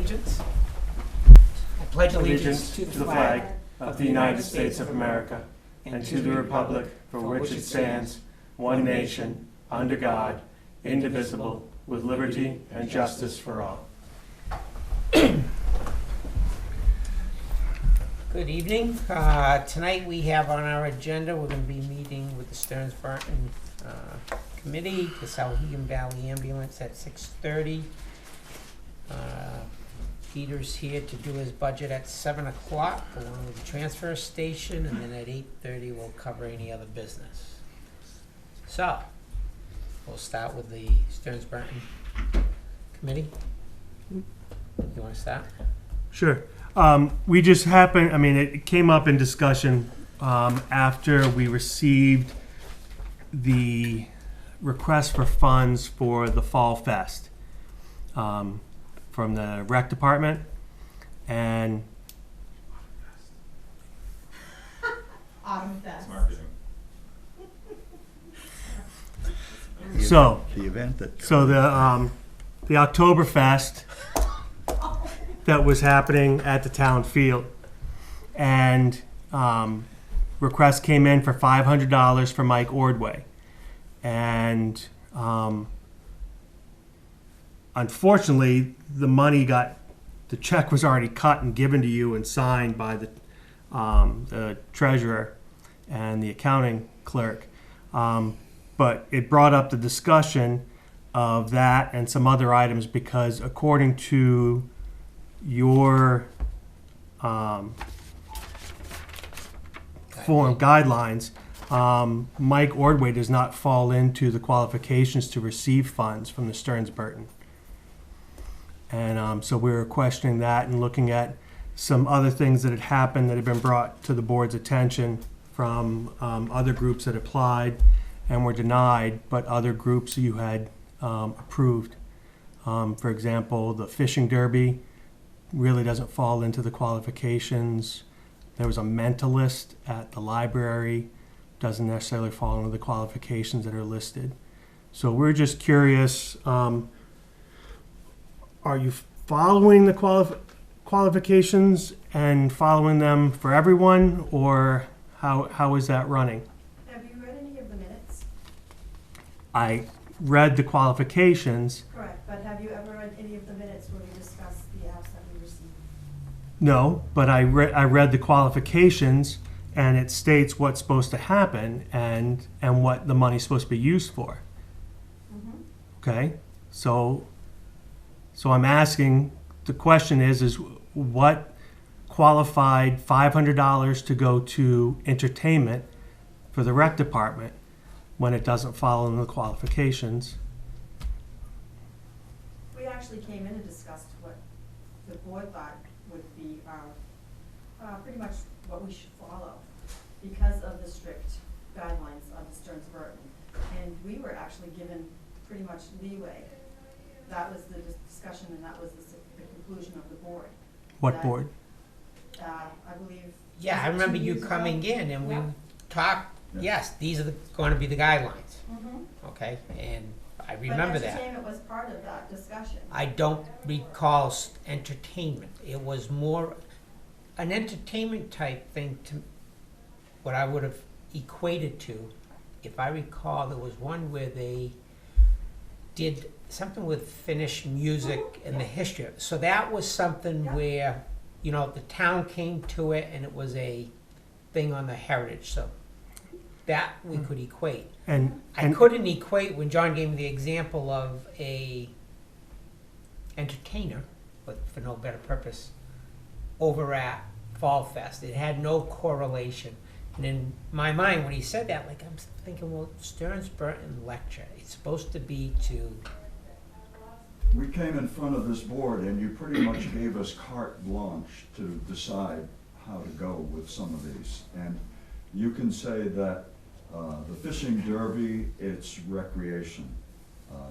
allegiance. I pledge allegiance to the flag of the United States of America and to the republic for which it stands, one nation, under God, indivisible, with liberty and justice for all. Good evening. Tonight we have on our agenda, we're going to be meeting with the Stearns Burton Committee, the Souhegan Valley Ambulance at 6:30. Peter's here to do his budget at 7 o'clock, along with the transfer station, and then at 8:30 we'll cover any other business. So, we'll start with the Stearns Burton Committee. You want to start? Sure. We just happened, it came up in discussion after we received the request for funds for the Fall Fest from the rec department. And Autumn Fest. so The event that. So the Oktoberfest that was happening at the town field, and request came in for $500 for Mike Ordway, and unfortunately the check was already cut and given to you and signed by the treasurer and the accounting clerk. But it brought up the discussion of that and some other items because according to your form guidelines, Mike Ordway does not fall into the qualifications to receive funds from the Stearns Burton. And so we were questioning that and looking at some other things that had happened that had been brought to the board's attention from other groups that applied and were denied, but other groups you had approved. For example, the fishing derby really doesn't fall into the qualifications. There was a mentalist at the library, doesn't necessarily fall into the qualifications that are listed. So we're just curious, are you following the qualifications and following them for everyone, or how is that running? Have you read any of the minutes? I read the qualifications. Correct, but have you ever read any of the minutes where we discussed the apps that we received? No, but I read the qualifications, and it states what's supposed to happen and what the money's supposed to be used for. Mm-hmm. Okay, so I'm asking, the question is what qualified $500 to go to entertainment for the rec department when it doesn't follow in the qualifications? We actually came in and discussed what the board thought would be pretty much what we should follow because of the strict guidelines of the Stearns Burton. And we were actually given pretty much leeway. That was the discussion, and that was the conclusion of the board. What That, board? I believe. Yeah, I remember you coming in and we Yeah. talked, yes, these are going to be the guidelines, Mm-hmm. okay? And I remember But that. entertainment was part of that discussion. I don't recall entertainment. It was more an entertainment type thing to what I would have equated to. If I recall, there was one where they did something with Finnish music and the history of it. So that was something Yeah. where, the town came to it and it was a thing on the heritage. So that we could equate. And I couldn't equate when John gave me the example of a entertainer, but for no better purpose, over at Fall Fest. It had no correlation. And in my mind, when he said that, I'm thinking, well, Stearns Burton lecture, it's supposed to be to... We came in front of this board and you pretty much gave us carte blanche to decide how to go with some of these. And you can say that the fishing derby, it's recreation.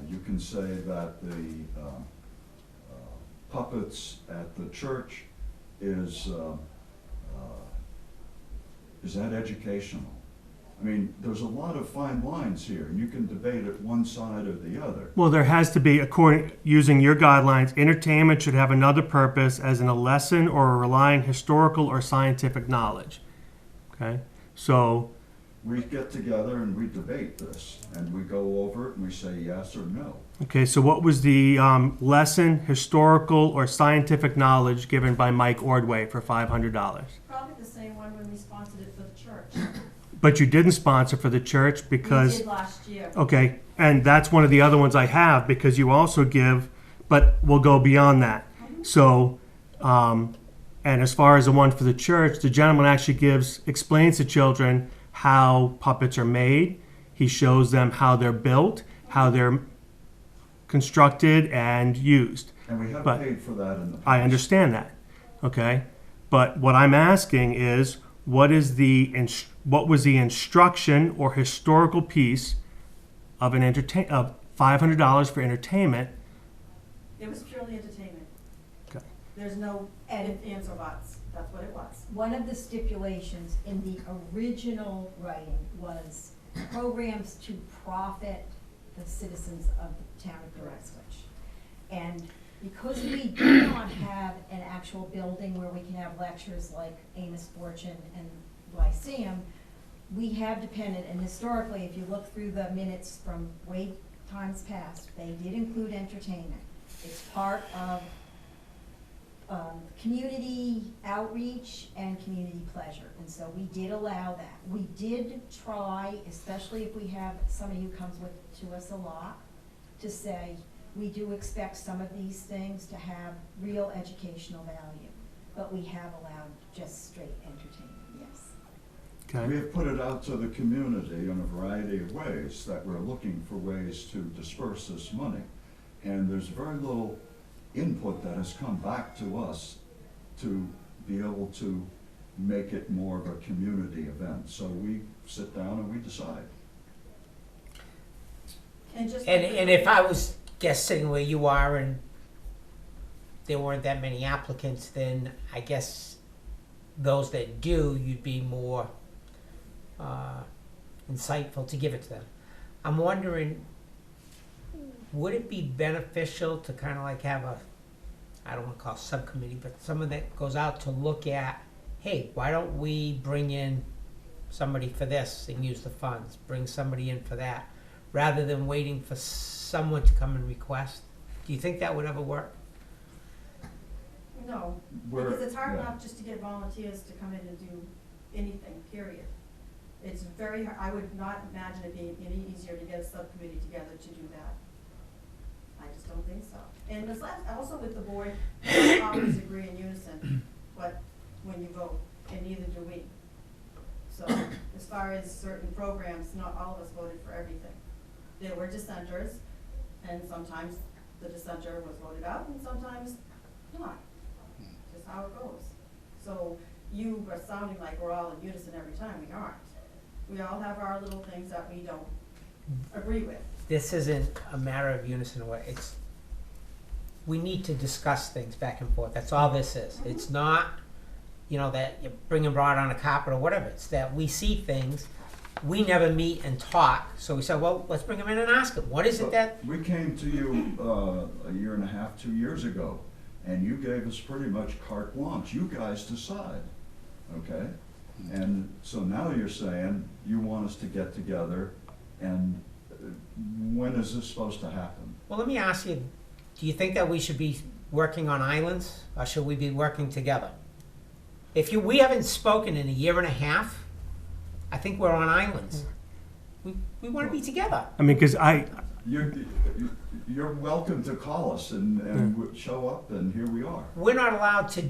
You can say that the puppets at the church is that educational? I mean, there's a lot of fine lines here, and you can debate it one side or the other. Well, there has to be, using your guidelines, entertainment should have another purpose as in a lesson or relying historical or scientific knowledge. Okay? So, We get together and we debate this, and we go over it and we say yes or no. okay, so what was the lesson, historical or scientific knowledge given by Mike Ordway for $500? Probably the same one when we sponsored it for the church. But you didn't sponsor for the church We because, did last year. okay, and that's one of the other ones I have because you also give, but we'll go beyond that. So, and as far as the one for the church, the gentleman actually explains to children how puppets are made. He shows them how they're built, how they're constructed and used. And we have But paid for that in the past. I understand that, okay? But what I'm asking is, what was the instruction or historical piece of of $500 for entertainment? It was purely entertainment. Okay. There's no if, ands, or buts. That's what it was. One of the stipulations in the original writing was programs to profit the citizens of the town of New Ipswich. And because we do not have an actual building where we can have lectures like Amos Fortune and Lyceum, we have depended, and historically, if you look through the minutes from way times past, they did include entertainment. It's part of community outreach and community pleasure, and so we did allow that. We did try, especially if we have somebody who comes to us a lot, to say, we do expect some of these things to have real educational value, but we have allowed just straight entertainment, yes. We Okay, have put it out to the community in a variety of ways, that we're looking for ways to disperse this money. And there's very little input that has come back to us to be able to make it more of a community event. So we sit down and we decide. And just And if I was guessing where you are and there weren't that many applicants, then I guess those that do, you'd be more insightful to give it to them. I'm wondering, would it be beneficial to kind of like have a, I don't want to call it subcommittee, but someone that goes out to look at, hey, why don't we bring in somebody for this and use the funds, bring somebody in for that, rather than waiting for someone to come and request? Do you think that would ever work? no, We're- because it's hard yeah. enough just to get volunteers to come in and do anything, period. It's very hard. I would not imagine it being any easier to get a subcommittee together to do that. I just don't think so. And this also with the board, we don't always agree in unison, but when you vote, and neither do we. So as far as certain programs, not all of us voted for everything. There were dissenters, and sometimes the dissenter was voted out, and sometimes not. Just how it goes. So you are sounding like we're all in unison every time. We aren't. We all have our little things that we don't agree with. This isn't a matter of unison or it's, we need to discuss things back and forth. That's all this is. It's not, you know, that you bring them broad on a carpet or whatever. It's that we see things, we never meet and talk. So we said, well, let's bring them in and ask them, what is it that, We came to you a year and a half, 2 years ago, and you gave us pretty much carte blanche. You guys decide, okay? And so now you're saying you want us to get together, and when is this supposed to happen? well, let me ask you, do you think that we should be working on islands or should we be working together? If we haven't spoken in a year and a half, I think we're on islands. We want to be together. I mean, because You're welcome to call us and show up, and here we are. We're not allowed to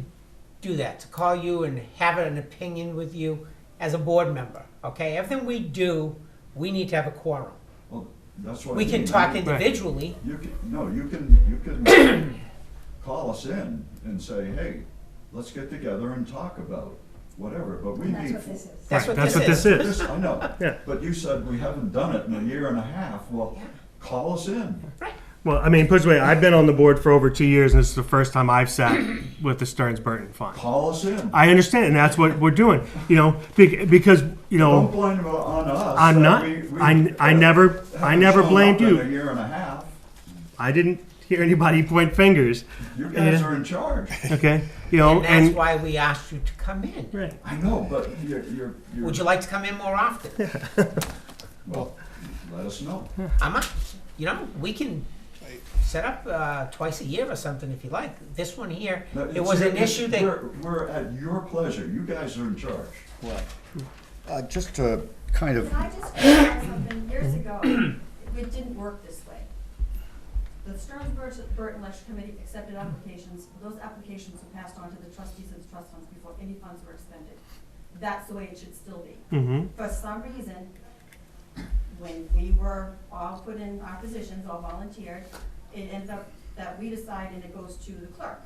do that, to call you and have an opinion with you as a board member, okay? Everything we do, we need to have a quorum. Well, that's what I We can mean. talk individually. You can call us in and say, hey, let's get together and talk about whatever, but we And that's need. what this is. That's Right, what that's this what is. this is. I know, Yeah. but you said we haven't done it in a year and a half. Well, call us in. Right. Well, I mean, put it this way, I've been on the board for over 2 years, and this is the first time I've sat with the Stearns Burton Fund. Call us in. I understand, and that's what we're doing, because, Don't blame it on us. I'm not, I never haven't shown blamed up in you. a year and a half. I didn't hear anybody point fingers, You guys are in charge. okay? And that's why we asked you to come in. Right. I know, but you're. Would you like to come in more often? Well, let us know. We can set up twice a year or something if you like. This one here, No, it was an issue that, We're at your pleasure. You guys are in charge. Just to kind of, Can I just clarify something? Years ago, it didn't work this way. The Stearns Burton Lecture Committee accepted applications. Those applications were passed on to the trustees of the trust funds before any funds were expended. That's the way it should still be. Mm-hmm. For some reason, when we were all put in our positions, all volunteered, it ended up that we decide and it goes to the clerk.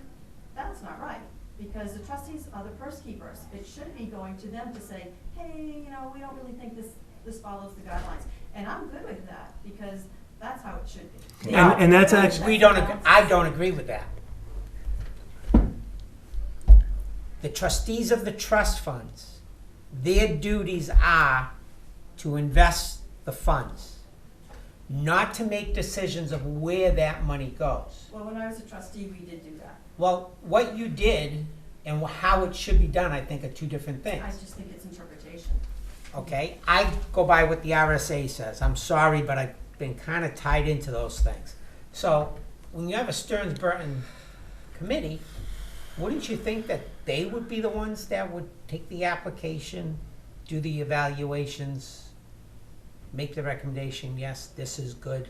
That's not right, because the trustees are the purse keepers. It should be going to them to say, hey, we don't really think this follows the guidelines. And I'm good with that, because that's how it should be. And that's actually, I don't agree with that. The trustees of the trust funds, their duties are to invest the funds, not to make decisions of where that money goes. Well, when I was a trustee, we did do that. Well, what you did and how it should be done, I think, are two different things. I just think it's interpretation. Okay, I go by what the RSA says. I'm sorry, but I've been kind of tied into those things. So when you have a Stearns Burton committee, wouldn't you think that they would be the ones that would take the application, do the evaluations, make the recommendation, yes, this is good?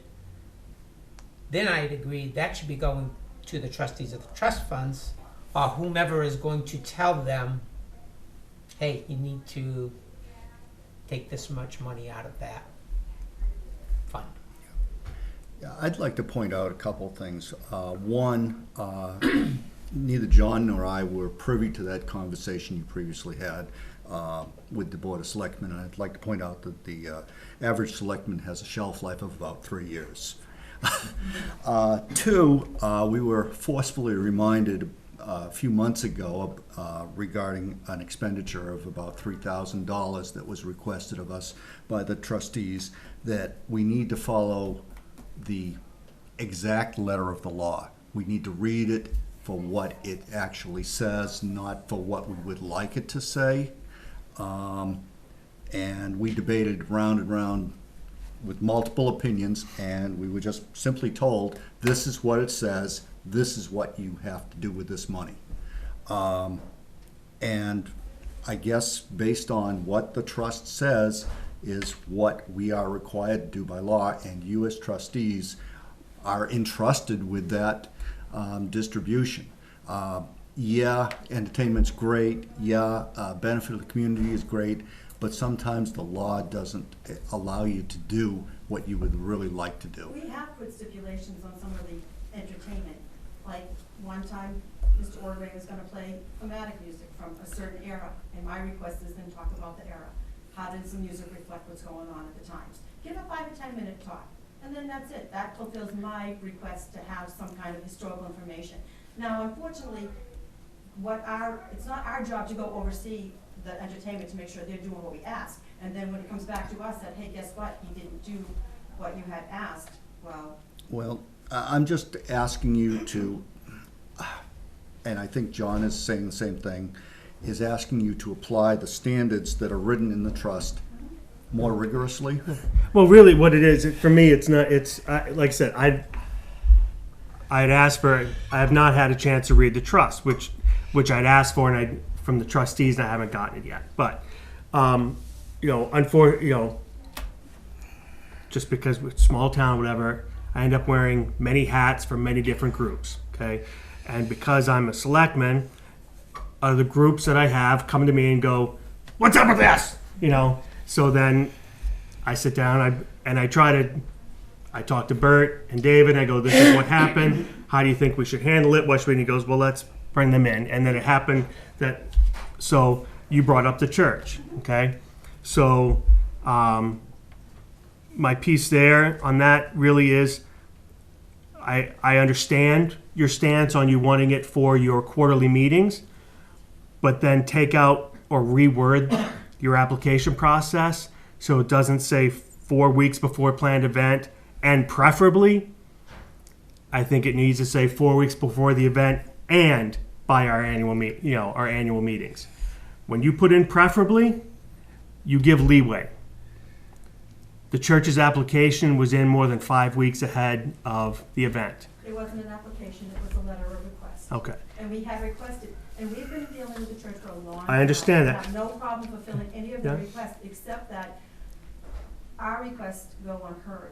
Then I'd agree that should be going to the trustees of the trust funds, or whomever is going to tell them, hey, you need to take this much money out of that fund. yeah, I'd like to point out a couple of things. One, neither John nor I were privy to that conversation you previously had with the Board of Selectmen. And I'd like to point out that the average selectman has a shelf life of about 3 years. Two, we were forcefully reminded a few months ago regarding an expenditure of about $3,000 that was requested of us by the trustees, that we need to follow the exact letter of the law. We need to read it for what it actually says, not for what we would like it to say. And we debated round and round with multiple opinions, and we were just simply told, this is what it says, this is what you have to do with this money. And I guess based on what the trust says is what we are required to do by law, and you as trustees are entrusted with that distribution. Yeah, entertainment's great, yeah, benefit of the community is great, but sometimes the law doesn't allow you to do what you would really like to do. We have put stipulations on some of the entertainment. Like, one time, Mr. Ordway was gonna play thematic music from a certain era, and my request is then talk about the era. How does the music reflect what's going on at the times? Give a 5 to 10 minute talk, and then that's it. That fulfills my request to have some kind of historical information. Now, unfortunately, it's not our job to go oversee the entertainment to make sure they're doing what we ask. And then when it comes back to us that, hey, guess what, you didn't do what you had asked, well. Well, I'm just asking you to, and I think John is saying the same thing, is asking you to apply the standards that are written in the trust more rigorously. well, really what it is, for me, it's not, like I said, I have not had a chance to read the trust, which I'd asked for, and from the trustees, and I haven't gotten it yet. But, just because we're a small town, whatever, I end up wearing many hats for many different groups, okay? And because I'm a selectman, other groups that I have come to me and go, what's up with this? So then I sit down and I talk to Bert and David, and I go, this is what happened. How do you think we should handle it? What should we? And he goes, well, let's bring them in. And then it happened so you brought up the church, okay? So my piece there on that really is, I understand your stance on you wanting it for your quarterly meetings, but then take out or reword your application process so it doesn't say 4 weeks before planned event, and preferably, I think it needs to say 4 weeks before the event and by our annual our annual meetings. When you put in preferably, you give leeway. The church's application was in more than 5 weeks ahead of the event. It wasn't an application, it was a letter of request. Okay. And we had requested, and we've been dealing with the church for a long time. I understand We that. have no problem fulfilling any of the Yeah. requests, except that our requests go unheard.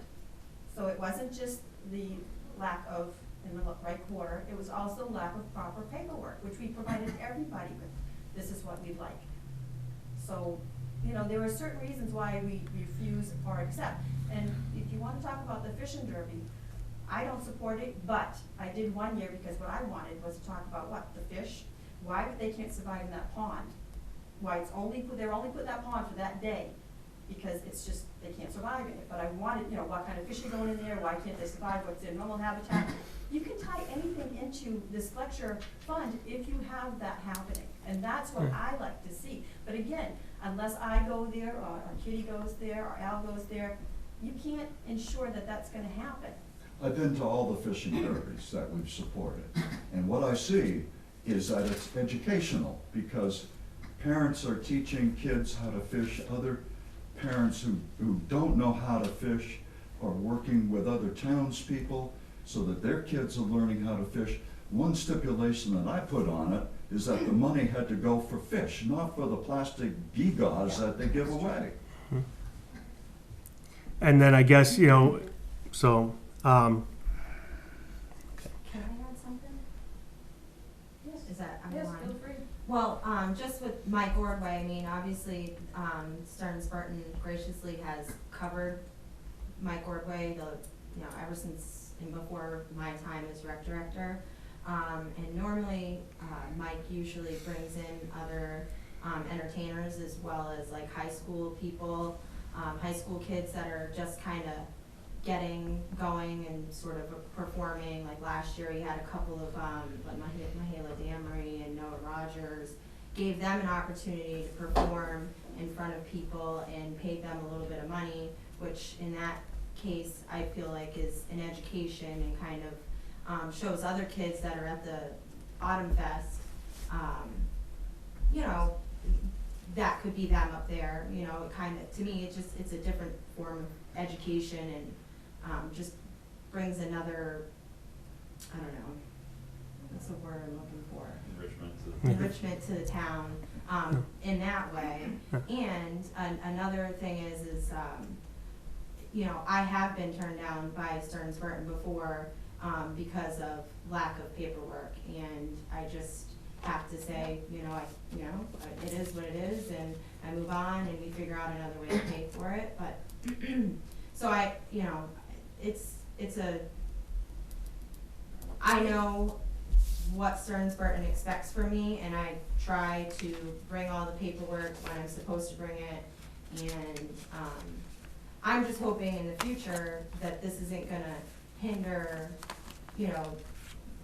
So it wasn't just the lack of, in the right quarter, it was also lack of proper paperwork, which we provided everybody with. This is what we'd like. So, there are certain reasons why we refuse or accept. And if you want to talk about the fishing derby, I don't support it, but I did one year because what I wanted was to talk about the fish, why they can't survive in that pond. Why they're only put in that pond for that day, because it's just, they can't survive in it. But I wanted, what kind of fish are going in there, why can't they survive, what's their normal habitat? You can tie anything into this lecture fund if you have that happening. And that's what I like to see. But again, unless I go there, or Kitty goes there, or Al goes there, you can't ensure that that's gonna happen. I've been to all the fishing derbies that we've supported, and what I see is that it's educational, because parents are teaching kids how to fish. Other parents who don't know how to fish are working with other townspeople so that their kids are learning how to fish. One stipulation that I put on it is that the money had to go for fish, not for the plastic gewgaws that they give away. And then I guess, Can I add something? Yes. Is that, I'm Yes, on? feel free. Well, just with Mike Ordway, I mean, obviously, Stearns Burton graciously has covered Mike Ordway, ever since and before my time as rec director. And normally, Mike usually brings in other entertainers as well as like high school people, high school kids that are just kind of getting going and sort of performing. Like last year, he had a couple of like Mahala Damery and Noah Rogers, gave them an opportunity to perform in front of people and paid them a little bit of money, which in that case I feel like is an education and kind of shows other kids that are at the Autumn Fest, that could be them up there. It kind of, to me, it's a different form of education and just brings another, I don't know, what's the word I'm looking for? Enrichment to the town in that way. And another thing is I have been turned down by Stearns Burton before because of lack of paperwork, and I just have to say, it is what it is, and I move on and we figure out another way to pay for it. But so I know what Stearns Burton expects from me, and I try to bring all the paperwork when I'm supposed to bring it. And I'm just hoping in the future that this isn't gonna hinder,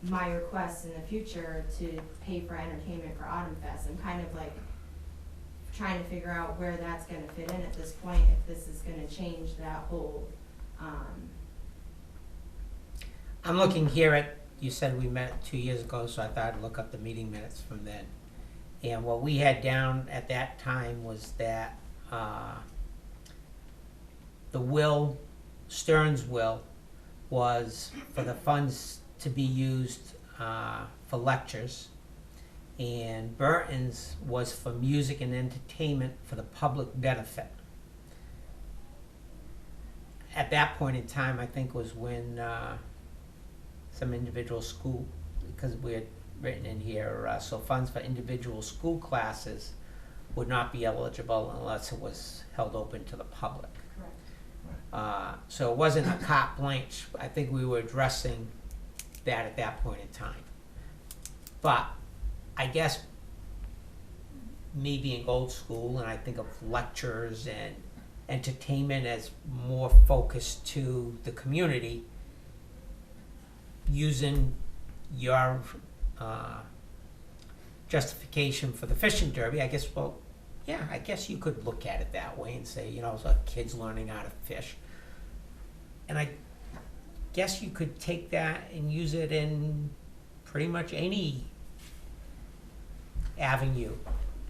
my requests in the future to pay for entertainment for Autumn Fest. I'm kind of like trying to figure out where that's gonna fit in at this point, if this is gonna change that whole, I'm looking here at, you said we met 2 years ago, so I thought I'd look up the meeting minutes from then. And what we had down at that time was that the Stearns' will was for the funds to be used for lectures, and Burton's was for music and entertainment for the public benefit. At that point in time, I think was when some individual school, because we had written in here, so funds for individual school classes would not be eligible unless it was held open to the public. Correct. So it wasn't a carte blanche. I think we were addressing that at that point in time. But I guess me being old school, and I think of lectures and entertainment as more focused to the community, using your justification for the fishing derby, I guess, well, yeah, I guess you could look at it that way and say, so kids learning how to fish. And I guess you could take that and use it in pretty much any avenue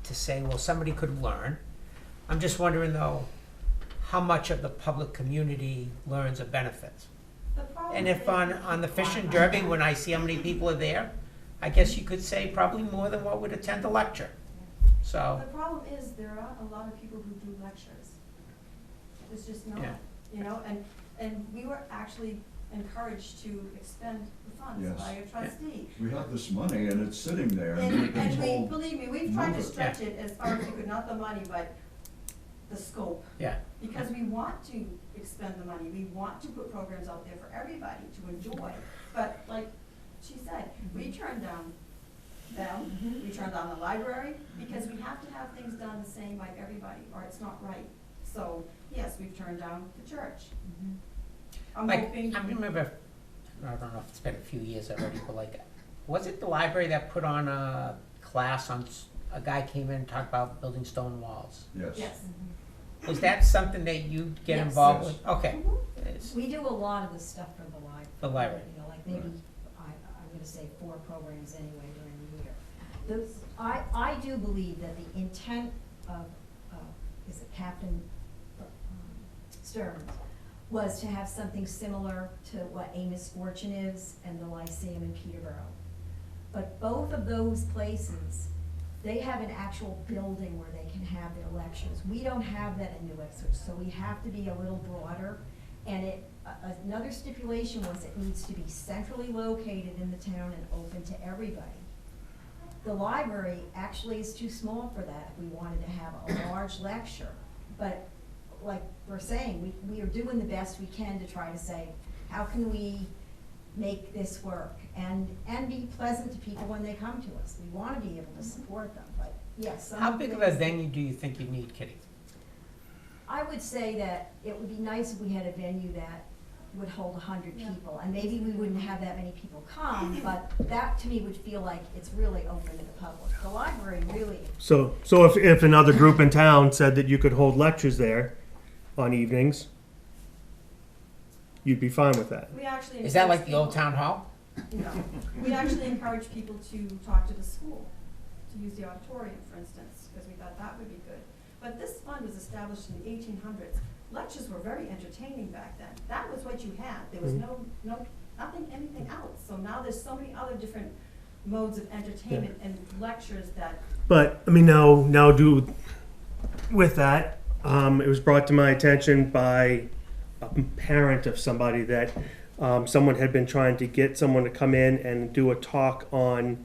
to say, well, somebody could learn. I'm just wondering, though, how much of the public community learns or benefits? The problem And if is- on the fishing derby, when I see how many people are there, I guess you could say probably more than what would attend a lecture. So, The problem is, there aren't a lot of people who do lectures. There's just not, Yeah. and we were actually encouraged to expend the funds Yes. by a trustee. We have this money and it's sitting there and we've been And we, told, believe me, we've tried to move it. stretch it as far as we could, not the money, but the scope. yeah. Because we want to expend the money, we want to put programs out there for everybody to enjoy. But like she said, we turned down them, we turned down the library, because we have to have things done the same by everybody, or it's not right. So, yes, we've turned down the church. I'm Like, hoping. I remember, I don't know if it's been a few years already, but like, was it the library that put on a class on, a guy came in and talked about building stone walls? yes. Yes. Was that something that you get Yes. involved Yes. with? Okay. Mhm. It's- We do a lot of the stuff for the library. The library. Like maybe, I'm gonna say 4 programs anyway during the year. I do believe that the intent of, is it Captain Stearns, was to have something similar to what Amos Fortune is and the Lyceum in Peterborough. But both of those places, they have an actual building where they can have their lectures. We don't have that in New Ipswich, so we have to be a little broader. And another stipulation was it needs to be centrally located in the town and open to everybody. The library actually is too small for that if we wanted to have a large lecture. But like we're saying, we are doing the best we can to try to say, how can we make this work? And be pleasant to people when they come to us. We want to be able to support them, but yes. some How big of a things- venue do you think you need, Kitty? I would say that it would be nice if we had a venue that would hold 100 Yeah. people, and maybe we wouldn't have that many people come, but that to me would feel like it's really open to the public. The library really, So if another group in town said that you could hold lectures there on evenings, you'd be fine with that. We actually. Is that like the encourage old town hall? people- No. We actually encourage people to talk to the school, to use the auditorium, for instance, because we thought that would be good. But this fund was established in the 1800s. Lectures were very entertaining back then. That was what you had. There was nothing, anything else. So now there's so many other different modes of entertainment and lectures that, But I mean, now do with that. It was brought to my attention by a parent of somebody that someone had been trying to get someone to come in and do a talk on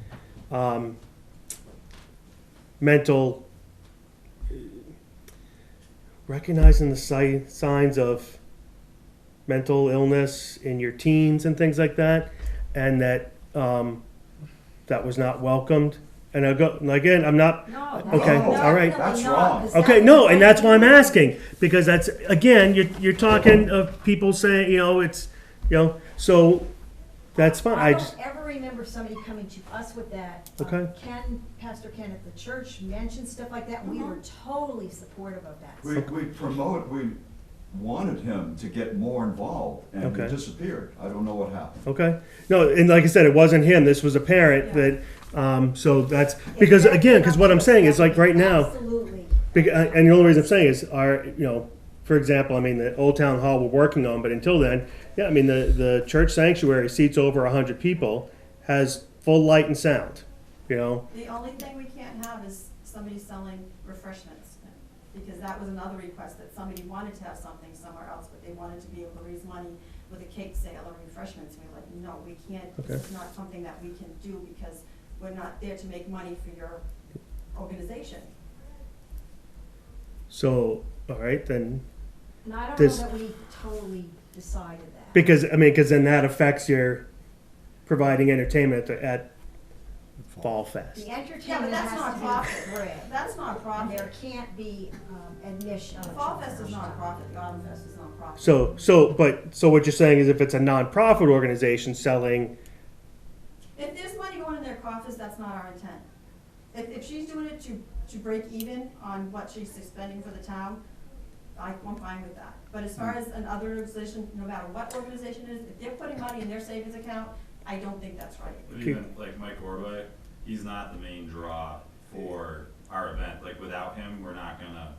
mental, recognizing the signs of mental illness in your teens and things like that, and that that was not welcomed. And I go again. I'm not. no. Okay, definitely all right. That's not, wrong. 'cause that Okay, was no, what and that's we why I'm were- asking, because that's, again, you're talking of people saying, it's, so that's fine, I I just, don't ever remember somebody coming to us with that. Okay. Pastor Ken at the church mentioned stuff like that, and we were totally supportive of that. We wanted him to get more involved and Okay. he disappeared. I don't know what happened. okay. No, and like I said, it wasn't him, this was a parent that, so that's, because again, because what I'm saying is like right now, Absolutely. and the only reason I'm saying is for example, I mean, the Old Town Hall we're working on, but until then, yeah, I mean, the church sanctuary seats over 100 people, has full light and sound, the only thing we can't have is somebody selling refreshments. Because that was another request, that somebody wanted to have something somewhere else, but they wanted to be able to raise money with a cake sale or refreshments. And we were like, no, we can't, Okay. this is not something that we can do because we're not there to make money for your organization. So, all right, then, And I don't know This- that we totally decided that. because then that affects your providing entertainment at Fall Fest. The Yeah, but entertainment that's has not to be profit. spread. That's not And profit. there can't be admission. The Fall Fest is not a profit, the Autumn Fest is not a profit. So what you're saying is if it's a nonprofit organization selling If there's money going in their coffers, that's not our intent. If she's doing it to break even on what she's expending for the town, I'm fine with that. But as far as another organization, no matter what organization it is, if they're putting money in their savings account, I don't think that's right. But even like Mike Ordway, he's not the main draw for our event. Like without him, we're not gonna,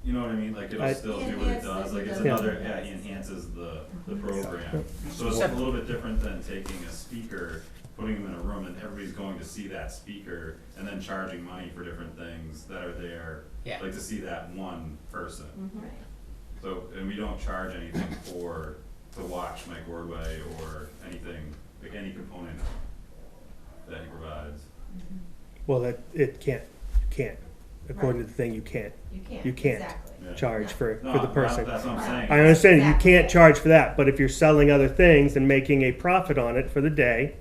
you know what I mean? Like it'll still do what it does. Like it's another, he enhances the program. So it's a little bit different than taking a speaker, putting him in a room and everybody's going to see that speaker and then charging money for different things that are there. Yeah. Like to see that one person. Mhm. So, and we don't charge anything to watch Mike Ordway or anything, like any component that he provides. Well, that, it can't, according to the thing, you can't You can't, can't exactly. Yeah. charge for No, the person. That's what I'm saying. I understand you Exactly. can't charge for that, but if you're selling other things and making a profit on it for the day,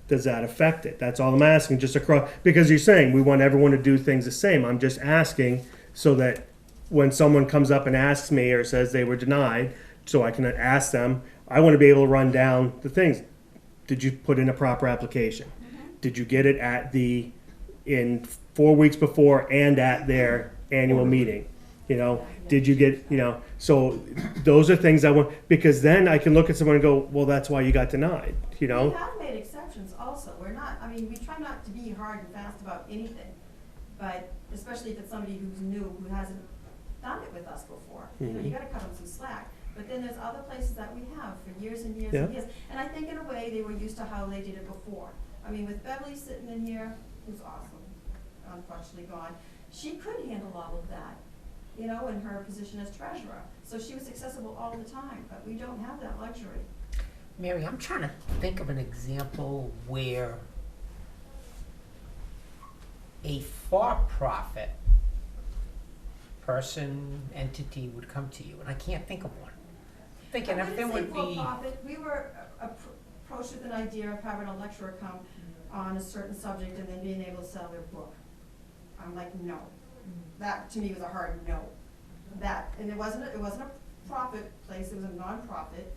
does that affect it? That's all I'm asking, just across, because you're saying we want everyone to do things the same. I'm just asking so that when someone comes up and asks me or says they were denied, so I can ask them, I want to be able to run down the things. Did you put in a proper application? Did you get it in 4 weeks before and at their annual meeting? You know, did you get, so those are things I want, because then I can look at someone and go, well, that's why you got denied, We have made exceptions also. We're not, I mean, we try not to be hard and fast about anything. But especially if it's somebody who's new, who hasn't done it with us before. You gotta cut them some slack. But then there's other places that we have for years and years and Yeah. years. And I think in a way, they were used to how they did it before. I mean, with Beverly sitting in here, who's awesome, unfortunately gone, she could handle all of that, in her position as treasurer. So she was accessible all the time, but we don't have that luxury. Mary, I'm trying to think of an example where a for-profit person, entity would come to you, and I can't think of one. I'm thinking if there would be. For-profit. We were approached with an idea of having a lecturer come on a certain subject and then being able to sell their book. I'm like, no. That to me was a hard no. And it wasn't a profit place, it was a non-profit,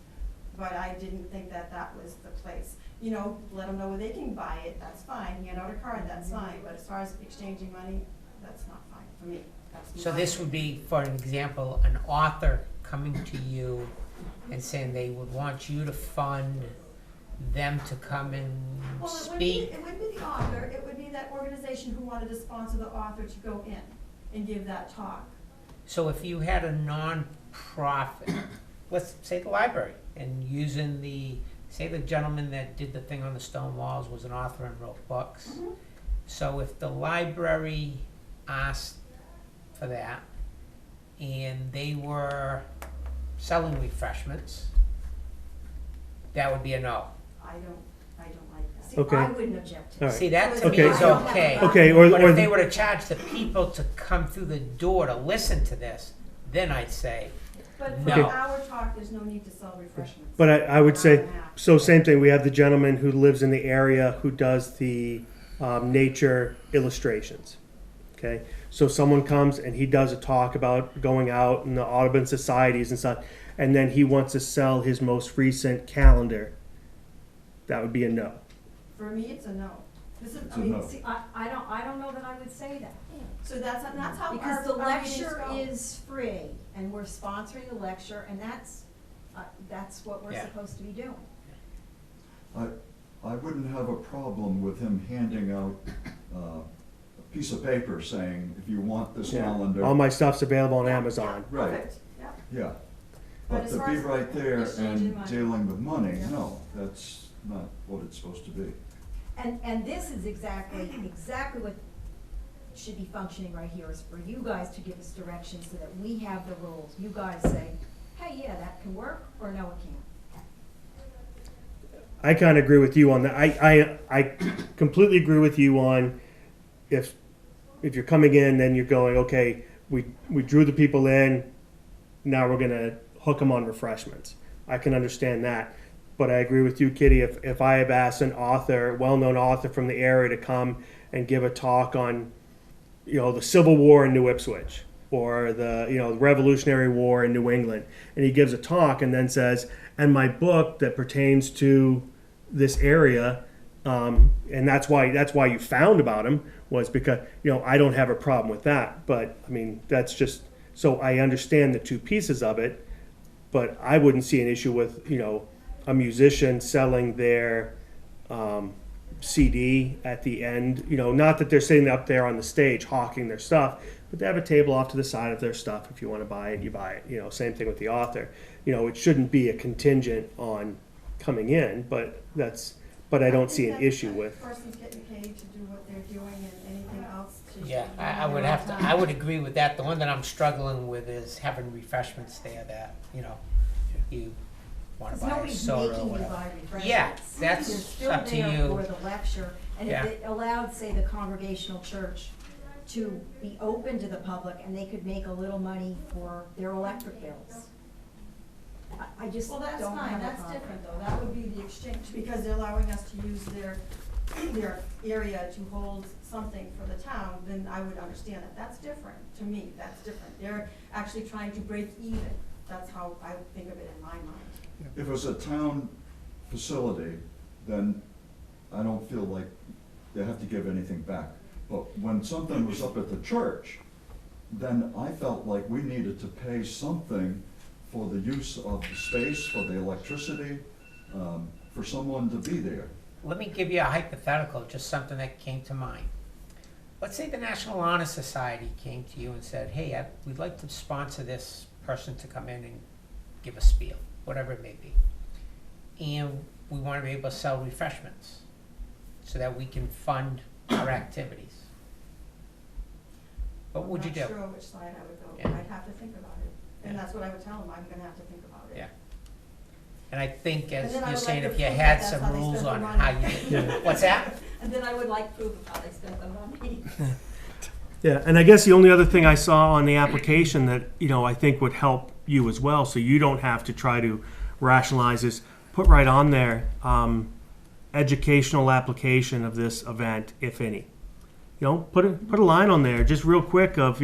but I didn't think that was the place. Let them know where they can buy it, that's fine, hand out a card, that's fine, but as far as exchanging money, that's not fine for me. So this would be, for an example, an author coming to you and saying they would want you to fund them to come and Well, speak. it wouldn't be the author, it would be that organization who wanted to sponsor the author to go in and give that talk. So if you had a non-profit, let's say the library, and using say the gentleman that did the thing on the stone walls was an author and wrote books. Mm-hmm. So if the library asked for that, and they were selling refreshments, that would be a no. I don't like that. See, Okay. I wouldn't object to All it. right. See, that to me Okay, is so- okay. Okay, or But if they the- were to charge the people to come through the door to listen to this, then I'd say, But for No. our talk, there's no need to sell refreshments. But I would say, Hour and a half. so same thing, we have the gentleman who lives in the area who does the nature illustrations. Okay, so someone comes and he does a talk about going out in the Audubon societies and stuff, and then he wants to sell his most recent calendar. That would be a no. For me, it's a no. This is, It's I a mean, no. See, I don't know that I would say that. so that's how Because the our meetings lecture go. is free, and we're sponsoring the lecture, and that's what we're Yeah. supposed to be doing. I wouldn't have a problem with him handing out a piece of paper saying, if you want this calendar. All my stuff's available on Amazon. Right. Perfect, yeah. Yeah, But but as to far be as right there exchanging and money. dealing with money, Yeah. no, that's not what it's supposed to be. And this is exactly what should be functioning right here, is for you guys to give us direction so that we have the rules. You guys say, hey, yeah, that can work, or no, it can't. I kind of agree with you on that. I completely agree with you on if you're coming in, then you're going, okay, we drew the people in, now we're gonna hook them on refreshments. I can understand that, but I agree with you, Kitty. If I have asked an author, well-known author from the area, to come and give a talk on, the Civil War in New Ipswich, or the Revolutionary War in New England, and he gives a talk and then says, and my book that pertains to this area, and that's why you found about them, was because, I don't have a problem with that, but, I mean, that's just, so I understand the two pieces of it, but I wouldn't see an issue with, a musician selling their, CD at the end, not that they're sitting up there on the stage hawking their stuff, but they have a table off to the side of their stuff. If you want to buy it, you buy it. Same thing with the author. It shouldn't be a contingent on coming in, but I don't see an issue with. The person's getting paid to do what they're doing, and anything else to. Yeah, I would agree with that. The one that I'm struggling with is having refreshments there that, you wanna buy a Nobody's soda or making you whatever. buy refreshments. Yeah, You're that's still up to there you. for the lecture, and Yeah. if it allowed, say, the Congregational Church to be open to the public, and they could make a little money for their electric bills. I just don't Well, have a that's problem. fine, that's different though, that would be the exchange, because they're allowing us to use their area to hold something for the town, then I would understand that, that's different, to me, that's different. They're actually trying to break even, that's how I would think of it in my mind. If it's a town facility, then I don't feel like they have to give anything back. But when something was up at the church, then I felt like we needed to pay something for the use of the space, for the electricity, for someone to be there. Let me give you a hypothetical, just something that came to mind. Let's say the National Honor Society came to you and said, hey, we'd like to sponsor this person to come in and give a spiel, whatever it may be. And we want to be able to sell refreshments so that we can fund our activities. What would you do? I'm not sure which side I would go, Yeah. I'd have to think about it, and Yeah. that's what I would tell them, I'm gonna have to think about it. Yeah. And I think, as And then I you're would saying, like if to you prove had that that's some how they rules spent on the how money. you, what's that? And then I would like proof of how they spent the money. Yeah, and I guess the only other thing I saw on the application that, I think would help you as well, so you don't have to try to rationalize this, put right on there, educational application of this event, if any. Put a line on there, just real quick of,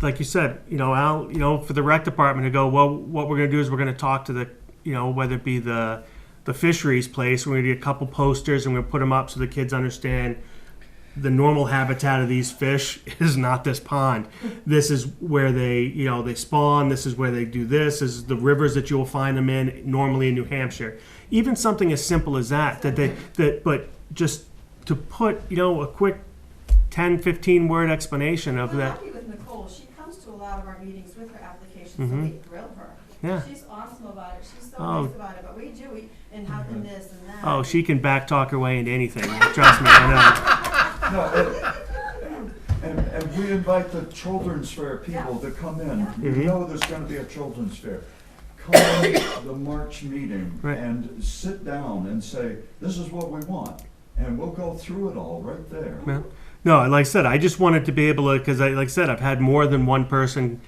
like you said, Al, for the rec department to go, well, what we're gonna do is we're gonna talk to the, whether it be the fisheries place, we're gonna get a couple posters and we're gonna put them up so the kids understand the normal habitat of these fish is not this pond. This is where they spawn. This is where they do this. This is the rivers that you will find them in normally in New Hampshire. Even something as simple as that, but just to put, a quick 10, 15 word explanation of I'm that. happy with Nicole, she comes to a lot of our meetings with her applications, so Mhm. we grill her. Yeah. She's awesome about it, she's so Oh. nice about it, but we do, and how, and this and that. Oh, she can backtalk her way into anything. Trust me, I No, and we invite the children's fair people to come in. Yeah. You Mhm. know there's gonna be a children's fair. Come to the March meeting Right. and sit down and say, this is what we want. And we'll go through it all right there. know. No, like I said, I just wanted to be able to, because like I said, I've had more than one person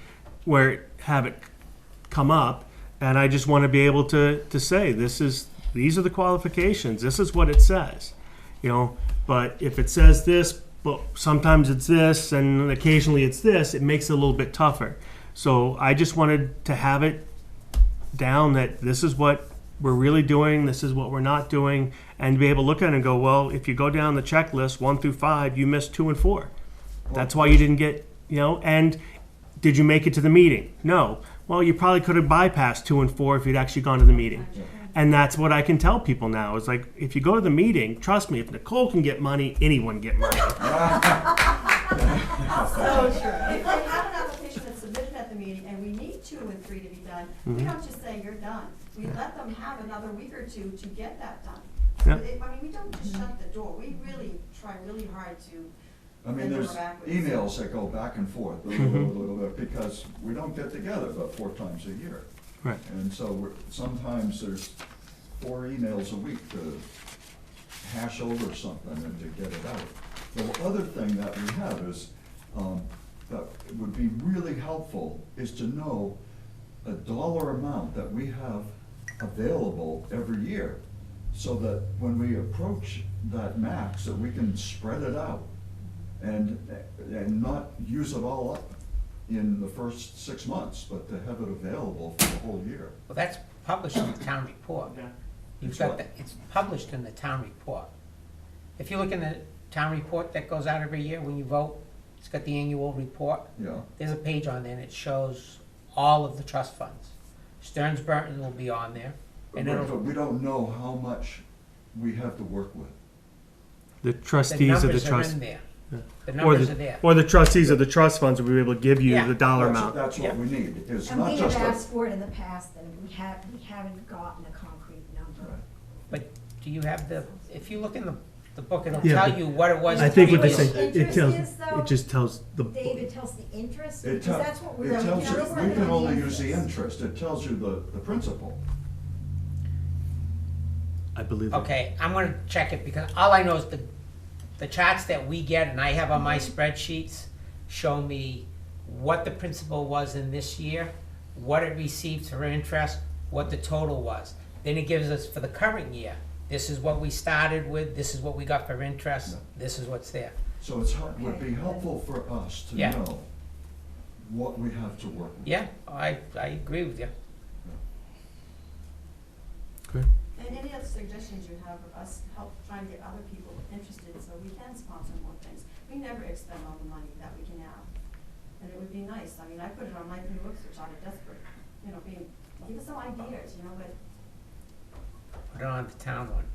have it come up, and I just want to be able to say, these are the qualifications, this is what it says. But if it says this, but sometimes it's this, and occasionally it's this, it makes it a little bit tougher. So I just wanted to have it down that this is what we're really doing, this is what we're not doing, and be able to look at it and go, well, if you go down the checklist 1 through 5, you missed 2 and 4. That's why you didn't get, and did you make it to the meeting? No. Well, you probably could have bypassed 2 and 4 if you'd actually gone to the meeting. And that's what I can tell people now. Is like, if you go to the meeting, trust me, if Nicole can get money, anyone can get money. So true. If they have an application that's submitted at the meeting and we need 2 and 3 to be done, we don't just say you're done. We let them have another week or 2 to get that done. So Yeah. we don't just shut the door. We really try really hard to. I mean, there's emails that go back and forth, because we don't get together but 4 times a year. Right. And so sometimes there's 4 emails a week to hash over something and to get it out. The other thing that we have is, that would be really helpful, is to know a dollar amount that we have available every year, so that when we approach that max, that we can spread it out and not use it all up in the first 6 months, but to have it available for the whole year. Well, that's published in the town report. You've It's got what? the, it's published in the town report. If you look in the town report that goes out every year when you vote, it's got the annual report. Yeah, There's a page on there and it shows all of the trust funds. Stearns Burton will be on there. And but it'll, we don't know how much we have to work with. The the trustees of the numbers are trust, in there. yeah. The or numbers are the, there. or the trustees of the trust funds will be able to give you Yeah. the dollar That's- amount. That's Yeah. what we need, it's And not we have just a. asked for it in the past, and we haven't gotten a concrete number. Right. But do you have the, if you look in the book, it'll Yeah, tell but you what it was. I think what they Which say, it interest tells, is, though? it just tells the, David tells the interest, It because tells, that's what we're. it tells you, that's what we can we're only doing. use the interest, it tells you the principal. I believe. it. Okay, I'm gonna check it because all I know is the charts that we get and I have on my spreadsheets show me what the principal was in this year, what it received for interest, what the total was. Then it gives us for the current year, this is what we started with, this is what we got for interest, this is what's there. So would be helpful for us to Yeah. know what we have to work with. Yeah, I agree with you. Okay. And any other suggestions you have of us help trying to get other people interested so we can sponsor more things? We never expend all the money that we can have. And it would be nice, I mean, I put it on my new books, which I'm desperate, you know, give us some ideas, you know, but Put it on the town one.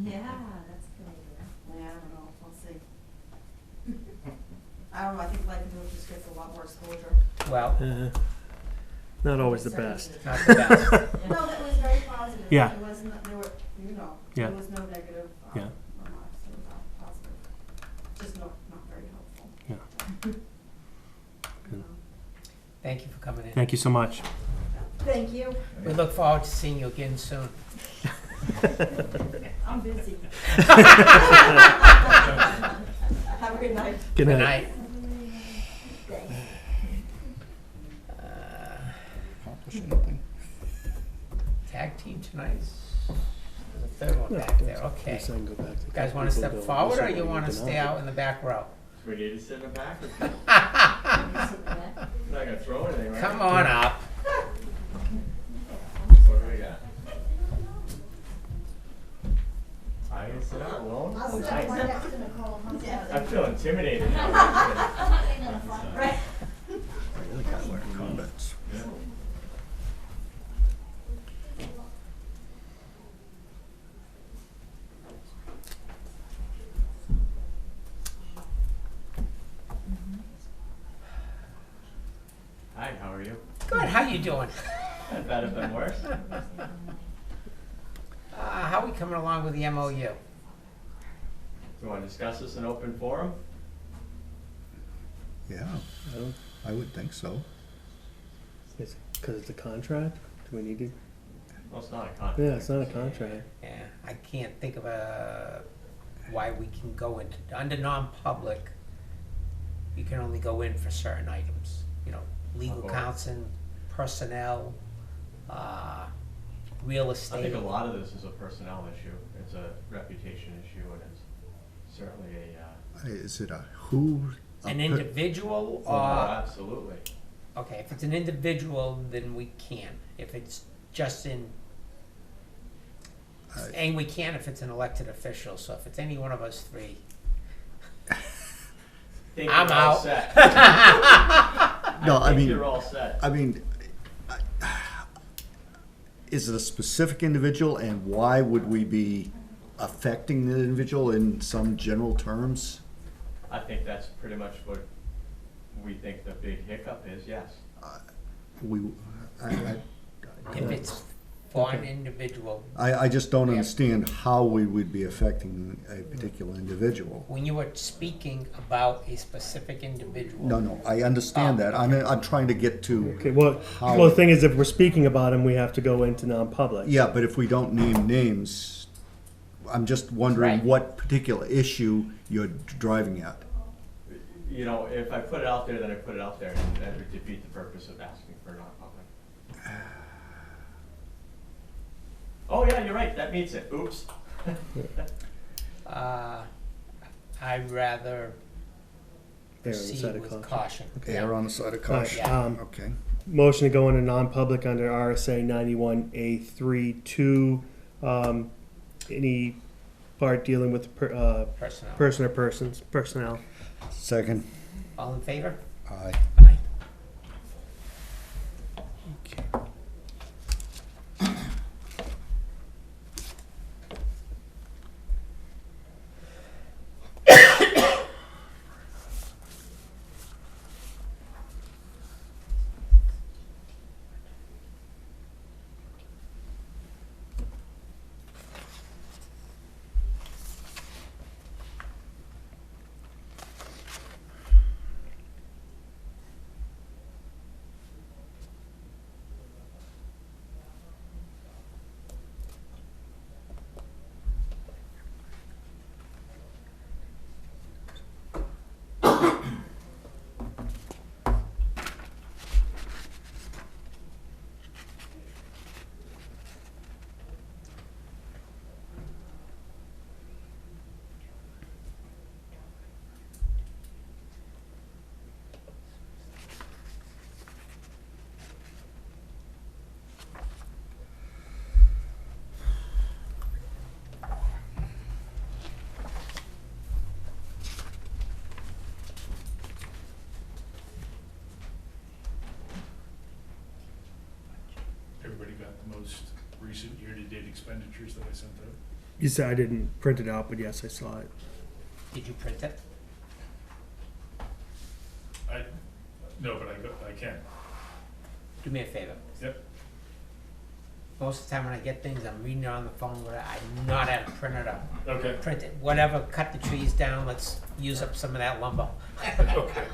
Yeah, that's a good idea. yeah, I don't know, we'll see. I don't know, I think Life and Village just gets a lot more exposure. Well, Not always the best. not the best. No, that was very positive. Yeah. It wasn't, there were, you know, Yeah. there was no negative, Yeah. remarks, it was all positive. Just not very helpful. Yeah. You know. Thank you for coming in. Thank you so much. Thank you. We look forward to seeing you again soon. I'm busy. Have a good night. Good Good night. night. Thanks. Tag team tonight. There's a third one back there, okay. You guys wanna step forward or you wanna stay out in the back row? We need to sit in the back. We're not gonna throw anything, right? Come on up. What do we got? I can sit out alone? I'll sit right next to Nicole. How's that? I feel intimidated now. Right. I really gotta learn comments. Hi, how are you? Good, how you doing? Not bad, have been worse. How we coming along with the MOU? Do you wanna discuss this in open forum? Yeah, I would think so. Because it's a contract? Do we need to? Well, it's not a contract. Yeah, it's not a contract. Yeah, I can't think of why we can go into, under non-public, you can only go in for certain items, you know, legal Okay. counsel, personnel, real I estate. think a lot of this is a personnel issue. It's a reputation issue and it's certainly a, Is it a who? An individual oh, or, absolutely. okay, if it's an individual, then we can. If it's just in, and we can if it's an elected official, so if it's any one of us three. Think I'm you're all out. set. No, I Think mean, you're all set. I mean, is it a specific individual, and why would we be affecting the individual in some general terms? I think that's pretty much what we think the big hiccup is, yes. If it's for an individual, I just don't Yeah. understand how we would be affecting a particular individual. when you were speaking about a specific individual. No, I understand Oh, that. I'm trying to get to, Okay, well, How- well, the thing is, if we're speaking about him, we have to go into non-public. yeah, but if we don't name names, I'm just wondering Right. what particular issue you're driving at. You know, if I put it out there, then I put it out there, and that would defeat the purpose of asking for non-public. Oh, yeah, you're right, that meets it, oops. I'd rather Err on the side proceed of with caution. caution. Okay. Err on the side of All right, caution. Yeah. Okay. motion to go into non-public under RSA 91A3 any part dealing with Personnel. person or personnel. Second. All in favor? Aye. Aye. Everybody got the most recent year-to-date expenditures that I sent out? You said I didn't print it out, but yes, I saw it. Did you print it? No, but I can. Do me a favor. Yep. Most of the time when I get things, I'm reading it on the phone, but I not have it printed out. Okay. Print it, whatever, cut the trees down, let's use up some of that lumber. Okay.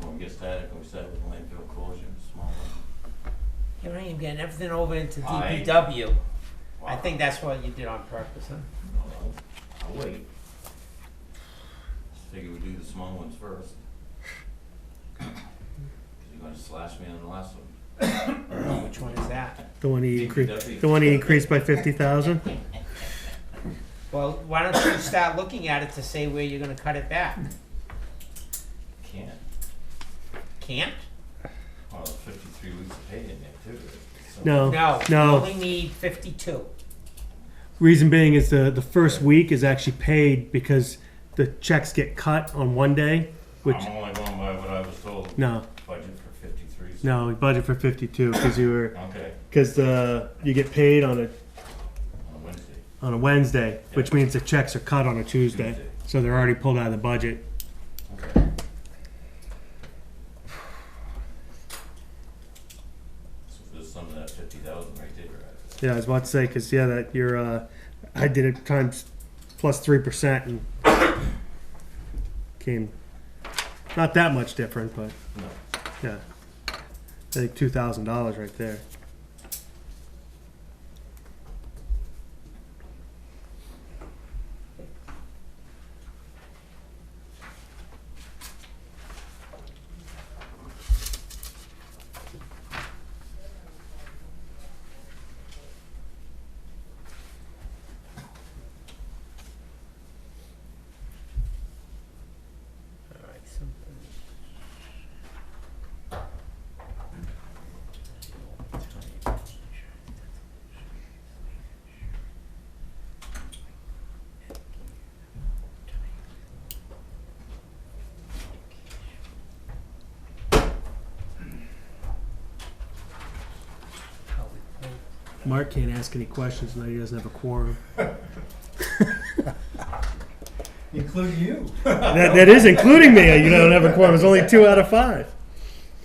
When we get started, can we start with landfill closure, small one? Here I am getting everything over into Aye. DPW. I Wow. think that's what you did on purpose, huh? I'll wait. Just figure we do the small ones first. 'Cause you're gonna slash me on the last one. Which one is that? The one he increased. DPW. The one he increased by 50,000. Well, why don't you start looking at it to say where you're gonna cut it back? Can't. Can't? Well, 53 weeks of pay in there too. So- No, No, you no. only need 52. Reason being is the first week is actually paid because the checks get cut on one day, which I'm only going by what I was told. no, Budget for 53. so- no, we budget for 52 because Okay, you get paid on on Wednesday. a Wednesday, which means the checks are cut on a Tuesday, Tuesday. so they're already pulled out of the budget. Okay. So there's some of that 50,000 right there, right? Yeah, I was about to say because that you're I did it times plus 3% and came not that much different, but No. yeah, I think $2,000 right there. All right, something. How we pull. Mark can't ask any questions now he doesn't have a quorum. Including you. That is including me. You don't have a quorum. It's only 2 out of 5.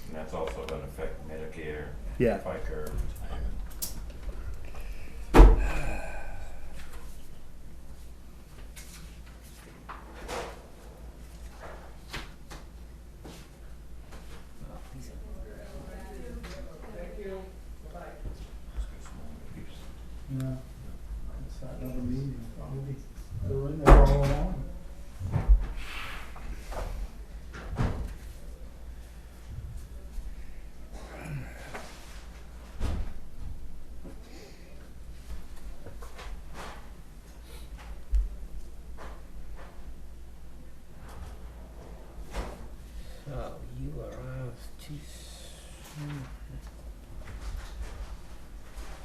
And that's also gonna affect Medicare, Yeah. FICA, retirement. Well, he's Yeah. It's another meeting, probably. They're in there all along.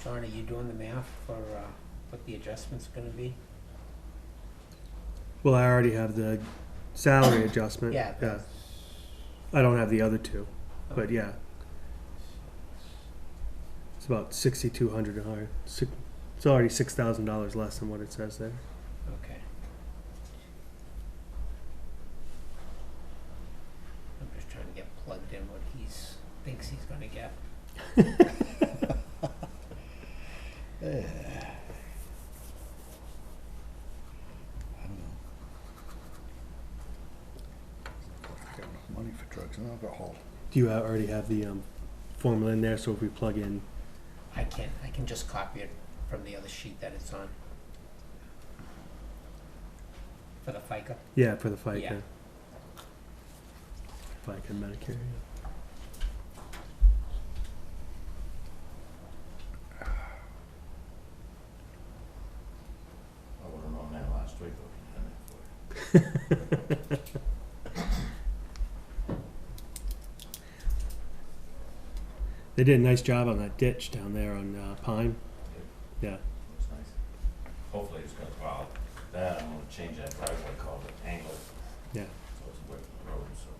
John, are you doing the math for, what the adjustment's gonna be? Well, I already have the salary adjustment. Yeah. I don't have the other two, but yeah. It's about $6,200. It's already $6,000 less than what it says there. Okay. I'm just trying to get plugged in what he's, thinks he's gonna get. Money for drugs and alcohol. Do you already have the formula in there? So if we plug in, I can just copy it from the other sheet that it's on. For the FICA? yeah, for the FICA. Yeah. FICA and Medicare. Yeah. I would've known that last week, but we done that for you. They did a nice job on that ditch down there on Pine. Yeah. Looks nice. Hopefully it's gonna, well, that, I'm gonna change that driveway culvert angle, Yeah. so it's away from the road, so.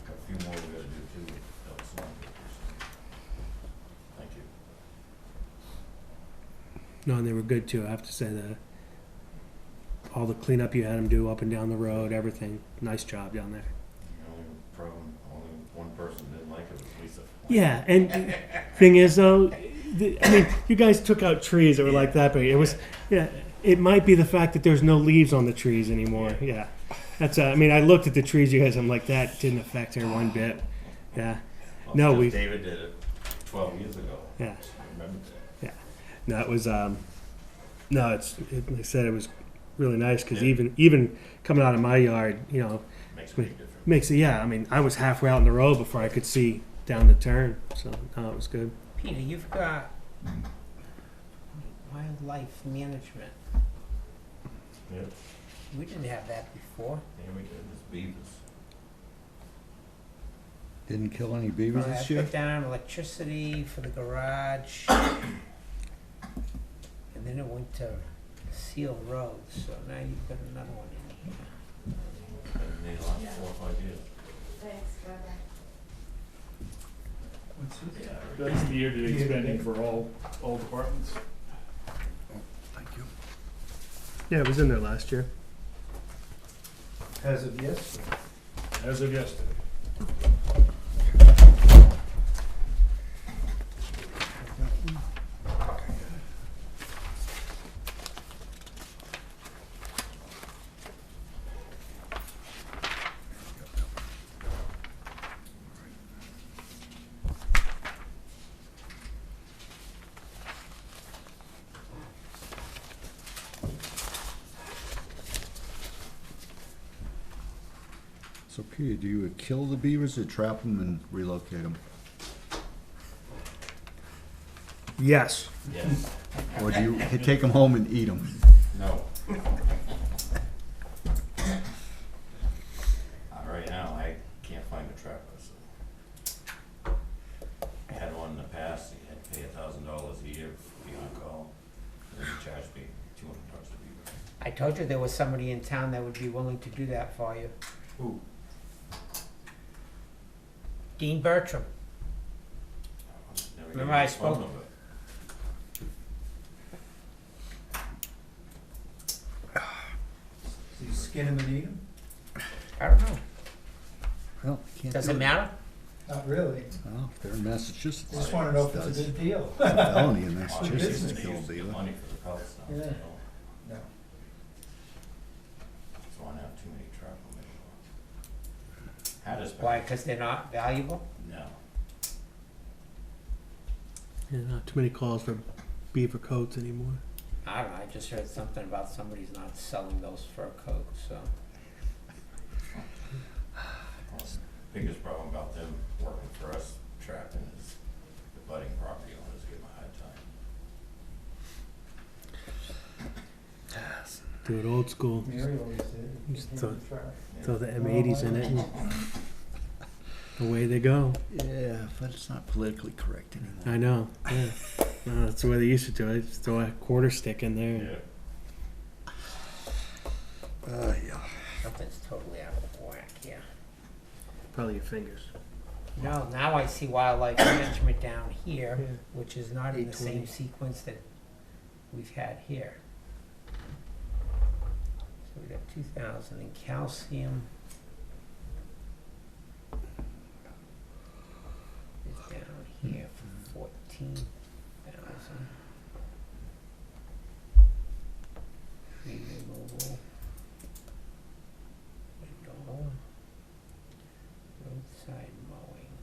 Got a few more we gotta do too, that was some of it, so. Thank you. No, and they were good too. I have to say that. All the cleanup you had them do up and down the road, everything. Nice job down there. The only problem, only one person didn't like it was Lisa. Yeah, and thing is though, I mean, you guys took out trees that were like that big. It was, yeah. It might be the fact that there's no leaves on the trees anymore. Yeah, that's. I mean, I looked at the trees, you guys. I'm like, that didn't affect her one bit. Yeah. Well, No, because we. David did it 12 years ago. Yeah. I remember that. No, it was. No, like I said, it was really nice because even coming out of my yard, you know, Makes a big difference. makes it. Yeah, I mean, I was halfway out in the road before I could see down the turn. So no, it was good. Peter, you've got wildlife management. Yep. We didn't have that before. Yeah, we did, it's beavers. Didn't kill any beavers I this year? put down electricity for the garage. And then it went to Seal Road, so now you've got another one in here. Been in the last 4 or 5 years. Thanks, bye-bye. That's the year-to-date spending for all departments. Thank you. Yeah, it was in there last year. As of yesterday. As of yesterday. So Peter, do you kill the beavers or trap them and relocate them? Yes. Yes. Or do you take them home and eat them? No. Right now, I can't find a trapper, so. I had one in the past, he had to pay $1,000 a year to be on call, and then he charged me $200 a beaver. I told you there was somebody in town that would be willing to do that for you. Who? Dean Bertram. Never gave Remember me I his phone spoke- number. So you skin him and eat him? I don't know. Well, can't Does do it matter? Not really. Well, if they're in Massachusetts. Just wanna know if it's a good deal. It's a felony in Well, Massachusetts to they kill a used to get beaver. money for the pelts now, Yeah. so. No. So I don't have too many trap them anymore. Had us back. Why, because they're not valuable? No. Yeah, not too many calls for beaver coats anymore. I don't know, I just heard something about somebody's not selling those fur coats, so. Well, the biggest problem about them working for us trapping is the budding property owners give them a hard time. Do it old school. Mary always did. Just throw- Trap. Throw the M80s in it and away they go. Yeah, but it's not politically correct anymore. I know. Yeah. No, that's the way they used to do it. Just throw a quarter stick in there. Yeah. Something's totally out of whack here. Probably your fingers. No, now I see wildlife management down here, Yeah. which is not in the 820. same sequence that we've had here. So we got 2,000 in calcium. Is down here for 14,000. Tree removal. Window. Roadside mowing.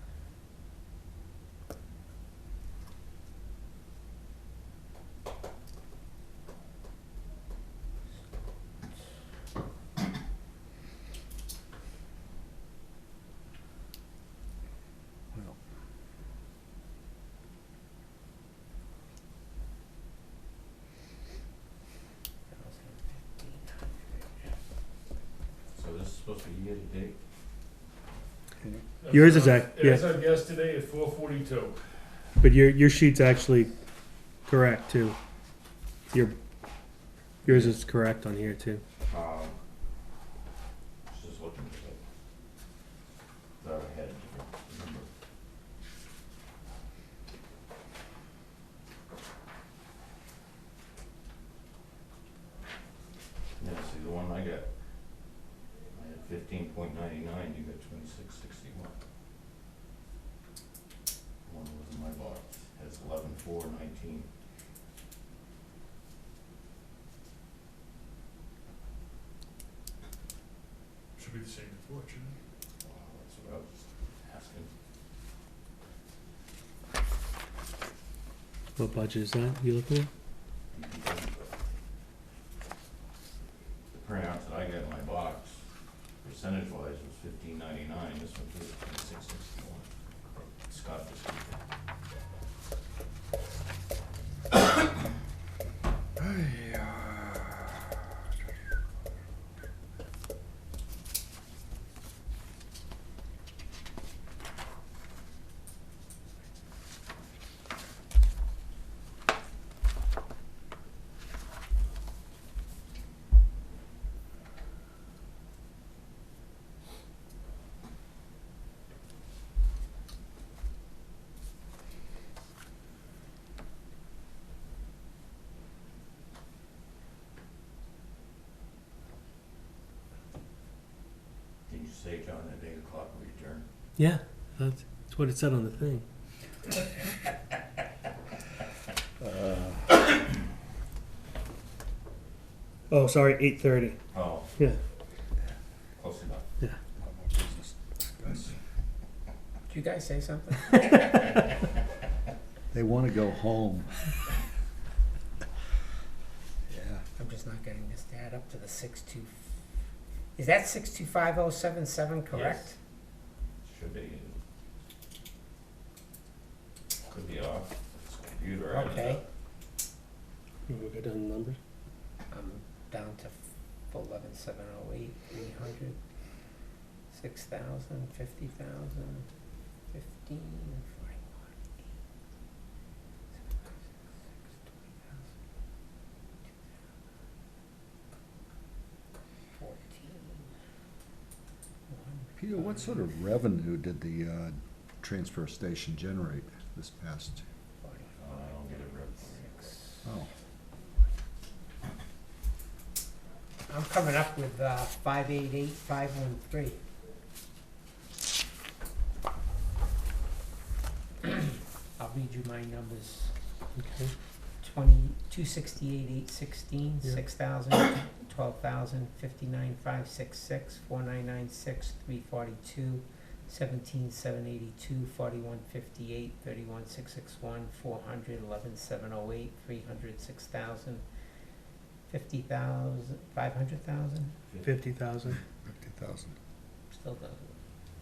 So this is supposed to be year to date? Yours is As of yesterday at 4:42. But your sheet's actually correct too. Yours is correct on here too. Just looking at it. Thought I had a different number. Yeah, see, the one I got, I had 15.99, you got 26.61. One was in my box, has 11.419. Should be the same report, shouldn't it? That's what I was asking. What budget is that you looking at? The printouts that I got in my box, percentage wise, was 15.99, this one was 26.61. Scott just gave it. Did you say, John, at 8 o'clock we return? Yeah, that's what it said on the thing. Oh, sorry, 8:30. Oh, Yeah. close enough. Yeah. Did you guys say something? They want to go home. Yeah. I'm just not getting this to add up to the 6.2. Is that 625,077 correct? Should be. Could be off. It's a computer. added Okay. up. You want to go down the numbers? I'm down to 11,708, 300, 6,000, 50,000, 15, 41, 14. Peter, what sort of revenue did the transfer station generate this past? I don't get it right. Oh, I'm coming up with 588,513. I'll read you my numbers. Okay. 268,816, Yeah. 6,000, 12,000, 59,566, 4,996, 342, 17,782, 41,58, 31,661, 400, 11,708, 300, 6,000, 50,000, 500,000. 50,000. 50,000. Still doesn't.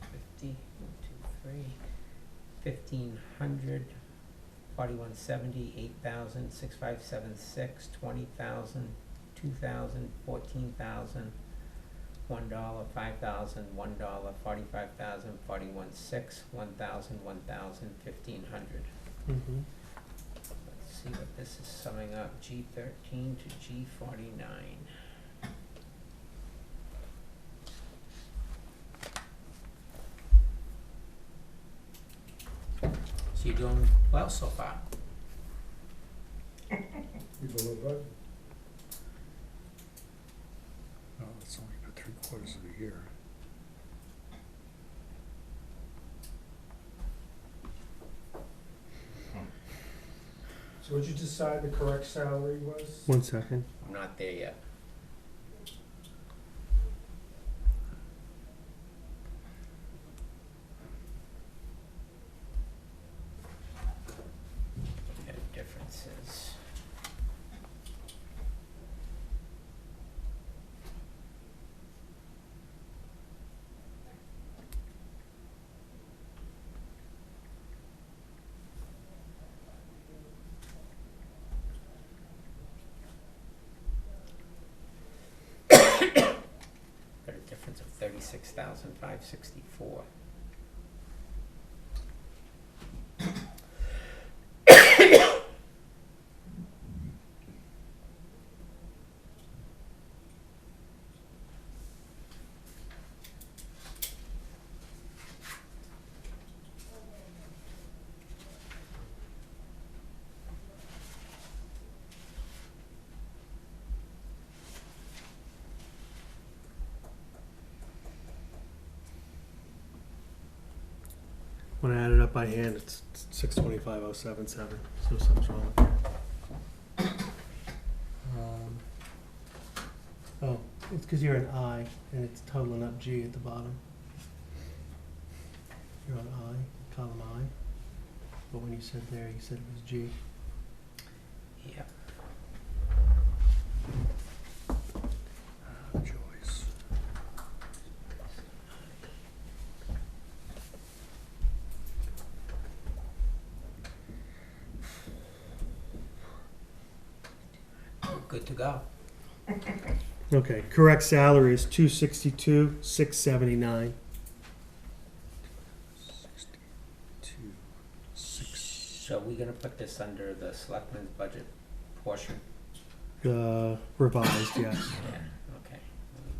50, 1, 2, 3, 1,500, 4170, 8,000, 6576, 20,000, 2,000, 14,000, $1, $5,000, $1, $45,000, $41,600, $1,000, $1,000, $1,500. Mm-hmm. Let's see what this is summing up, G13 to G49. So you're doing well so far. Oh, it's only been 3/4 of a year. So what'd you decide the correct salary was? 1 second. I'm not there yet. Okay, differences. Got a difference of $36,564. When I add it up by hand, it's 625,077. So something's wrong with that. Oh, it's because you're an I, and it's totaling up G at the bottom. You're on I, column I. But when you said there, you said it was G. Yep. Joyce. Good to go. Okay, correct salary is 262,679. 62, 6. So we're gonna put this under the selectmen's budget portion? Revised, yes. Yeah, okay. Let me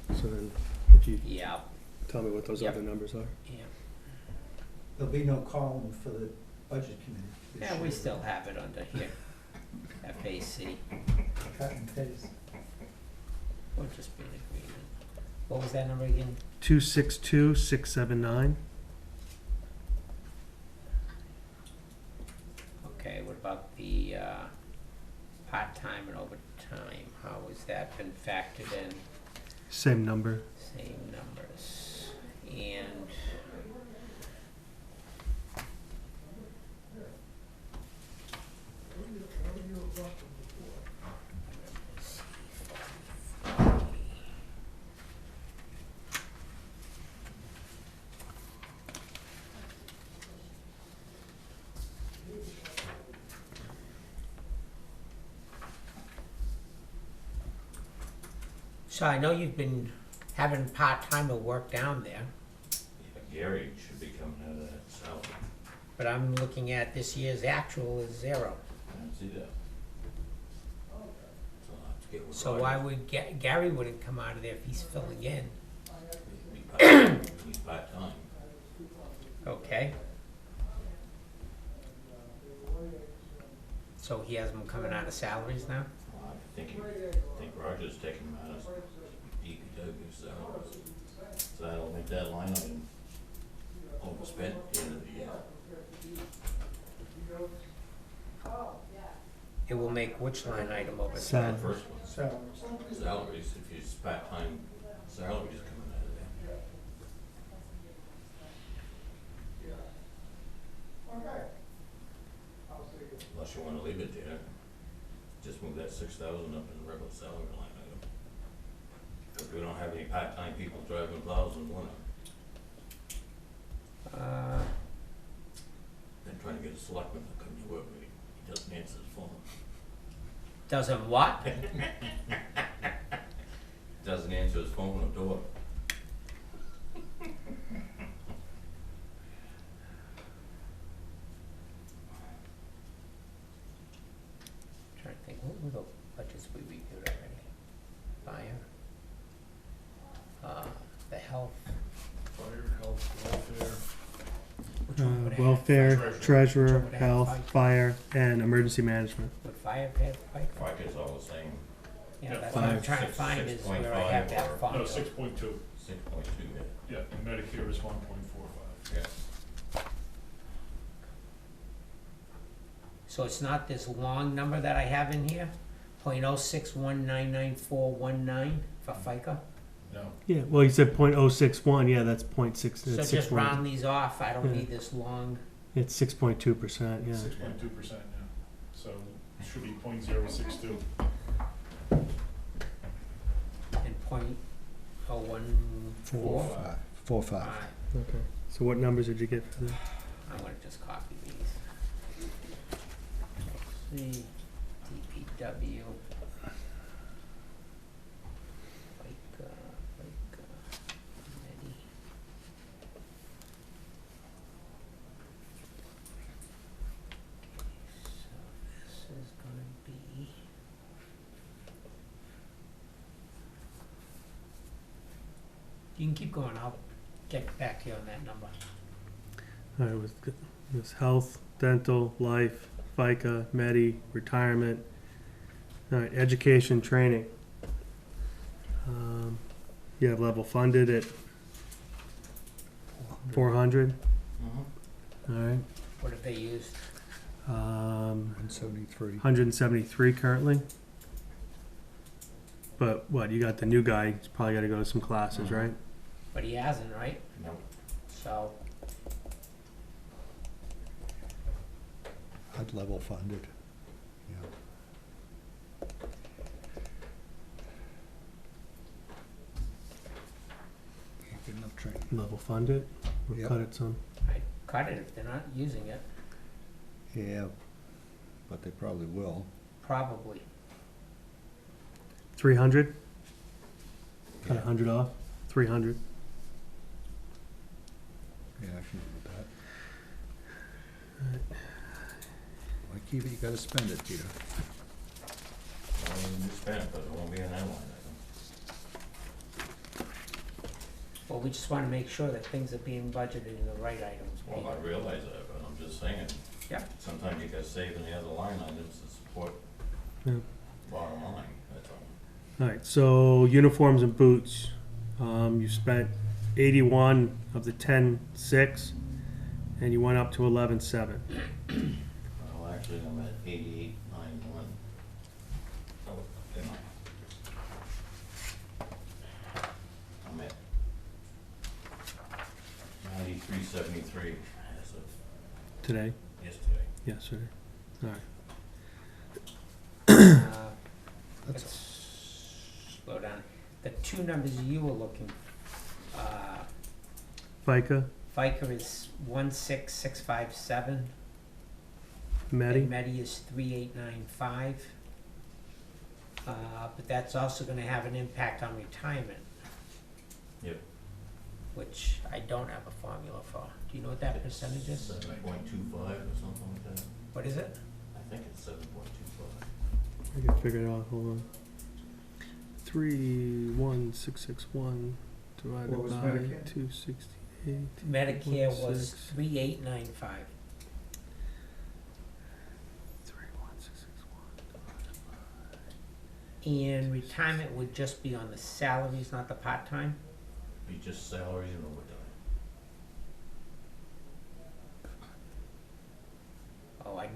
just, So then, if you yeah, tell me what those Yep. other numbers are. yeah. There'll be no column for the budget committee. this Yeah, we year. still have it under here. FAC. Cut and paste. We'll just be in agreement. What was that number again? 262,679. Okay, what about the part-time and overtime? How has that been factored in? Same number. Same numbers. And so I know you've been having part-timer work down there, Gary should be coming out of that salary. but I'm looking at this year's actual is 0. I don't see that. So I'll have to get with So Roger. why would Gary wouldn't come out of there if he's filling in? He's part-time. Okay. So he has them coming out of salaries now? I think Roger's taking him out of DPW salaries. So that'll make that line item overspent at the end of the year. It will make which line item over? Sal- The first one, Salaries. salaries, if his part-time salaries coming out of there. Unless you wanna leave it there, just move that 6,000 up in the regular salary line item. Cause we don't have any part-time people driving plows in the winter. Been trying to get a selectman to come to work, but he doesn't answer his phone. Doesn't what? doesn't answer his phone or door. Trying to think, what were the budgets we reviewed already? Fire, the health. Fire, health, welfare. Which one would have Welfare, Treasurer. treasurer, Which one would have health, FICA? fire, and emergency management. Would fire have FICA? FICA's all the same, Yeah, Yeah, that's what I'm five. trying to find is where I have that 6.5 fund. No, 6.2, 6.2, yeah, and Medicare is 1.45. yeah. So it's not this long number that I have in here, .061999419 for FICA? No, Yeah, well, you said .061, yeah, that's .6, So that's just 6. round these off, I don't Yeah. need this long, It's 6.2%, yeah. 6.2%, yeah. So it should be .062. and .014. 4.5. Okay. So what numbers did you get for that? I'm gonna just copy these. Let's see, DPW. FICA, Medi. So this is gonna be. You can keep going, I'll get back to you on that number. All right, with health, dental, life, FICA, Medi, retirement. All right, education, training. You have level funded at 400. Mm-hmm. All right. What have they used? 173. 173 currently. But what, you got the new guy, he's probably got to go to some classes, Mhm. right? But he hasn't, right? Nope. So, I'd level funded, yeah. Can't get enough training. Level funded, or Yep. cut it some. I cut it if they're not using it, Yeah, but they probably will. probably. 300, cut Yeah. 100 off, 300. Yeah, I can do that. Why keep it, you gotta spend it, Peter. Well, you spent it, but it won't be in that line item. Well, we just wanna make sure that things are being budgeted in the right items. Well, I realize that, but I'm just saying, Yeah. sometimes you gotta save in the other line items to support Yeah. bottom line, that's all. All right, so uniforms and boots, you spent 81 of the 10.6, and you went up to 11.7. Well, actually, I'm at 88.91. Oh, am I? I'm at 93.73 as of Today, yesterday. yesterday. All right. That's Let's slow down. The two numbers you were looking, FICA, FICA is 16657. Medi, And Medi is 3895. But that's also gonna have an impact on retirement. Yep. Which I don't have a formula for. Do you know what that percentage is? 7.25 or something like that. What is it? I think it's 7.25. I can figure it out, hold on. 31661 divided What was by Medicare? 268. Medicare was 1.6. 3895. 31661. And retirement would just be on the salaries, not the part-time? Be just salaries and overtime. Oh, I,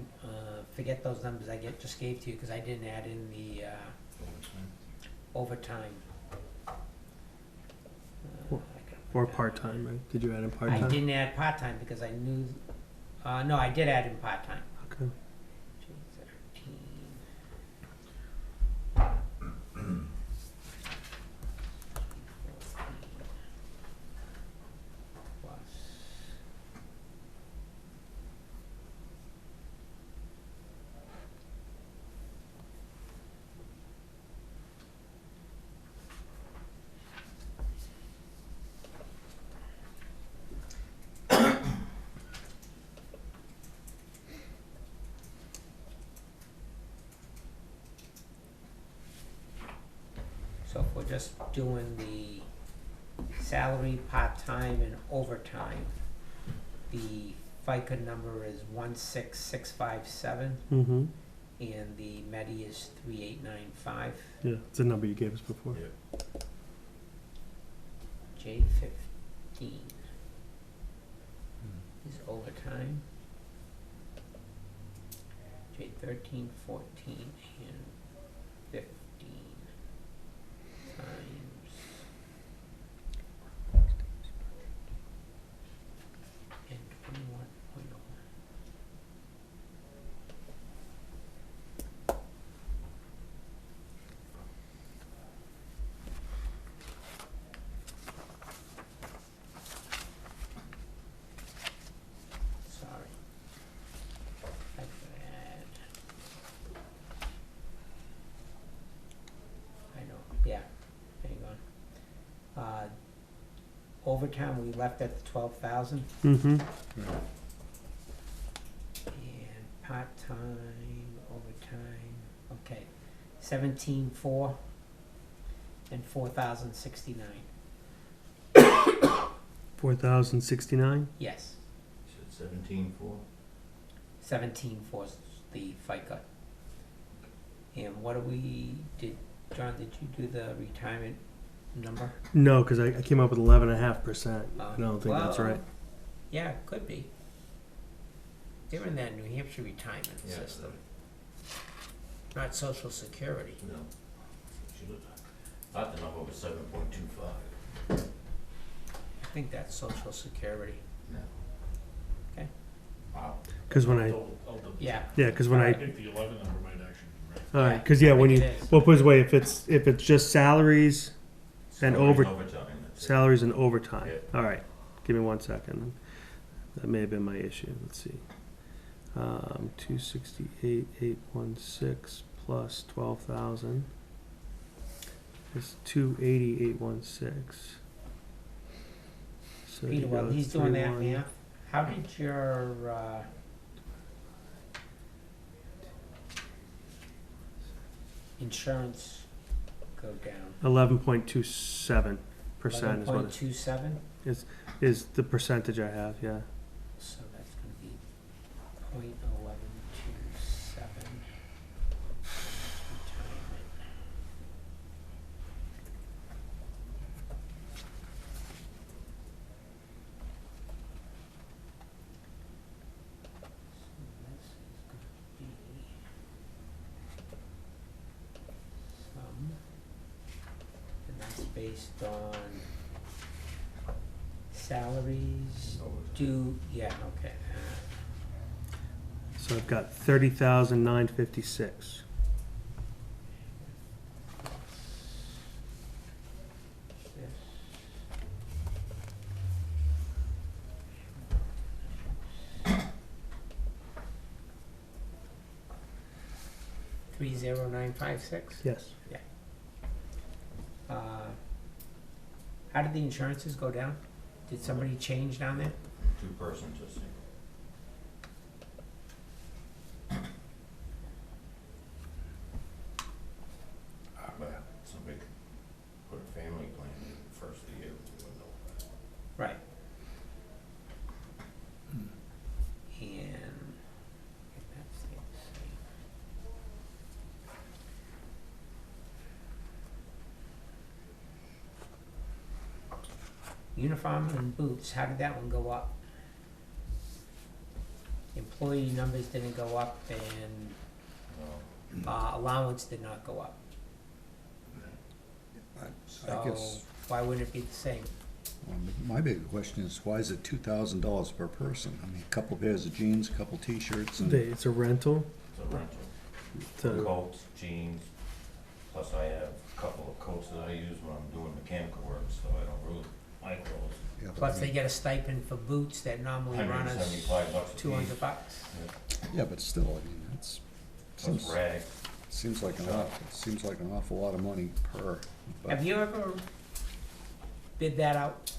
forget those numbers I just gave to you, cause I didn't add in the, Overtime. overtime. Or- I gotta Or put that- part-time, right? Did you add in I part-time? didn't add part-time because I knew, no, I did add in part-time. Okay. 213. Plus. So if we're just doing the salary, part-time, and overtime, the FICA number is 16657, Mm-hmm. and the MEDI is 3895. Yeah, it's the number you gave us before. Yeah. J15 is overtime. J13, 14, and 15 times. And 21.01. Sorry. I could add. I know, yeah, hang on. Overtime, we left at the 12,000, Mm-hmm. and part-time, overtime, okay, 17,400 and 4,069, 4,069? yes, You said 17.4? 17,400 is the FICA. And what do we, John, did you do the retirement number? No, because I came up with 11.5%. I don't think that's Well, right. Yeah, it could be. They're in that New Hampshire retirement Yeah, system, not Social Security. No. Should have, thought the number was 7.25. I think that's Social Security. No. Okay. Wow. Because when I, I'll double Yeah. check. yeah, because when I I, think the 11 number might actually be right. all Yeah, right, because yeah, I when think you, it is. well, put it this way, if it's just salaries and Salaries over, overtime, that's it. salaries and overtime. Yeah. All right, give me 1 second. That may have been my issue. Let's see. 268,816 plus 12,000 is 280,816. So Peter, you while go he's doing that 31. math, how did your, insurance go down? 11.27% is what it 11.27? is the percentage I have, yeah. So that's gonna be .1127. Retirement. So this is gonna be some, and that's based on salaries, yeah, okay. So I've got 30,956. This. $30,956? Yes. How did the insurances go down? Did somebody change down there? 2-person to single. But somebody could put a family plan in the first of the year, we wouldn't know that. Right. And if that stays the same. Uniform and boots, how did that one go up? Employee numbers didn't go up and allowance did not go up. I So guess, why wouldn't it be the same? my big question is, why is it $2,000 per person? I mean, a couple pairs of jeans, a couple T-shirts, and It's a rental. It's a rental. So Coats, jeans, plus I have a couple of coats that I use when I'm doing mechanical work, so I don't really like those. yeah, but Plus I they mean- get a stipend for boots that normally run us $175 a piece. $200. Yeah, but still, I mean, that's Plus seems rag. seems like an awful lot of money per. But Have you ever bid that out?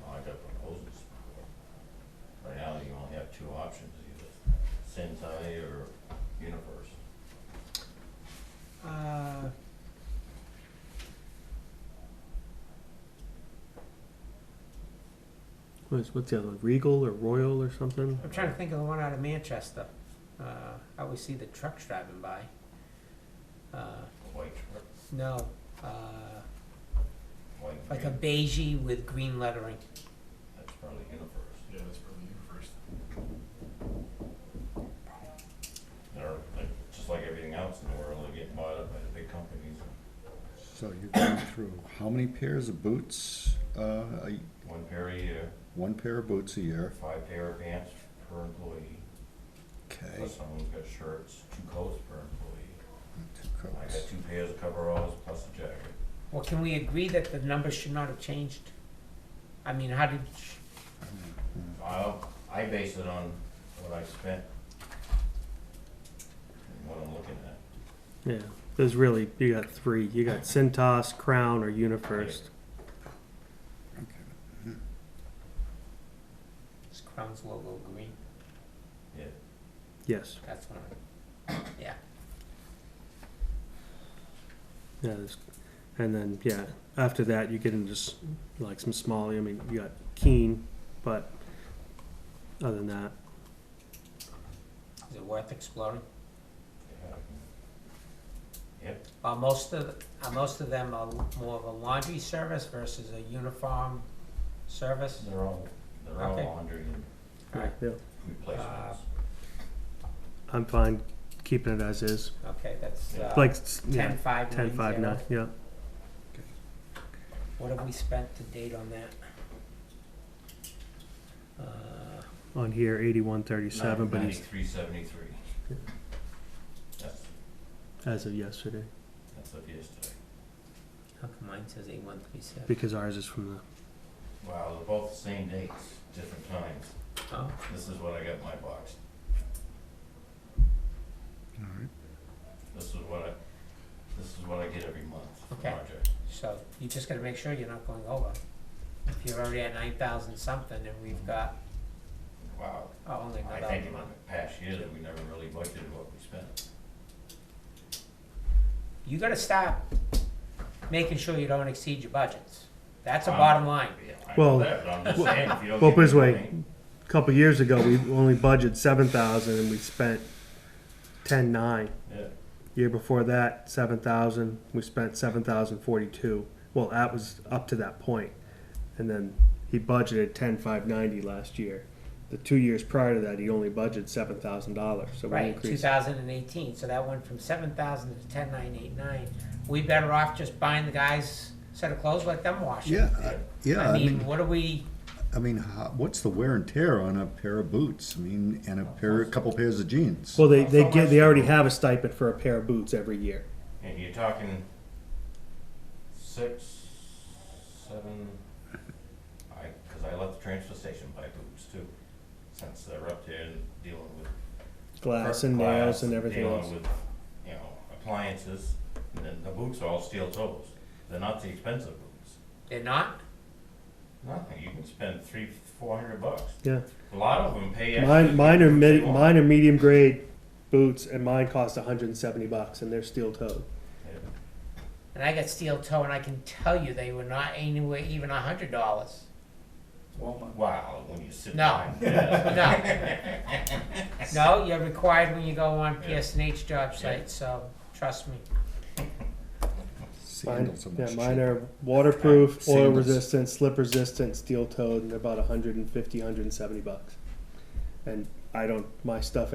Oh, I got proposals before. Right now, you only have 2 options, either Sentai or Universe. What's the other one? Regal or Royal or something? I'm trying to think of the one out of Manchester. I always see the trucks driving by. White truck, No, white, like a green, beigey with green lettering. that's probably Universe. Yeah, that's probably you first. They're, like, just like everything else in the world, they're getting bought up by the big companies. So you're going through, how many pairs of boots, One pair a year, one pair of boots a year? 5 pair of pants per employee, Okay, plus someone's got shirts, 2 coats per employee. 2 I got coats. 2 pairs of coveralls plus a jacket. Well, can we agree that the numbers should not have changed? I mean, how did, I base it on what I spent and what I'm looking at. Yeah, there's really, you got 3. You got Cintas, Crown, or UniFirst. is Crown's logo green? Yeah, Yes. That's one. Yeah. Yeah, and then, yeah, after that, you get into like some small, I mean, you got Keen, but other than that, Is it worth exploring? yeah. Yep, Most of them are more of a laundry service versus a uniform service? they're all Okay. laundry and Alright, yeah, replacements. I'm fine keeping it as is. okay, that's, Like, 10,590. 10,590, yeah. What have we spent to date on that? On here, 8137, but he's 93.73. That's, as of yesterday, that's of yesterday. How come mine says 8137? because ours is from the, Wow, they're both the same dates, different times. Oh, This is what I got in my box. All right. This is what I get every month for Okay. project. so you just gotta make sure you're not going over. If you're already at 9,000 something and we've got, Wow. only I another think in the month. past year that we never really budgeted what we spent. You gotta start making sure you don't exceed your budgets. That's a Um, bottom line. Yeah, I Well, know that, but I'm just saying, if you don't well, get put it this the way, money- a couple years ago, we only budgeted 7,000 and we spent 10,900. Yeah, Year before that, 7,000, we spent 7,042. Well, that was up to that point. And then he budgeted 10,590 last year. The 2 years prior to that, he only budgeted $7,000, so we Right, increased. 2018, so that went from 7,000 to 10,989. We better off just buying the guys a set of clothes, let them wash it. Yeah, I mean, what do we, what's the wear and tear on a pair of boots? I mean, and a couple pairs of jeans? Well, they already have a stipend for a pair of boots every year. and you're talking 6, 7, cause I let the transfer station buy boots too, since they're up there and dealing with Glass and glass, nails and everything else. Dealing with, appliances, and then the boots are all steel toes. They're not the expensive boots. they're not? Nothing, you can spend $300-400. Yeah. A lot of them pay extra. Mine are medium grade boots, and mine cost $170, and they're steel toed. Yeah. And I got steel toe, and I can tell you they were not anywhere even $100. Wow, when you sit No. down. Yeah. No, you're required when you go on PSNH job sites, so trust me. Sandals are much Mine cheaper. are waterproof, oil Sandals. resistant, slip resistant, steel toed, and they're about $150-170. And my stuff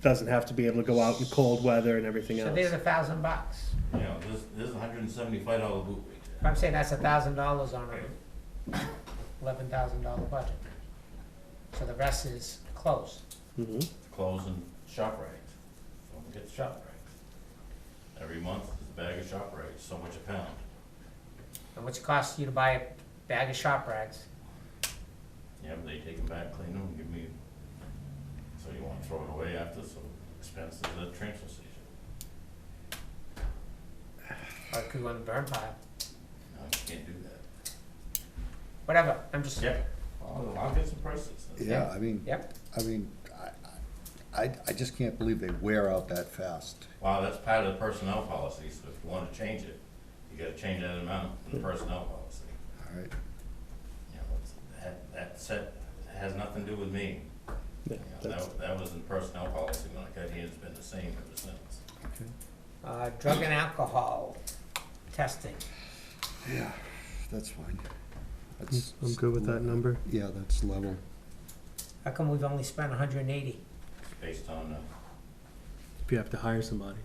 doesn't have to be able to go out in cold weather and everything So else. there's $1,000. This is a $175 boot right there. I'm saying that's $1,000 on a $11,000 budget. So the rest is clothes. Mhm. Clothes and shop rags. Don't forget the shop rags. Every month, there's a bag of shop rags, so much a pound. And what's it cost you to buy a bag of shop rags? Yeah, but they take them back, clean them, give me, so you wanna throw it away after, so expenses at the transfer station. Or it could go in the burn pile. No, you can't do that. Whatever, I'm just, Yep, I'll get some prices. Yeah, I mean, yep. I just can't believe they wear out that fast. Wow, that's part of the personnel policy, so if you wanna change it, you gotta change that amount in the personnel policy. All right. That's said, it has nothing to do with me. Yeah, You know, that's- that was in personnel policy when I got here, it's been the same ever since. Drug and alcohol testing. Yeah, that's fine. I'm good with that number. Yeah, that's level. How come we've only spent 180? It's based on, If you have to hire somebody.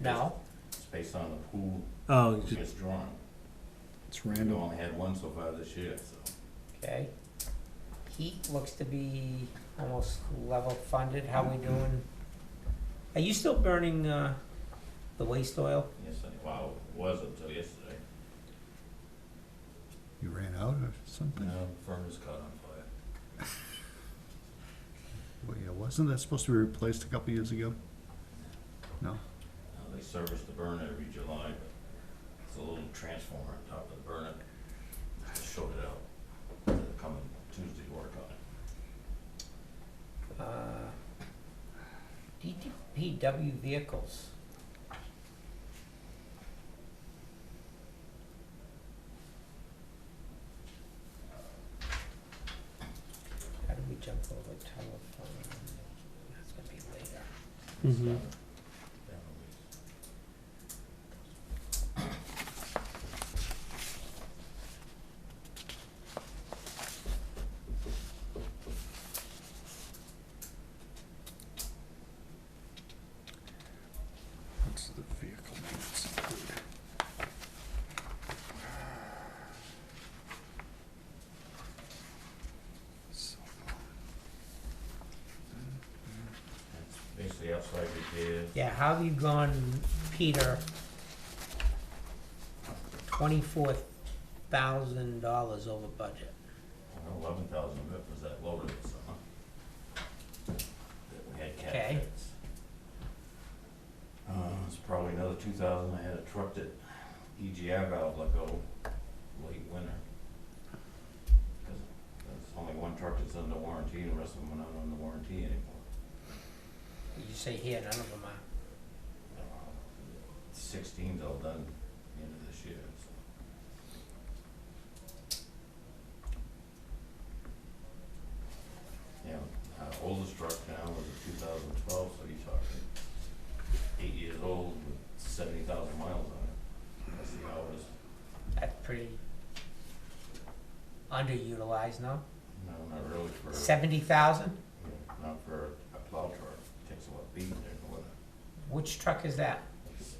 No. It's based on who Oh, who gets drawn. It's We random. only had one so far this year, so. Okay. Heat looks to be almost level funded. How we doing? Are you still burning the waste oil? Yes, well, it was until yesterday. You ran out or something? Now, the furnace caught on fire. Well, yeah, wasn't that supposed to be replaced a couple years ago? No? They service the burner every July, but it's a little transformer on top of the burner. Just showed it out. They're coming Tuesday to work on it. DPW vehicles. How do we jump over telephone? That's gonna be later. Mm-hmm. What's the vehicle maintenance include? So, That's basically outside repairs. Yeah, how have you gone, Peter? $24,000 over budget. 11,000 of it was that loader this summer. That we had cat Okay. fix. It's probably another 2,000. I had a truck that EGR valve let go late winter. Cause there's only one truck that's under warranty and the rest of them are not under warranty anymore. You say here, none of them are. 16's all done the end of this year, so. Yeah, our oldest truck now was a 2012, so you're talking 8 years old with 70,000 miles on it. That's the hours. That's pretty underutilized, no? No, not really for, 70,000? not for a plow truck. It takes a lot of beating there in the winter. Which truck is that? It's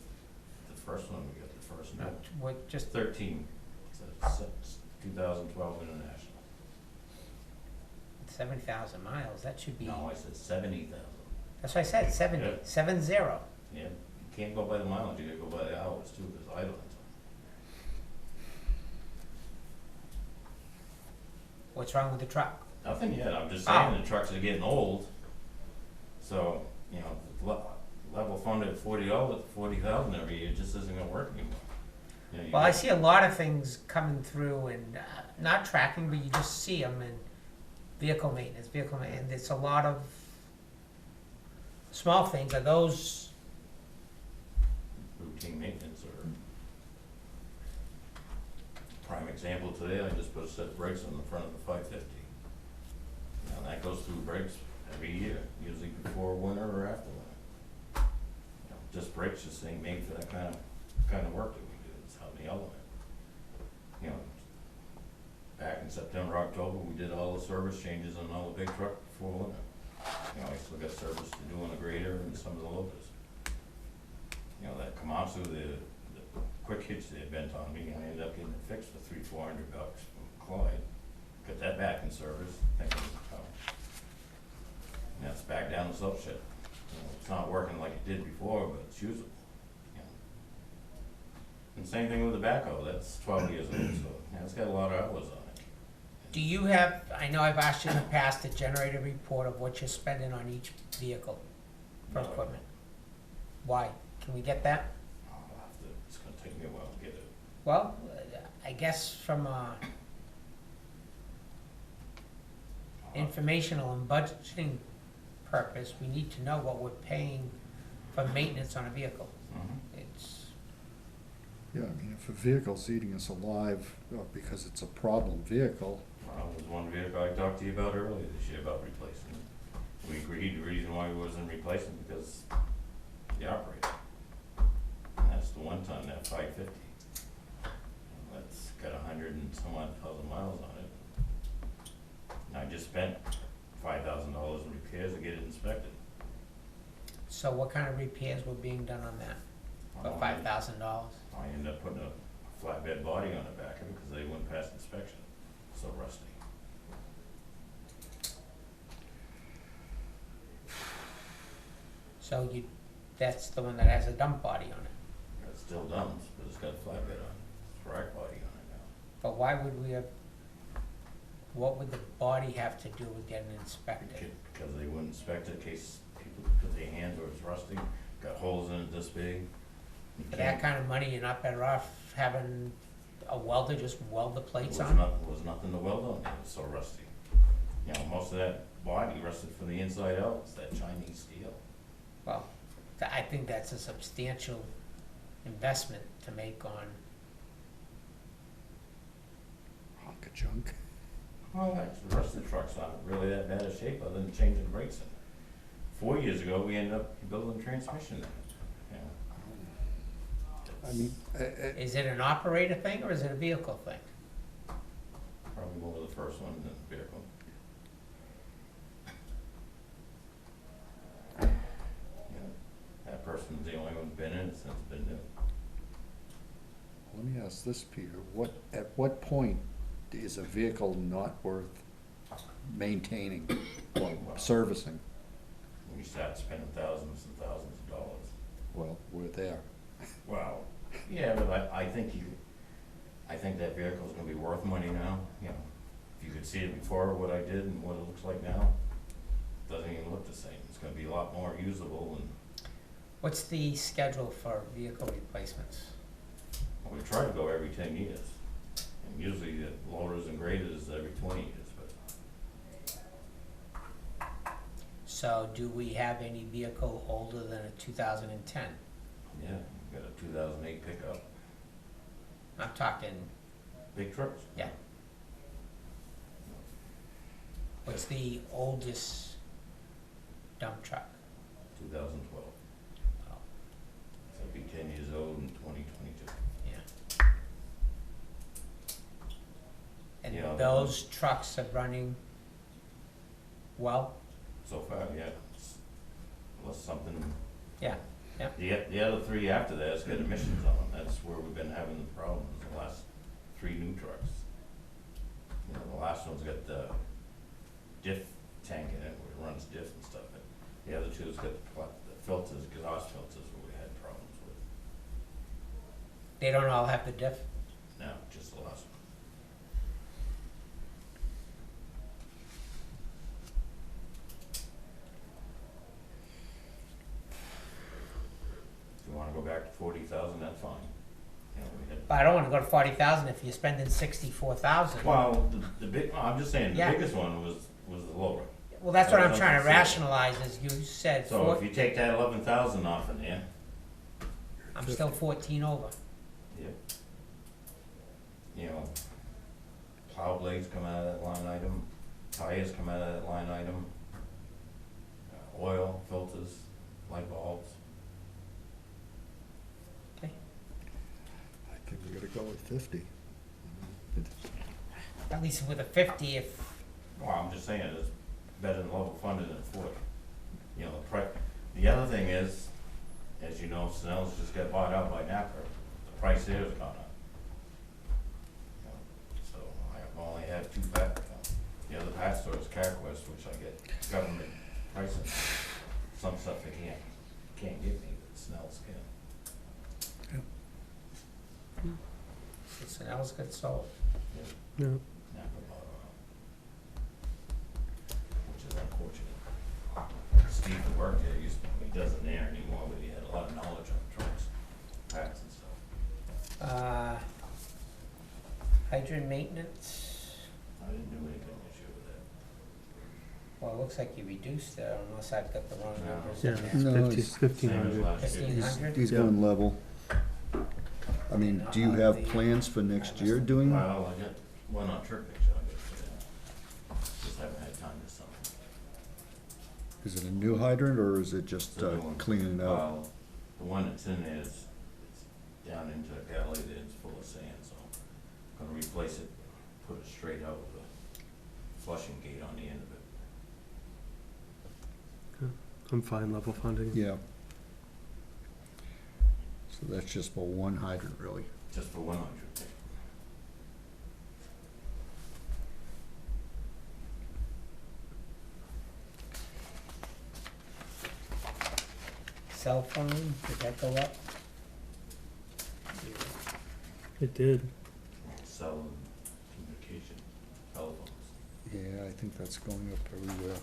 the first one we got, the first one. What, just, 13, it's a 2012 International. 70,000 miles, that should be, No, I said 70,000. that's what I said, 70, Yeah. 70. Yeah, you can't go by the mileage, you gotta go by the hours too, there's idling time. What's wrong with the truck? Nothing yet, I'm just Oh. saying the trucks are getting old. So, you know, level funded $40,000 every year just isn't gonna work anymore. You know, you Well, I get- see a lot of things coming through and not tracking, but you just see them in vehicle maintenance, and it's a lot of small things. Are those, routine maintenance or prime example today, I just put a set of brakes on the front of the 550. Now that goes through brakes every year, usually before winter or after winter. You know, just brakes just ain't made for that kind of work that we do, it's out in the element. You know, back in September, October, we did all the service changes on all the big truck before winter. You know, I still got service to do on the grader and some of the loaders. You know, that Komatsu, the quick hitch they had bent on me, I ended up getting it fixed for $300-400 from Clyde. Got that back in service, thinking, oh, now it's back down to sub shed. You know, it's not working like it did before, but it's usable. You know. And same thing with the backhoe, that's 12 years old, so yeah, it's got a lot of hours on it. do you have, I know I've asked you in the past to generate a report of what you're spending on each vehicle for No. equipment. Why? Can we get that? I'll have to, it's gonna take me a while to get it. Well, I guess from a informational and budgeting purpose, we need to know what we're paying for maintenance on a vehicle. Mhm. It's, yeah, I mean, if a vehicle's eating us alive because it's a problem vehicle, Well, there's one vehicle I talked to you about earlier this year about replacing. We agreed the reason why we wasn't replacing because the operator. And that's the one ton, that 550. That's got 100 and some odd thousand miles on it. And I just spent $5,000 in repairs to get it inspected. So what kind of repairs were being done on that for $5,000? I ended up putting a flatbed body on the back of it because they wouldn't pass inspection. So rusty. So that's the one that has a dump body on it. It still dumps, but it's got a flatbed on it. It's a rack body on it now. But why would we have, what would the body have to do with getting inspected? Because they wouldn't inspect it in case people put their hands where it's rusty, got holes in it this big. You For that can't- kind of money, you're not better off having a welder just weld the plates was on? was nothing to weld on it, it was so rusty. You know, most of that body rusted from the inside out, it's that Chinese steel. Well, I think that's a substantial investment to make on, Hunk of junk. Well, the rest of the truck's not really that bad a shape other than changing the brakes in it. 4 years ago, we ended up building transmission in it, you know. I mean, is it an operator thing or is it a vehicle thing? Probably more the first one than the vehicle. Yeah, that person's the only one who's been in it since it's been new. let me ask this, Peter, at what point is a vehicle not worth maintaining or servicing? When you start spending thousands and thousands of dollars. Well, we're there. Well, yeah, but I think that vehicle's gonna be worth money now, you know. If you could see it before, what I did and what it looks like now, it doesn't even look the same. It's gonna be a lot more usable and What's the schedule for vehicle replacements? we try to go every 10 years. And usually the loaders and graders every 20 years, but So do we have any vehicle older than a 2010? yeah, we've got a 2008 pickup, I'm talking, big trucks. yeah. What's the oldest dump truck? 2012. Oh, So it'll be 10 years old in 2022. yeah. And Yeah. those trucks are running well? So far, yeah. Unless something, Yeah, yeah. the other three after that's got emissions on them. That's where we've been having the problems, the last 3 new trucks. You know, the last one's got the diff tank in it where it runs diff and stuff. But the other two's got the filters, exhaust filters where we had problems with. They don't all have the diff? No, just the last one. If you wanna go back to 40,000, that's fine. You know, we had. But I don't wanna go to 40,000 if you're spending 64,000. Well, the big, I'm just saying, the Yeah. biggest one was the lower. Well, that's what I'm That's trying to what I'm rationalize, is you said, So if you take that 11,000 off in there, I'm still 14 over. yep. You know, plow blades come out of that line item, tires come out of that line item, oil, filters, light bulbs. Okay. I think we gotta go with 50. At least with a 50, if, Well, I'm just saying, it's better than level funded than 40. You know, the other thing is, as you know, Snell's just got bought out by Napa, the price there has gone up. You know, so I only have 2 pack, the other pack store is CarQuest, which I get government pricing. Some stuff they can't give me, but Snell's can. so that was good sold. Yeah. Napa bought it out. Which is unfortunate. Steve who worked there, he doesn't there anymore, but he had a lot of knowledge on trucks, packs and stuff. Hydrant maintenance, I didn't do anything this year with that. well, it looks like you reduced it, unless I've got the wrong No. numbers Yeah, in it's there. No, 50, it's- 1,500. Same as last year. 1,500? He's Yeah. going level. I mean, do you have plans for next year doing? Well, I got one on trip picture, I guess, Is it a new hydrant or is it just It's a new one. cleaning it out? Well, the one that's in there is, it's down into the galley there, it's full of sand, so I'm gonna replace it, put it straight out with a flushing gate on the end of it. I'm fine level funding. Yeah. So that's just for one hydrant, really. Just for 100. Cell phone, did that go up? It did. Cell communication, telephones. Yeah, I think that's going up everywhere.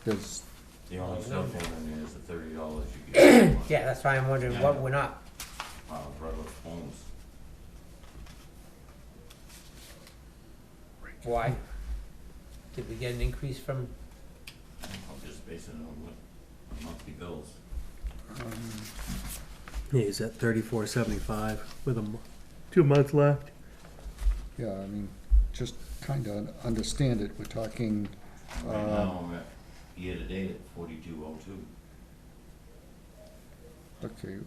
There's, The only cell phone in there is the $30 you get. Yeah, that's why I'm wondering what went up. Regular phones. Why? Did we get an increase from, I'm just basing it on what monthly bills. Yeah, he's at 34.75 with 2 months left. yeah, I mean, just kind of understand it. We're talking, Right now, I'm at year to date at 4202. okay,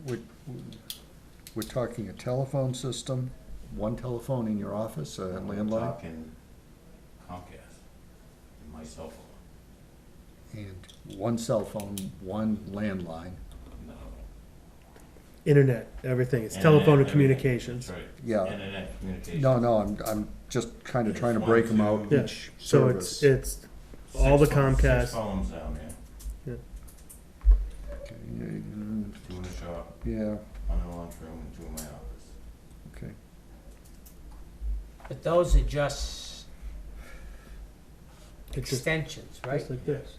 we're talking a telephone system, one telephone in your office, a We're landline, talking Comcast, and my cell phone. and one cell phone, one landline. No. Internet, everything. It's Internet, telephone and everything. communications. That's right. Yeah. Internet communications. No, I'm just kind of trying to break them out Yeah. each So service. it's all the Six phones Comcast. down there. Okay, 2 in the shop, yeah, 1 in the lunchroom, and 2 in my office. okay. but those are just It's just, extensions, right? just like this.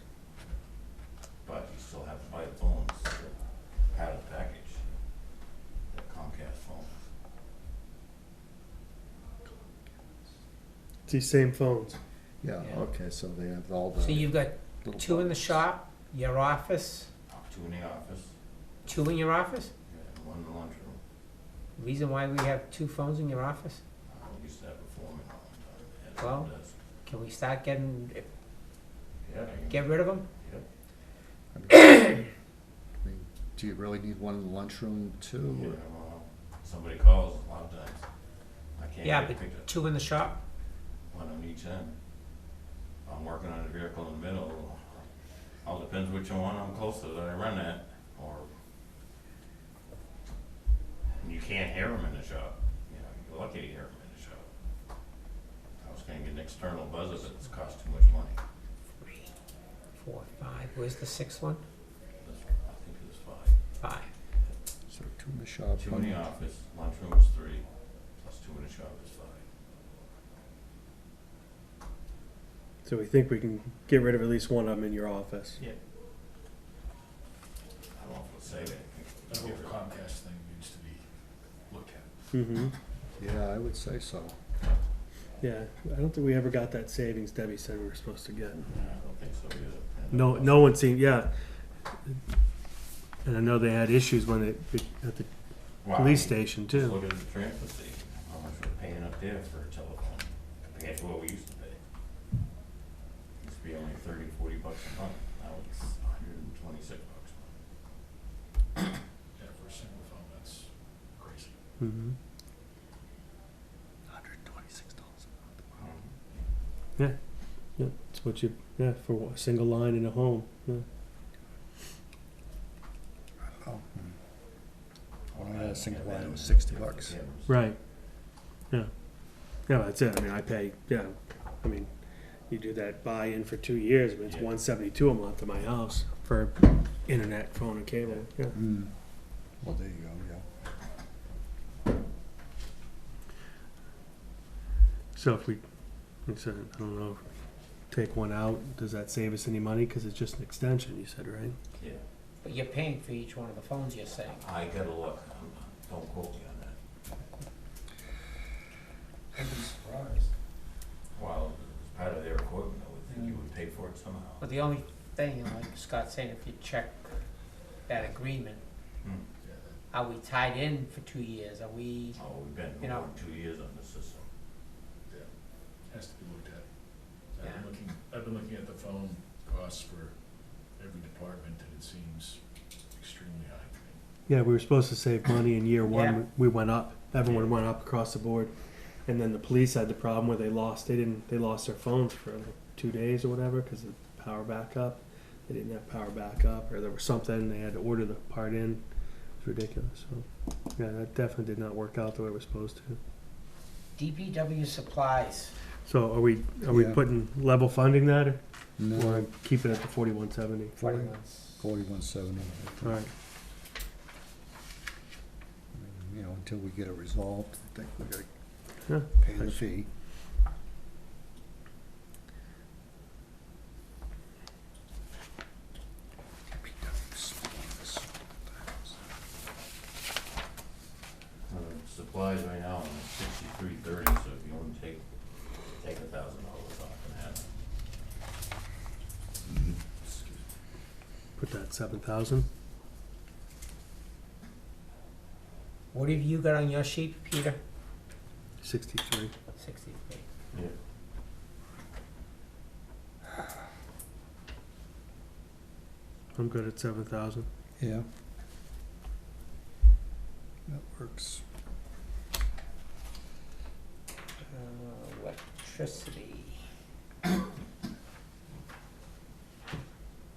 But you still have to buy the phones, that part of the package, the Comcast phones. It's these same phones. Yeah, Yeah. okay, so they have all the. So you've got little 2 in the buttons. shop, your office, 2 in the office, 2 in your office? and 1 in the lunchroom. Reason why we have 2 phones in your office? We used to have a foreman all the time. They had Well- one desk. Can we start getting, Yeah, you get rid of them? Yep. I mean, do you really need one in the lunchroom too? Yeah, or- well, somebody calls a lot of times. I can't Yeah, get but picked up. 2 in the shop? 1 on each end. If I'm working on a vehicle in the middle, all depends which one I'm closer that I run at, or and you can't hear them in the shop. You know, you're lucky to hear them in the shop. I was gonna get an external buzzer, but it's cost too much money. 3, 4, 5. Where's the 6th one? I think it was 5. 5. So 2 in the shop. 2 in the one- office, lunchroom is 3, plus 2 in the shop is 5. So we think we can get rid of at least one of them in your office. Yeah. I don't know if it'll save anything. The whole Comcast thing needs to be looked at. Mm-hmm. Yeah, I would say so. Yeah, I don't think we ever got that savings Debbie said we were supposed to get. I don't think so either. No one seemed, yeah. And I know they had issues when at the Wow. police station Just too. look at the transfer station, how much we're paying up there for a telephone compared to what we used to pay. Used to be only $30, $40 a month, now it's $126 a month. Yeah, for a single phone, that's crazy. Mm-hmm. $126 a month. Yeah, it's what you, for a single line in a home. Yeah. Oh, When I had a single line, it was And then $60. cameras. Right. Yeah. Yeah, that's it. I mean, I pay, I mean, you do that buy-in for 2 years, but it's Yeah. $172 a month at my house for internet, phone, and cable. Yeah. Mm. Well, there you go, yeah. So if we, like I said, I don't know, take one out, does that save us any money? Because it's just an extension, you said, right? Yeah, But you're paying for each one of the phones, you're saying? I gotta look, don't quote me on that. I'd be surprised. Well, as part of their equipment, I would think you would pay for it somehow. But the only thing, like Scott's saying, if you check that agreement, Hmm. are we tied in for 2 years? Are we, Oh, we've been You know. more than 2 years on this system. Has to be looked at. Yeah. I've been looking at the phone costs for every department, and it seems extremely high to me. Yeah, we were supposed to save money in year one. Yeah. We went up. Everyone went up across the board. And then the police had the problem where they lost their phones for like 2 days or whatever because of power backup. They didn't have power backup, or there was something, they had to order the part in. It was ridiculous. So yeah, that definitely did not work out the way it was supposed to. DPW supplies. So are we Yeah. putting level funding that, or No, keep it at the 4170? 4170. All right. You know, until we get it resolved, I think we gotta Yeah. pay the fee. Supplies right now, I'm at 6330, so if you wanna take $1,000 off and add. Put that 7,000. What have you got on your sheet, Peter? 63. 63. Yeah. I'm good at 7,000. Yeah. That works. Electricity.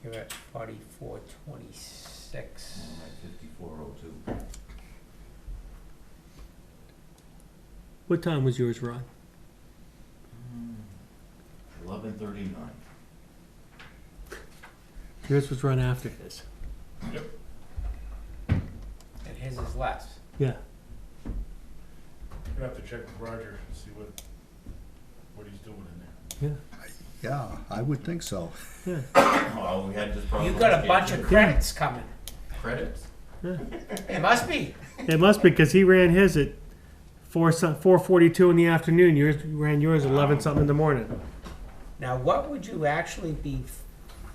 You're at 4426. I'm at 5402. What time was yours, Ron? 1139. Yours was run after his. And his is less. Yeah. I'm gonna have to check with Roger and see what he's doing in there. Yeah. Yeah, I would think so. Yeah. Well, we had this problem. You got a last bunch year, of too. credits coming. Credits? It must be. It must be because he ran his at 4:42 in the afternoon. Yours ran yours at 11 something in the morning. Now, what would you actually be,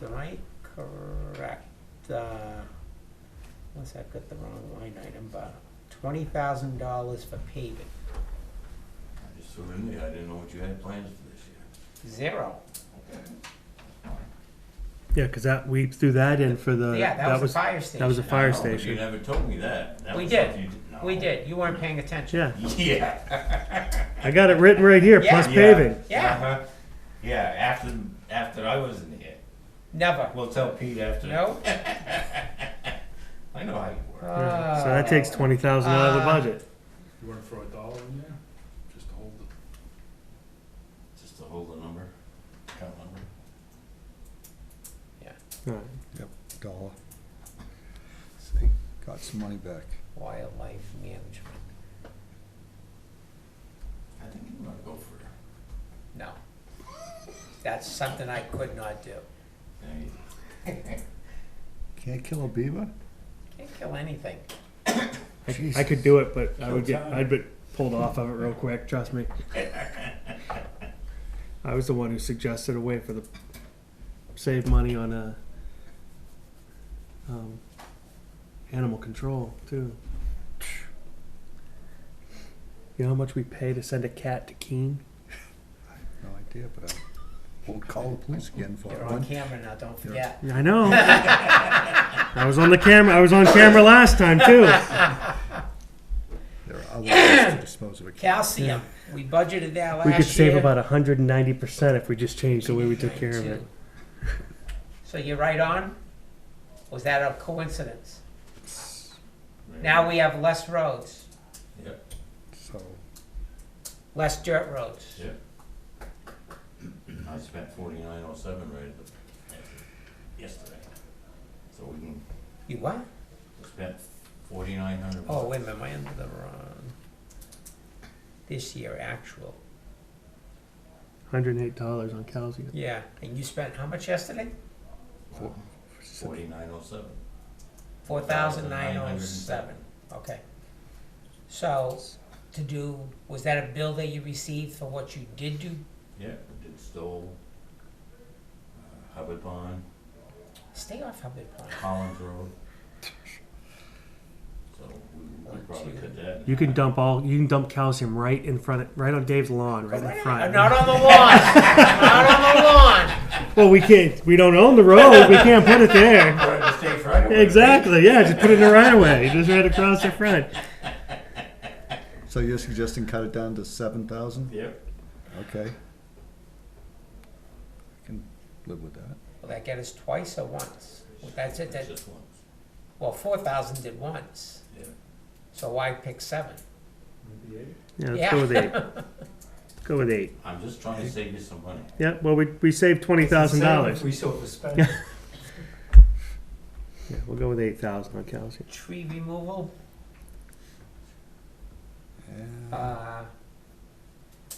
am I correct? Unless I've got the wrong line item, but $20,000 for paving. I just threw it in there, I didn't know what you had plans for this year. 0. Yeah, because we threw that in for the. Yeah, that was a fire station. That was a fire I know, but station. you never told me that. That We was did. something you didn't know. We did. You weren't paying attention. Yeah, Yeah. I got it written right here. Yeah. Plus Yeah. paving. Yeah. Uh-huh. Yeah, after I was in here. Never. We'll tell Pete after. No. I know how you work. Yeah. So that takes 20,000 out of the budget. You wanna throw $1 in there, just to hold the, Just to hold the number, account number. All right. Yep, $1. See, got some money back. Wildlife management. I think you wanna go for it. No. That's something I could not do. Can't kill a beaver? Can't kill anything. I could do it, but I'd be pulled off of it real quick. Trust me. I was the one who suggested a way for the save money on animal control too. You know how much we pay to send a cat to Keene? No idea, but I won't call the police again for You're it. on camera now, don't forget. Yeah, I know. I was on the camera. I was on camera last time too. There are other ways to dispose of a cat. Calcium. We budgeted that last We year. could save about 190% if we just changed the way we took care of it. So you're right on? Was that a coincidence? Now we have less roads, Yep, So, less dirt roads. yep. I spent 4907 right yesterday. So we can, You what? spent 4,900. Oh, wait a minute, am I under the wrong? This year, actual. $108 on calcium. Yeah, and you spent how much yesterday? 4,907. 4,907. Okay. So, was that a bill that you received for what you did do? Yeah, we did Stoll, Hubbard Pond, Stay off Hubbard Pond. Collins Road. So we probably could that. You can dump calcium right in front, right on Dave's lawn, right in front. Not on the lawn. Not on the lawn. Well, we don't own the road, we can't put it there. Put it in the state's right away. Exactly, yeah, just put it in the right of way, just right across the front. So you're suggesting cut it down to 7,000? Yep. Okay. I can live with that. Will that get us twice or once? Well, that's it, Just once. well, 4,000 did once, Yeah. so why pick 7? Yeah, let's go with 8. Go with 8. I'm just trying to save you some money. Yeah, well, we saved $20,000. We still have to spend. Yeah, we'll go with 8,000 on Kelsey. Tree removal,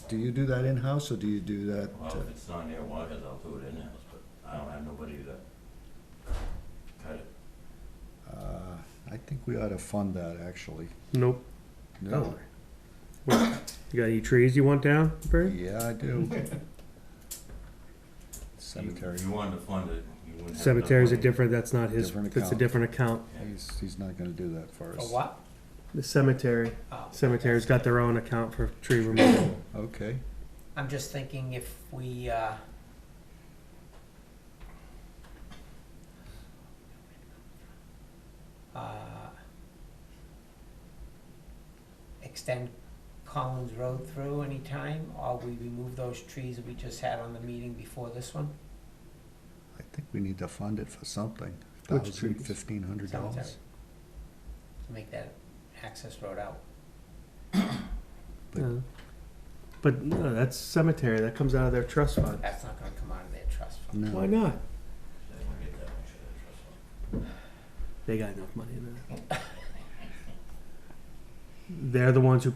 Do you do that in-house, or do you do that? Well, if it's not near wires, I'll do it in-house, but I don't have nobody to cut it. I think we ought to fund that, actually. Nope. No. What, you got any trees you want down, Barry? Yeah, I do. Cemetery. If you wanted to fund it, you wouldn't have. Cemetery's a enough different, that's not his, Different that's a account. different account. He's not gonna do that for for us. what? The cemetery, Oh. cemetery's got their own account for tree removal. Okay. I'm just thinking if we, extend Collins Road through any time, or we remove those trees that we just had on the meeting before this one? I think we need to fund it for something. Which $1,000, trees? $1,500. Cemetery. To make that access road out. But- Yeah. But no, that's cemetery, that comes out of their trust fund. That's not gonna come out of their trust fund. No. Why not? They won't get that much of that trust fund. They got enough money in there. They're the ones who,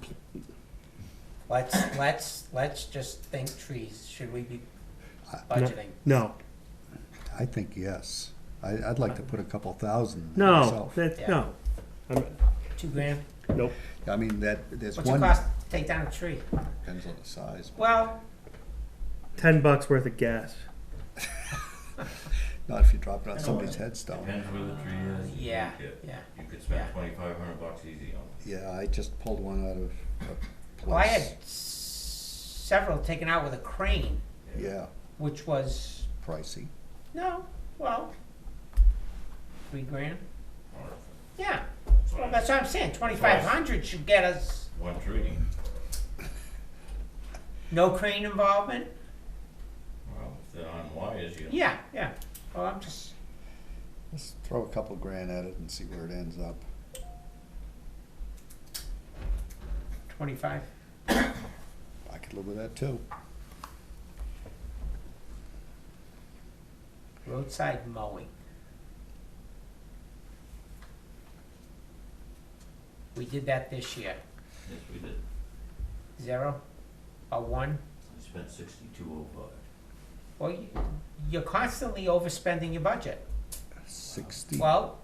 Let's just think trees. Should we be budgeting? no, I think yes. I'd like to put a couple thousand no, myself. that, Yeah. no. I'm- $2,000? Nope. I mean, there's What's it one, cost to take down a tree? depends on the size. Well, $10 worth of gas. Not if you drop it on somebody's headstone. Depends where the tree is. yeah, You could- yeah. You could spend Yeah. $2,500 easy on it. Yeah, I just pulled one out of a place. Well, I had several taken out with a crane, Yeah, which was, pricey. no, well, $3,000. Or Yeah, that's what well, I- that's what I'm saying. 2,500 should get us One tree. no crane involvement. Well, if they're on wires, you. Yeah, yeah. Well, I'm just, Let's throw a couple grand at it and see where it ends up. 25. I could live with that too. Roadside mowing. We did that this year. Yes, we did. 0 or 1? I spent $62.05. Well, you're constantly overspending your budget. 60. Well,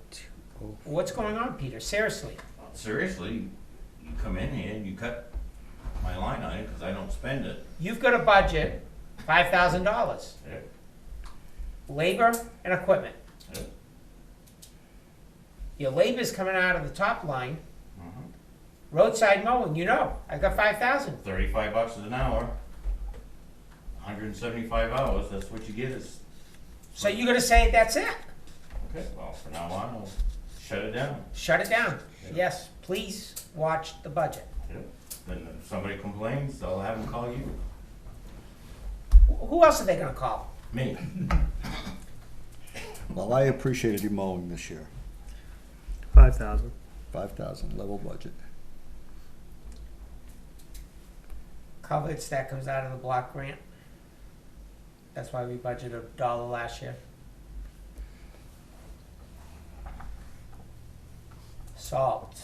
Oh, what's going on, Peter? Seriously. Seriously, you come in here and you cut my line item because I don't spend it. You've got a budget, $5,000. Yeah. Labor and equipment. Yeah. Your labor's coming out of the top line. Mhm. Roadside mowing, you know, I got 5,000. $35 an hour, 175 hours, that's what you get is, So you're gonna say that's it? okay, well, from now on, I'll shut it down. Shut it down. Yeah. Yes, please watch the budget. Then if somebody complains, I'll have them call you. Who else are they gonna call? Me. Well, I appreciated you mowing this year. 5,000. 5,000 level budget. Culverts, that comes out of the block grant. That's why we budgeted $1 last year. Salt.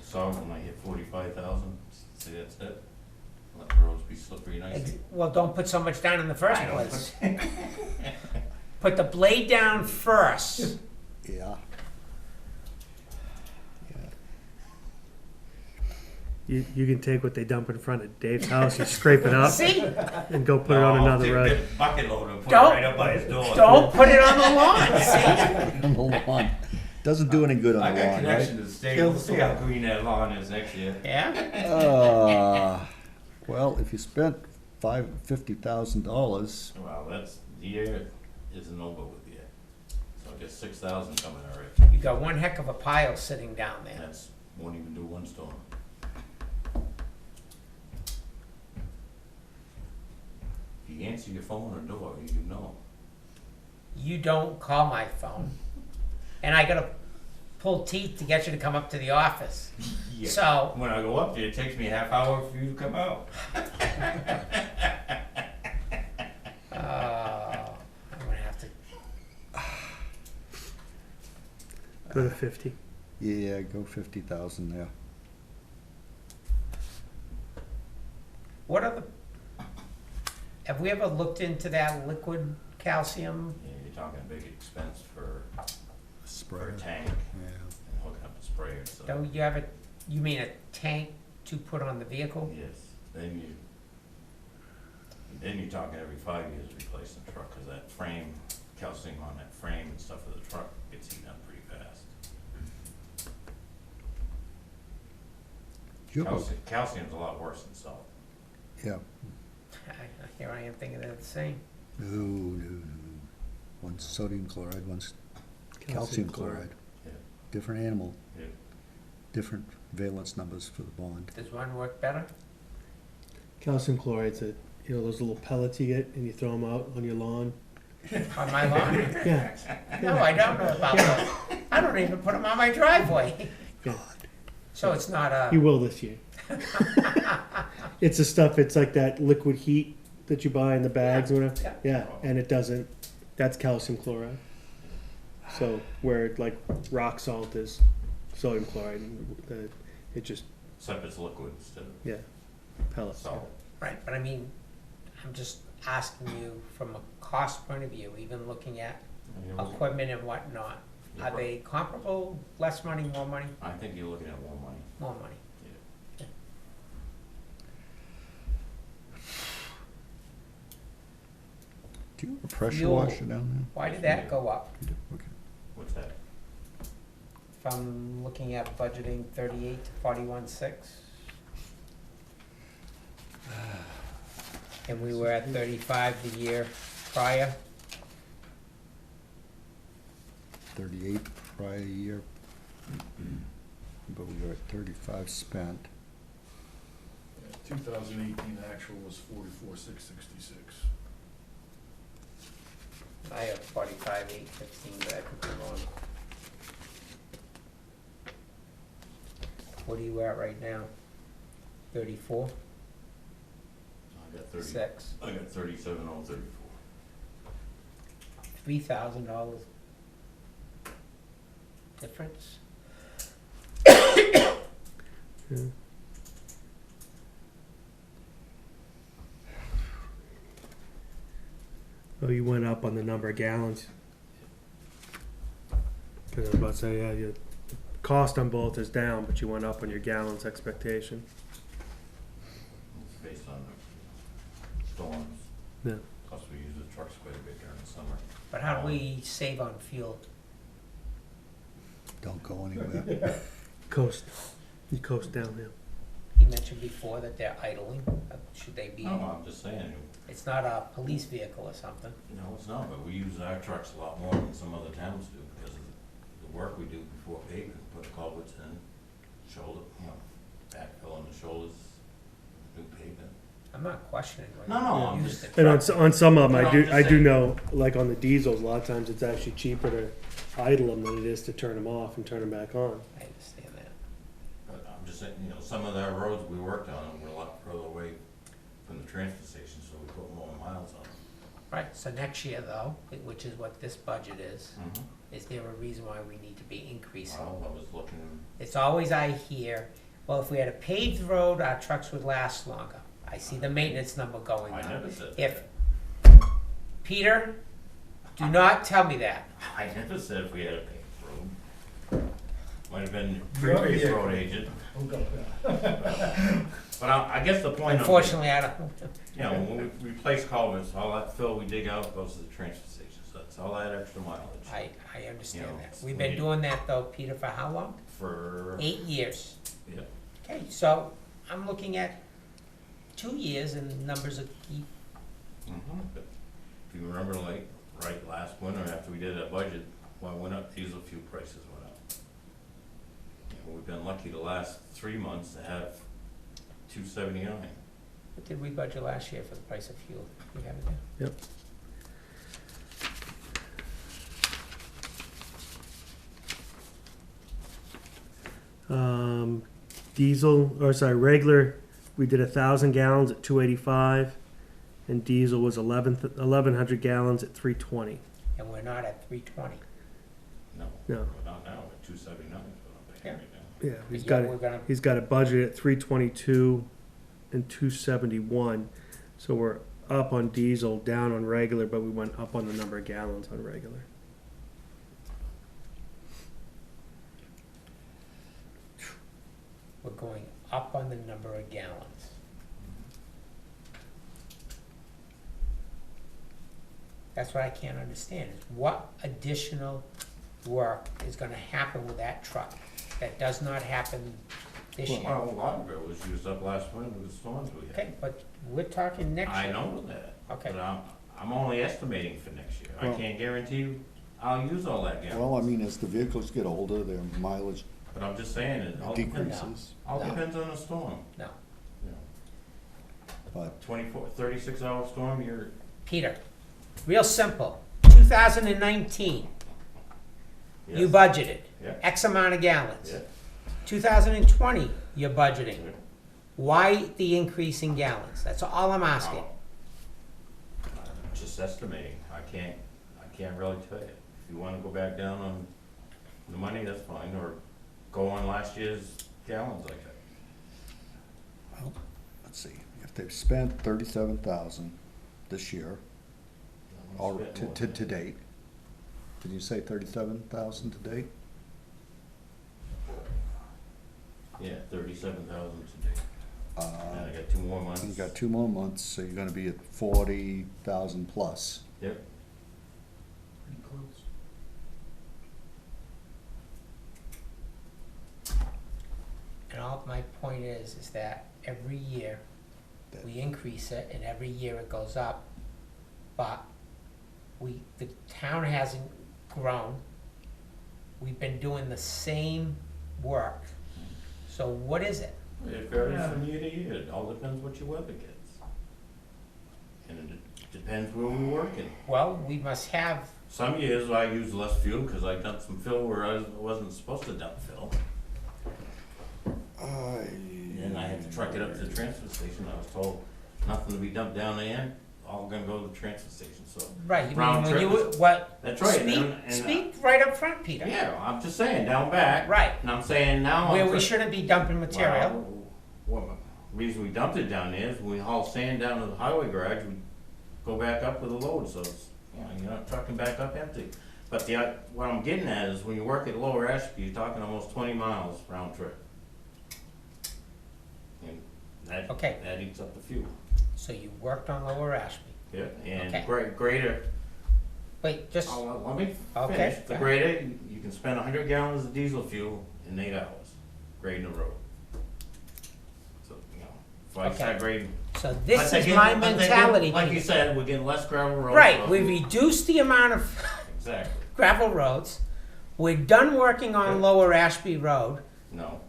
So, when I hit 45,000, say that's it. Let the roads be slippery nicely. Well, don't put so much down in the first I know. place. Put the blade down first. Yeah. Yeah. You can take what they dump in front of Dave's house, you scrape it up See? and go put it on another I'll road. take a bucket load and put it Don't- right up by his door. Don't put it on the lawn, see? On the lawn. Doesn't do any good on I the got lawn, connection right? to the state, we'll see how green that lawn is next year. Yeah? Well, if you spent $50,000, Well, that's the year, isn't over with yet. So I guess 6,000 coming already. You got one heck of a pile sitting down there. That's, won't even do one storm. If you answer your phone or door, you know. You don't call my phone. And I gotta pull teeth to get you to come up to the office. Yeah. So, When I go up there, it takes me a half hour for you to come out. I'm gonna have to, Go to 50. Yeah, go 50,000 there. what are the, have we ever looked into that liquid calcium? Yeah, you're talking a big expense for a Sprayer. tank Yeah. and hooking up a sprayer, so. Don't you have a, you mean a tank to put on the vehicle? Yes, then you're talking every 5 years replacing the truck, cause that frame, calcium on that frame and stuff of the truck gets eaten up pretty fast. Calcium's a lot worse than salt. Yeah. Here I am thinking they're the same. No. One's sodium chloride, one's calcium chloride. Yeah. Different animal, Yeah. different valence numbers for the bond. Does one work better? Calcium chloride's a, you know, those little pellets you get and you throw them out on your lawn. On my lawn? Yeah. No, I don't know about those. I don't even put them on my driveway. Yeah. So it's not You a, will this year. It's the stuff, it's like that liquid heat that you buy in the bags or whatever. Yeah, and it doesn't, that's calcium chloride. So where like rock salt is sodium chloride, and it just, Except it's liquid instead of yeah, pellets. salt. right, but I mean, I'm just asking you from a cost point of view, even looking at And you're looking- equipment and whatnot. you're Are right. they comparable, less money, more money? I think you're looking at more money. More money. Do you have a pressure Fuel. washer down Why did that go up? there? Okay. What's that? If I'm looking at budgeting 38 to 41.6. And we were at 35 the year prior. 38 prior year, but we were at 35 spent. 2018 actual was 44,666. I have 45, 815, but I could be wrong. What are you at right now? 34? I got 30. 6. I got 37,034. $3,000 difference? Yeah. Oh, you went up on the number of gallons. Cause I was about to say, yeah, your cost on both is down, but you went up on your gallons expectation. It's based on the storms. Yeah. Plus we use the trucks quite a bit during the summer. But how do we save on fuel? Don't go anywhere. Coast, you coast downhill. You mentioned before that they're idling. Should they be? No, I'm just saying, It's not a police vehicle or something. no, it's not, but we use our trucks a lot more than some other towns do because of the work we do before paving, put culverts in, shoulder, backfill on the shoulders, new pavement. I'm not questioning what No, no, you I'm use just- the And truck. on some of them, No, I I'm do, just I do saying. know, like on the diesels, a lot of times it's actually cheaper to idle them than it is to turn them off and turn them back on. I understand that. But I'm just saying, some of the roads we worked on were a lot further away from the transfer station, so we put more miles on them. Right, so next year though, which is what this budget is Mm-hmm. there a reason why we need to be increasing? Well, I was looking, It's always I hear, well, if we had a paved road, our trucks would last longer. I see the maintenance number going I up. never said If, that. Peter, do not tell me that. I never said if we had a paved road. Might have been You're- previous yeah. road agent, Who got that? but I guess the point of. Unfortunately, I don't, When we replace culverts, all that fill we dig out goes to the transfer station, so that's all that extra mileage. I understand You know, that. We've been we- doing that though, Peter, for how long? For, 8 years. yeah, Okay, so I'm looking at 2 years and the numbers are keep, but if you remember like, right, last winter after we did that budget, what went up, diesel fuel prices went up. You know, we've been lucky the last 3 months to have $2.79. What did we budget last year for the price of fuel? You have it there? Yep. Regular, we did 1,000 gallons at 285, and diesel was 1,100 gallons at 320. And we're not at 320. No, No. we're not now, at 2.79 is what I'm paying right now. Yeah, But yet we're gonna, he's got a budget at 322 and 271. So we're up on diesel, down on regular, but we went up on the number of gallons on regular. we're going up on the number of gallons. That's what I can't understand, is what additional work is gonna happen with that truck that does not happen this year? Well, a lot of it was used up last winter with the storms we had. Okay, but we're talking next year. I know that. Okay. But I'm only estimating for next year. I Well- can't guarantee you I'll use all that gallons. Well, I mean, as the vehicles get older, their mileage But I'm just saying, it all depends, decreases, all No. depends on the storm. No. You know, but 24, 36-hour storm, you're, Peter, real simple, 2019, you yes. budgeted Yeah. X amount of gallons. Yeah. 2020, you're budgeting. Why the increase in gallons? That's all I'm asking. I'm just estimating. I can't really tell you. If you wanna go back down on the money, that's fine, or go on last year's gallons like that. well, let's see, if they've spent 37,000 this year, I'm or gonna spend more to than that. date. Did you say 37,000 to date? Yeah, 37,000 today. And I Uh, got 2 more months. You've got 2 more months, so you're gonna be at 40,000 plus. Yep. Pretty close. And all my point is that every year we increase it and every year it goes up. But the town hasn't grown. We've been doing the same work. So what is it? It varies from year to year. It all depends what your weather gets. And it depends where we're working. Well, we must have, Some years I use less fuel because I dumped some fill where I wasn't supposed to dump fill. And I had to truck it up to the transfer station. I was told nothing to be dumped down there, all gonna go to the transfer station, so. right, you mean, Round when you, trip what? That's right, and, Speak right up front, Peter. yeah, I'm just saying, down back. Right, And I'm saying now. where I'm we tr- shouldn't be dumping material. Well, reason we dumped it down there is when we haul sand down to the highway garage, we go back up with a load, so it's, you're not trucking back up empty. But what I'm getting at is when you work at Lower Ashby, you're talking almost 20 miles round trip. And Okay. that eats up the fuel. So you worked on Lower Ashby. Yeah, and Okay. greater, Wait, just, let me Okay, finish. The go ahead. grader, you can spend 100 gallons of diesel fuel in 8 hours, grading the road. So, if I Okay. start grading. so this I'm is thinking- my I'm thinking, mentality. Like you Peter. said, we're getting less gravel roads. Right, so- we reduced the amount of Exactly. gravel roads. We're done working on Yeah. Lower Ashby Road. No,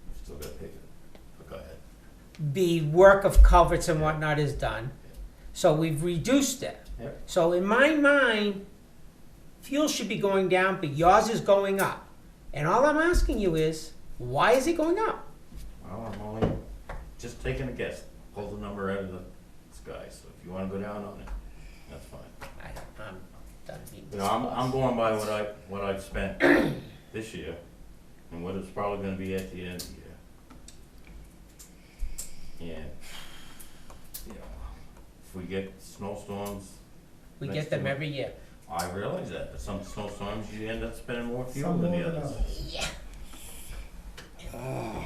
you still gotta pick it. But go ahead. The work of culverts and whatnot is done. So we've reduced it. Yep. So in my mind, fuel should be going down, but yours is going up. And all I'm asking you is, why is it going up? Well, I'm only just taking a guess. Pull the number out of the sky, so if you wanna go down on it, that's fine. I'm done being You know, I'm going by what I've spent this year and what it's probably gonna be at the end of the year. And, you know, if we get snowstorms, We next get them to it. every year. I realize that, but some snowstorms, you end up spending more fuel Some than more the than others. others.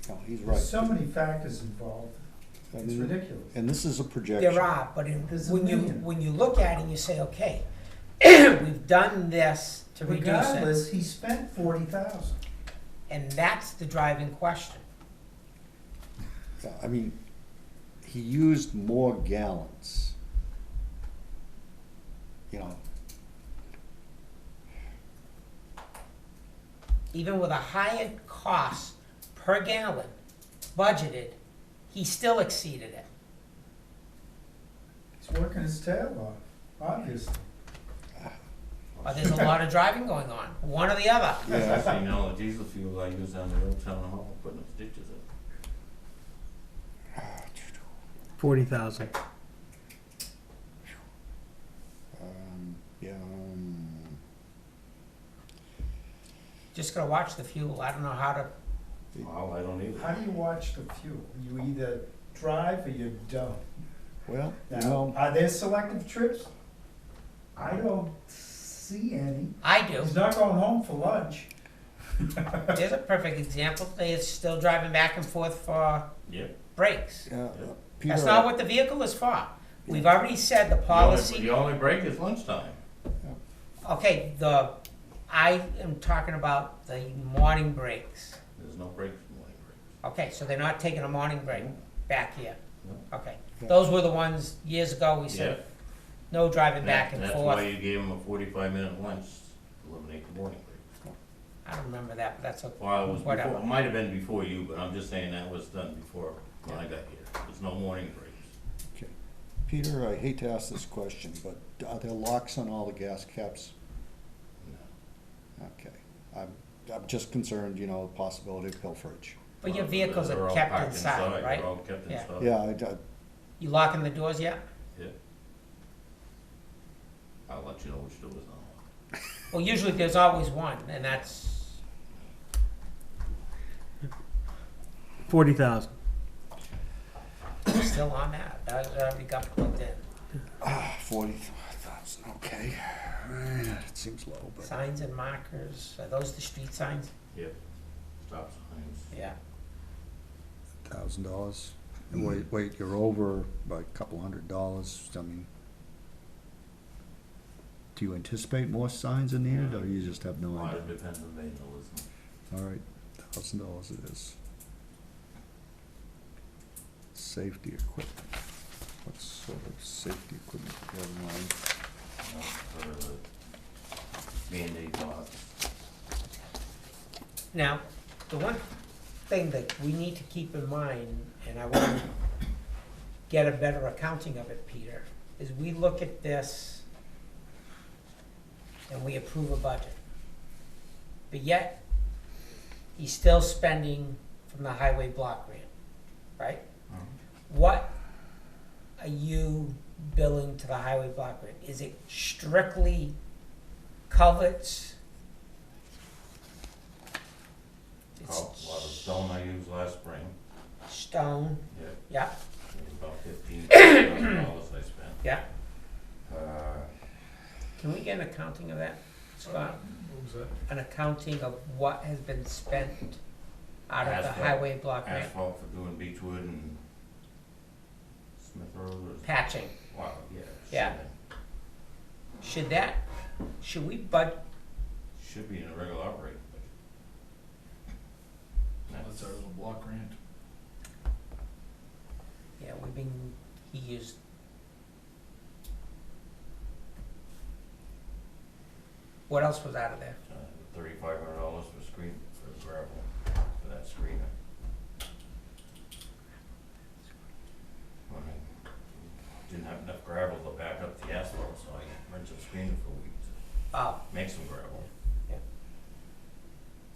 No, he's right. There's so many factors involved, I it's mean, ridiculous. And this is a projection. There are, but There's a when million. you look at it and you say, okay, we've done this to reduce it. Regardless, he spent 40,000. And that's the driving question. I mean, he used more gallons you know, Even with a higher cost per gallon budgeted, he still exceeded it. He's working his tail off, obviously. But there's a lot of driving going on, one or the other. Especially, you know, the diesel fuel I use on the road, town hall, putting up stitches in. 40,000. yeah, Just gotta watch the fuel, I don't know how to, Well, I don't either. How do you watch the fuel? You either drive or you don't. well, you Now, know, are there selective trips? I don't see any. I do. He's not going home for lunch. There's a perfect example, they're still driving back and forth for Yep. breaks. Peter, That's not what the vehicle is for. We've already said the policy. The only break is lunchtime. Okay, I am talking about the morning breaks. There's no breaks in morning breaks. Okay, so they're not taking a morning break back here. No. Okay, Yeah. those were the ones years ago we said, Yep. no driving back and That's why forth. you gave them a 45-minute lunch, to eliminate the morning breaks. I don't remember that, but that's okay. Well, it was before, Whatever. it might have been before you, but I'm just saying that was done before when I got here. There's no morning breaks. Peter, I hate to ask this question, but are there locks on all the gas caps? No. Okay, I'm just concerned, you know, the possibility of pilferage. But your Well, vehicles they're are all kept parked inside, right? They're all kept Yeah. inside. Yeah, You locking the doors yet? Yeah. I'll let you know which doors I'm on. Well, usually there's always one, and that's, 40,000. still on that. That's already got plugged in. 40,000, okay. It seems low, but. Signs and markers, are those the street signs? Yep. Stop signs. Yeah. $1,000. And wait, you're over by a couple $100. I mean, do you anticipate more signs in the end, or you just have no A lot idea? of depends on vandalism. All right, $1,000 it is. Safety equipment. What sort of safety equipment do you have in mind? For the Band-Aid box. Now, the one thing that we need to keep in mind, and I want to get a better accounting of it, Peter, is we look at this and we approve a budget. But yet, he's still spending from the highway block grant, right? What are you billing to the highway block grant? Is it strictly culverts? A lot of stone I used last spring. Stone, Yep. yeah, It was about $15,000 I spent. yeah. Uh, Can we get an accounting of that, Scott? What was that? An accounting of what has been spent out of the Asphalt. highway block grant? Asphalt for doing Beechwood and Smith Road or, Patching. wow, yeah. Yeah. Should we Should be in a regular operating budget. That's our little block grant. yeah, he used. What else was out of there? $3,500 for gravel, for that screener. I didn't have enough gravel to back up the asphalt, so I rented a screener for a week to Oh, make some gravel. Yeah.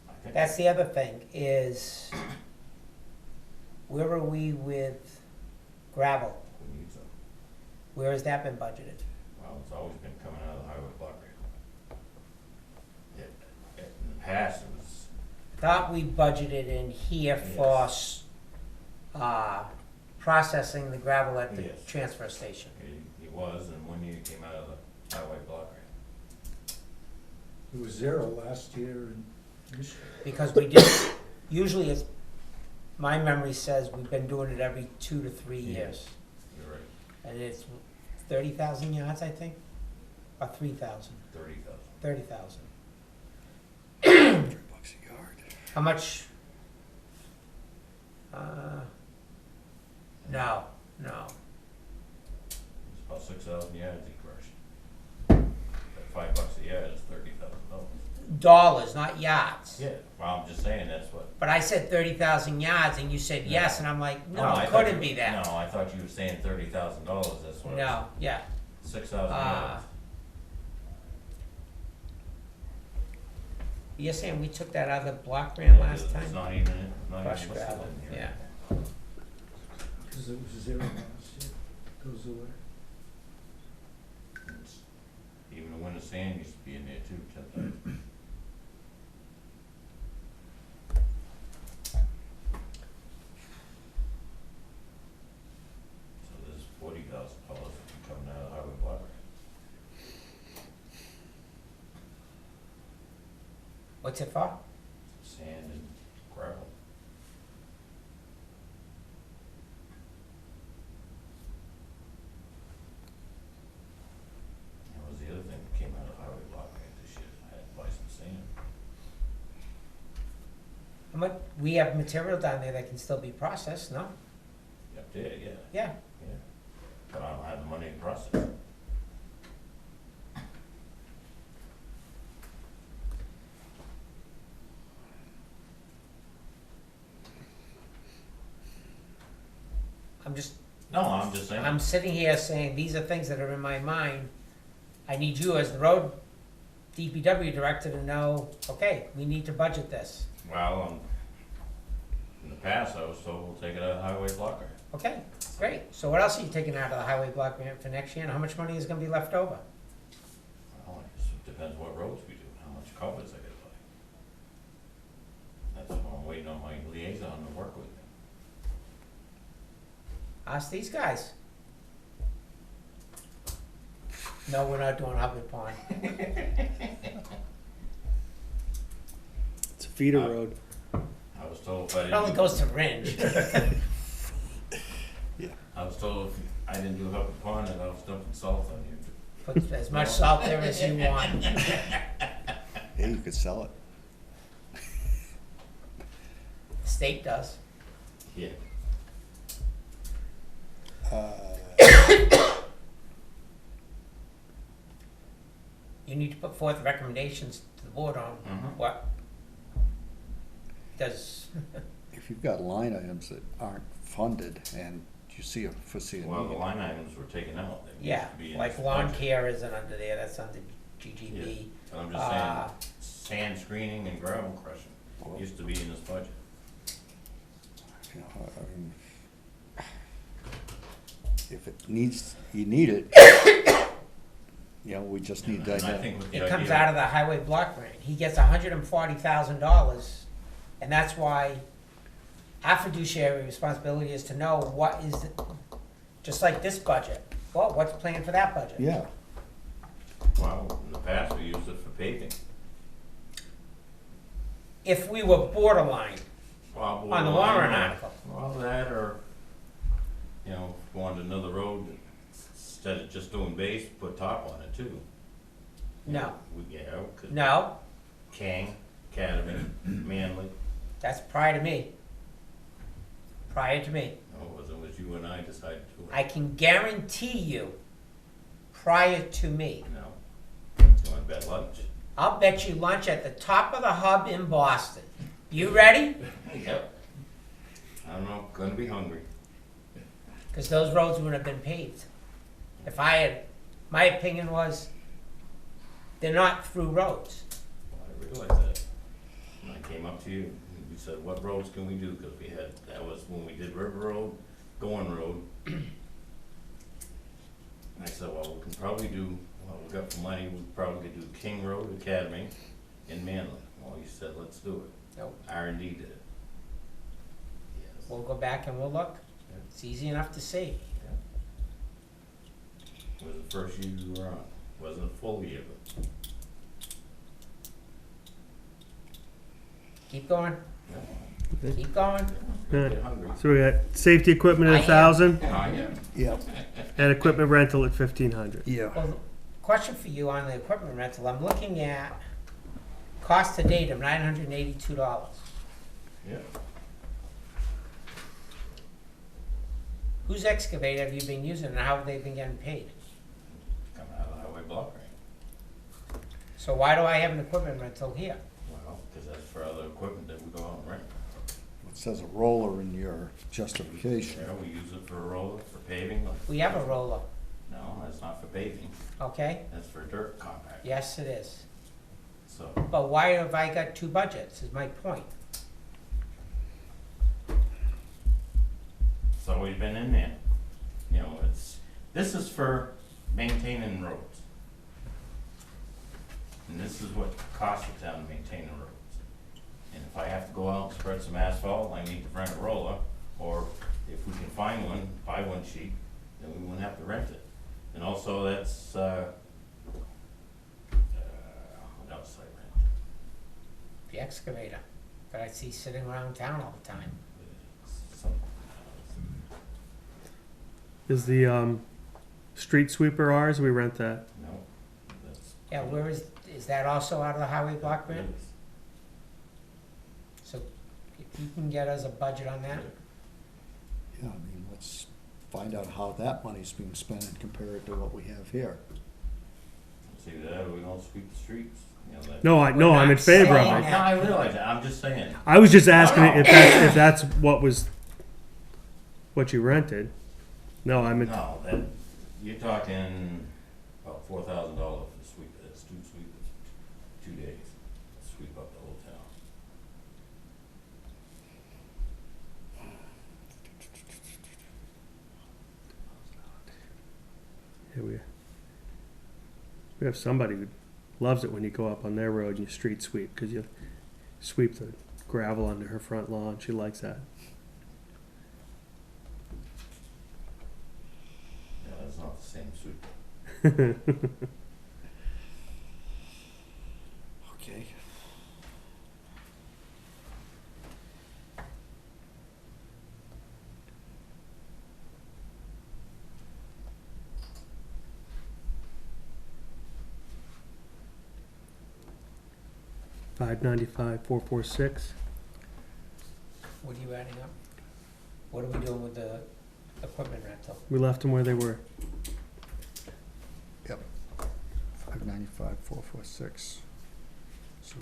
I think that's the other thing, is where are we with gravel? we need some. Where has that been budgeted? Well, it's always been coming out of the highway block grant. In the past, it was, Thought we budgeted in here for, Yes. processing the gravel at the Yes. transfer station. it was, and 1 year it came out of the highway block grant. It was 0 last year and this year. Because we did, usually it's, my memory says we've been doing it every 2 to 3 years. You're right, And it's 30,000 yards, I think, or 3,000, 30,000. 30,000. $100 a yard. How much? No. It's about 6,000 yards he crushed. $5 a yard is $30,000. Dollars, not yards. Yeah, well, I'm just saying, that's what. But I said 30,000 yards, and you said yes, and I'm like, no, I it thought couldn't you- be that. No, I thought you were saying $30,000, that's what. No, yeah. 6,000 Uh, yards. You're saying we took that out of the block grant last It's time? not even, not even Crushed listed gravel, in here. yeah. Because it was zero last year, goes away. It's- Even the winter sand used to be in there too, 10,000. So there's $40,000 coming out of the highway block grant. What's it for? Sand and gravel. That was the other thing that came out of the highway block grant this year, I had to buy some sand. How much, we have material down there that can still be processed, no? Up there, yeah, Yeah. yeah. But I don't have the money to process it. I'm just, No, I'm just saying. I'm sitting here saying, these are things that are in my mind. I need you as the road DPW director to know, okay, we need to budget this. Well, in the past, I was told we'll take it out of the highway block grant. Okay, great. So what else are you taking out of the highway block grant for next year, and how much money is gonna be left over? Well, I guess it depends what roads we do, how much culverts I gotta buy. That's why I'm waiting on my liaison to work with me. Ask these guys. No, we're not doing Hubbard Pond. It's a feeder road. I was told if I It only didn't, goes to Ringe. I was told if I didn't do Hubbard Pond, that I was dumping salt on you. Put as much salt there as you want. Hey, you could sell it. The state does. Yeah. You need to put forth recommendations to the board on Mhm. what does, If you've got line items that aren't funded and you foresee a Well, the need, line items were taken out. They used yeah, to be in like this lawn budget. care isn't under there, that's under GGB. But I'm just saying, sand screening and gravel crushing used to be in this budget. you know, I mean, if it needs, you need it, you know, we just need to. And I think with the It comes idea- out of the highway block grant. He gets $140,000, and that's why our fiduciary responsibility is to know what is, just like this budget. Well, what's planned for that budget? Yeah, Well, in the past, we used it for paving. If we were borderline Well, on the warrant article. Well, that or, you know, go on to another road, instead of just doing base, put top on it too. No, Yeah, cause no, King, Academy, Manly, that's prior to me. Prior to me. no, it wasn't, it was you and I decided to do it. I can guarantee you, prior to me. No, you wanna bet lunch? I'll bet you lunch at the top of the hub in Boston. You ready? Yep. I don't know, gonna be hungry. Because those roads wouldn't have been paved. If I had, my opinion was, they're not through roads. I realized that. When I came up to you, we said, what roads can we do? Because we had, that was when we did River Road, Gorn Road. I said, well, we can probably do, well, we got the money, we probably could do King Road, Academy, and Manly. Well, you said, let's do it. Nope. R&D did it. Yes. We'll go back and we'll look. Yeah. It's easy enough to see. It was the first year you were on. Wasn't a full year, but, Keep going, yeah. keep going. Good. Get hungry. So we got safety equipment I at am. 1,000 Oh, yeah. yeah, and equipment rental at 1,500. yeah. Well, question for you on the equipment rental, I'm looking at cost to date of $982. Yeah. Whose excavator have you been using and how have they been getting paid? Coming out of the highway block grant. So why do I have an equipment rental here? Well, because that's for other equipment that we go out and rent. It says a roller in your justification. You know, we use it for a roller, for paving. Like- We have a roller, No, that's not for paving, okay? that's for dirt compact. Yes, it is. So, But why have I got two budgets, is my point. it's always been in there. You know, this is for maintaining roads. And this is what costs the town to maintain the roads. And if I have to go out and spread some asphalt, I need to rent a roller, or if we can find one, buy one cheap, then we wouldn't have to rent it. And also that's, what else I rent? The excavator that I see sitting around town all the time. Some, Is the street sweeper ours? We rent that. no, that's. Yeah, where is that also out of the highway block grant? So if you can get us a budget on that, Yeah, I mean, let's find out how that money's being spent and compare it to what we have here. See that, or we don't sweep the streets, you know, that. No, I'm in favor of No, it. I realize that, I'm just saying. I was just asking No, no. if that's what you rented. No, I'm in. No, that, you're talking about $4,000 for the sweep, that's two sweepers, 2 days, sweep up the whole town. Yeah, we have somebody who loves it when you go up on their road and you street sweep, because you sweep the gravel under her front lawn. She likes that. Yeah, that's not the same sweep. Okay. $595,446. what are you adding up? What are we doing with the equipment rental? We left them where they were. 595,446.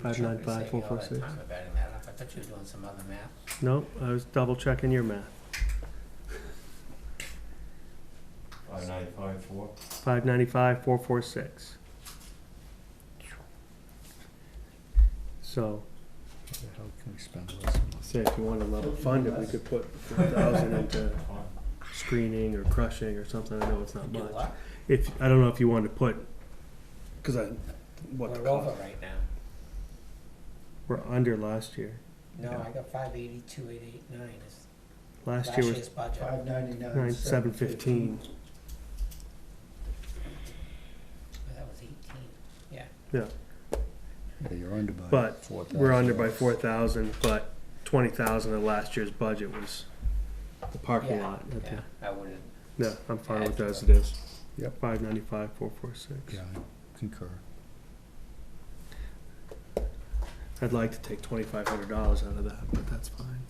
Five nine five Saving four all four that six. time of adding that up. I thought you were doing some other math. No, I was double checking your math. 595 for? $595,446. So, How can we spend less? say if you want to level fund it, we could put 4,000 into screening or crushing or something. I know it's not Do much. what? I don't know if you want to put, because what the We're over cost. right now. We're under last year. No, I got 582,889 is Last last year was year's budget. 599, 715. That was 18, yeah. Yeah, Yeah, you're under by But 4,000. we're under by 4,000, but 20,000 of last year's budget was the parking Yeah, lot. Yeah, I wouldn't, Yeah, I'm fine with that Add as to it is. Yep. 595,446. Yeah, I concur. I'd like to take $2,500 out of that, but that's fine.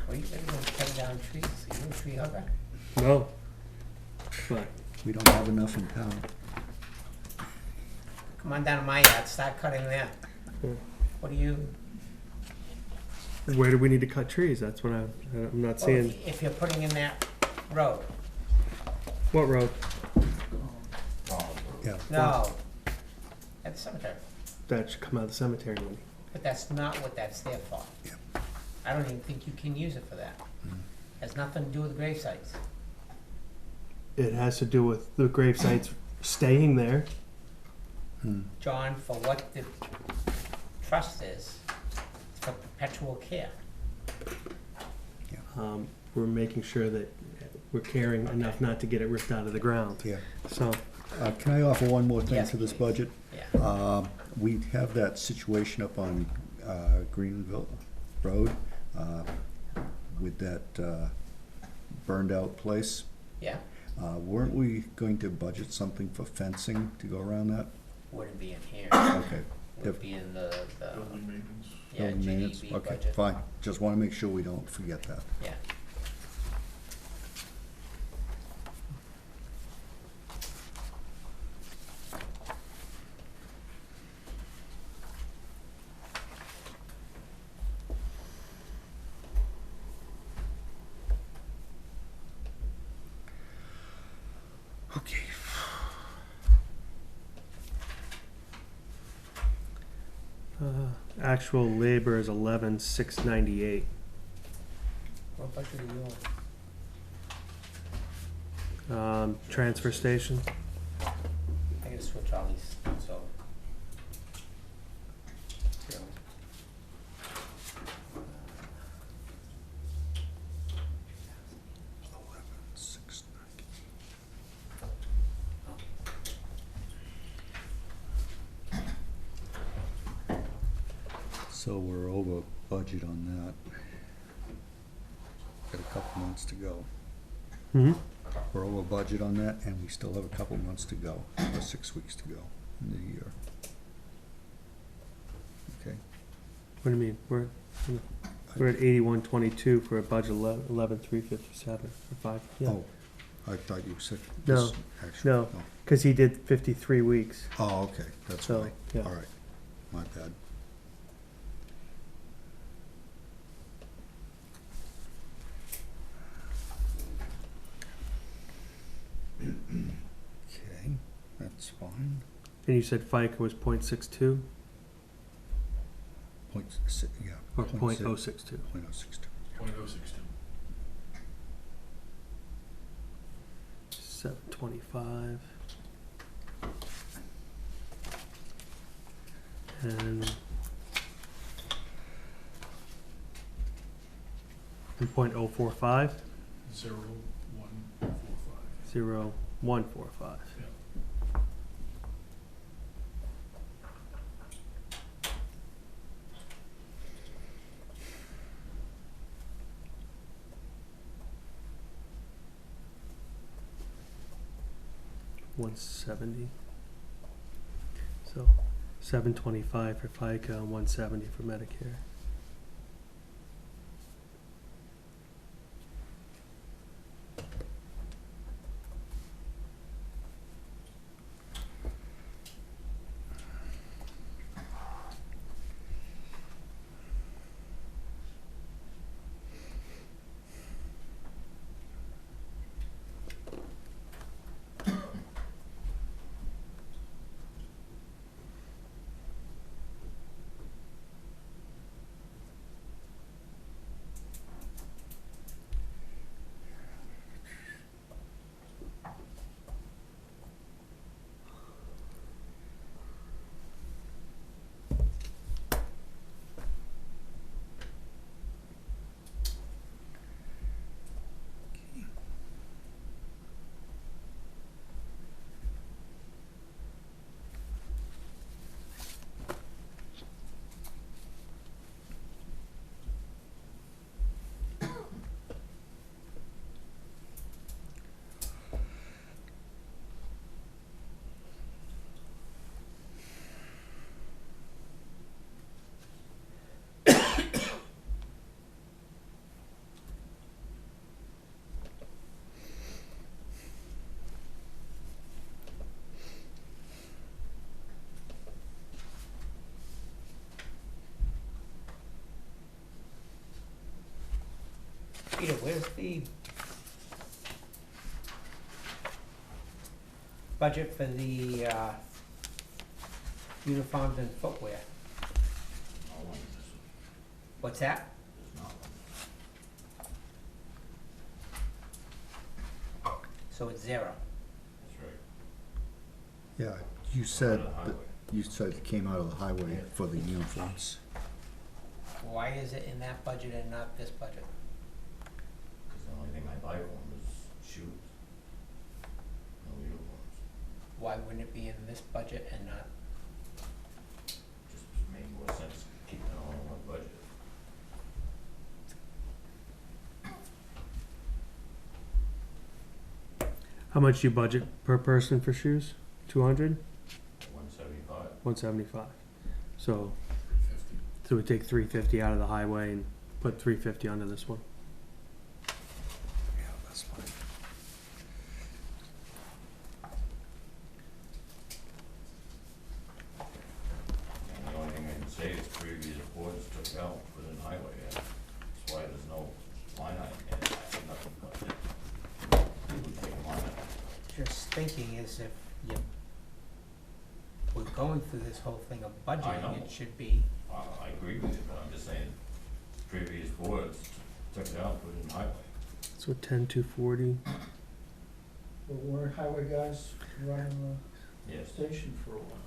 well, you better go cut down trees, you're a tree hugger. No, but We don't have enough in town. Come on down to my yard, start cutting there. Yeah. What do you, where do we need to cut trees? That's what I'm not well, seeing. if you're putting in that road, What road? Yeah. no, at the cemetery, That should come out of the cemetery money. but that's not what that's there for. Yeah. I don't even think you can use it for that. Has nothing to do with grave sites. It has to do with the grave sites staying there. John, for what the trust is, it's for perpetual care. We're making sure that we're caring enough not to get it ripped out of the ground. Yeah. So, Can I offer one more thing Yes, to this please. budget? Yeah. We have that situation up on Greenville Road with that burned out place. Yeah, Weren't we going to budget something for fencing to go around that? wouldn't be in here, Okay. would be in the, Building maintenance. yeah, Building maintenance? GDB Okay, budget. fine. Just want to make sure we don't forget that. Yeah. Okay. Actual labor is 11,698. What budget are you on? Transfer station. I gotta switch all these, so. Zero. So we're over budget on that. Got a couple months to go. Mm-hmm. We're over budget on that, and we still have a couple months to go, or 6 weeks to go in the year. Okay. What do you mean? We're at 8122 for a budget 11,357 for 5. Yeah. Oh, I thought you said No, this actually. no. Because he did 53 weeks. Oh, okay, that's So, why. yeah. All right, my bad. Okay, that's fine. And you said FICA was 0.62 Yeah. or 0.062. 0.062. 0.062. 725. And 0.045. 0.145. 0.145. Yeah. $170. So 725 for FICA and 170 for Medicare. Peter, where's the budget for the uniforms and footwear? No one, this What's that? is not one. So it's zero. That's right. Yeah, you said, Out of the that- highway. you said it came out of the highway for the uniforms. Why is it in that budget and not this budget? Cause the only thing I buy for them is shoes. No uniforms. Why wouldn't it be in this budget and not? Just made more sense keeping it all in one budget. How much do you budget per person for shoes? 200? 175. 175. So 350. so we take 350 out of the highway and put 350 onto this one. Yeah, that's fine. And the only thing I can say is previous boards took out, put in highway, that's why there's no line item in it, nothing but it. We would take a line item. Just thinking is if you, we're going through this whole thing of I budgeting, know. it should be, I agree with you, but I'm just saying, previous boards took it out, put it in highway. So 10-240. But weren't highway guys running Yes. the station for a while?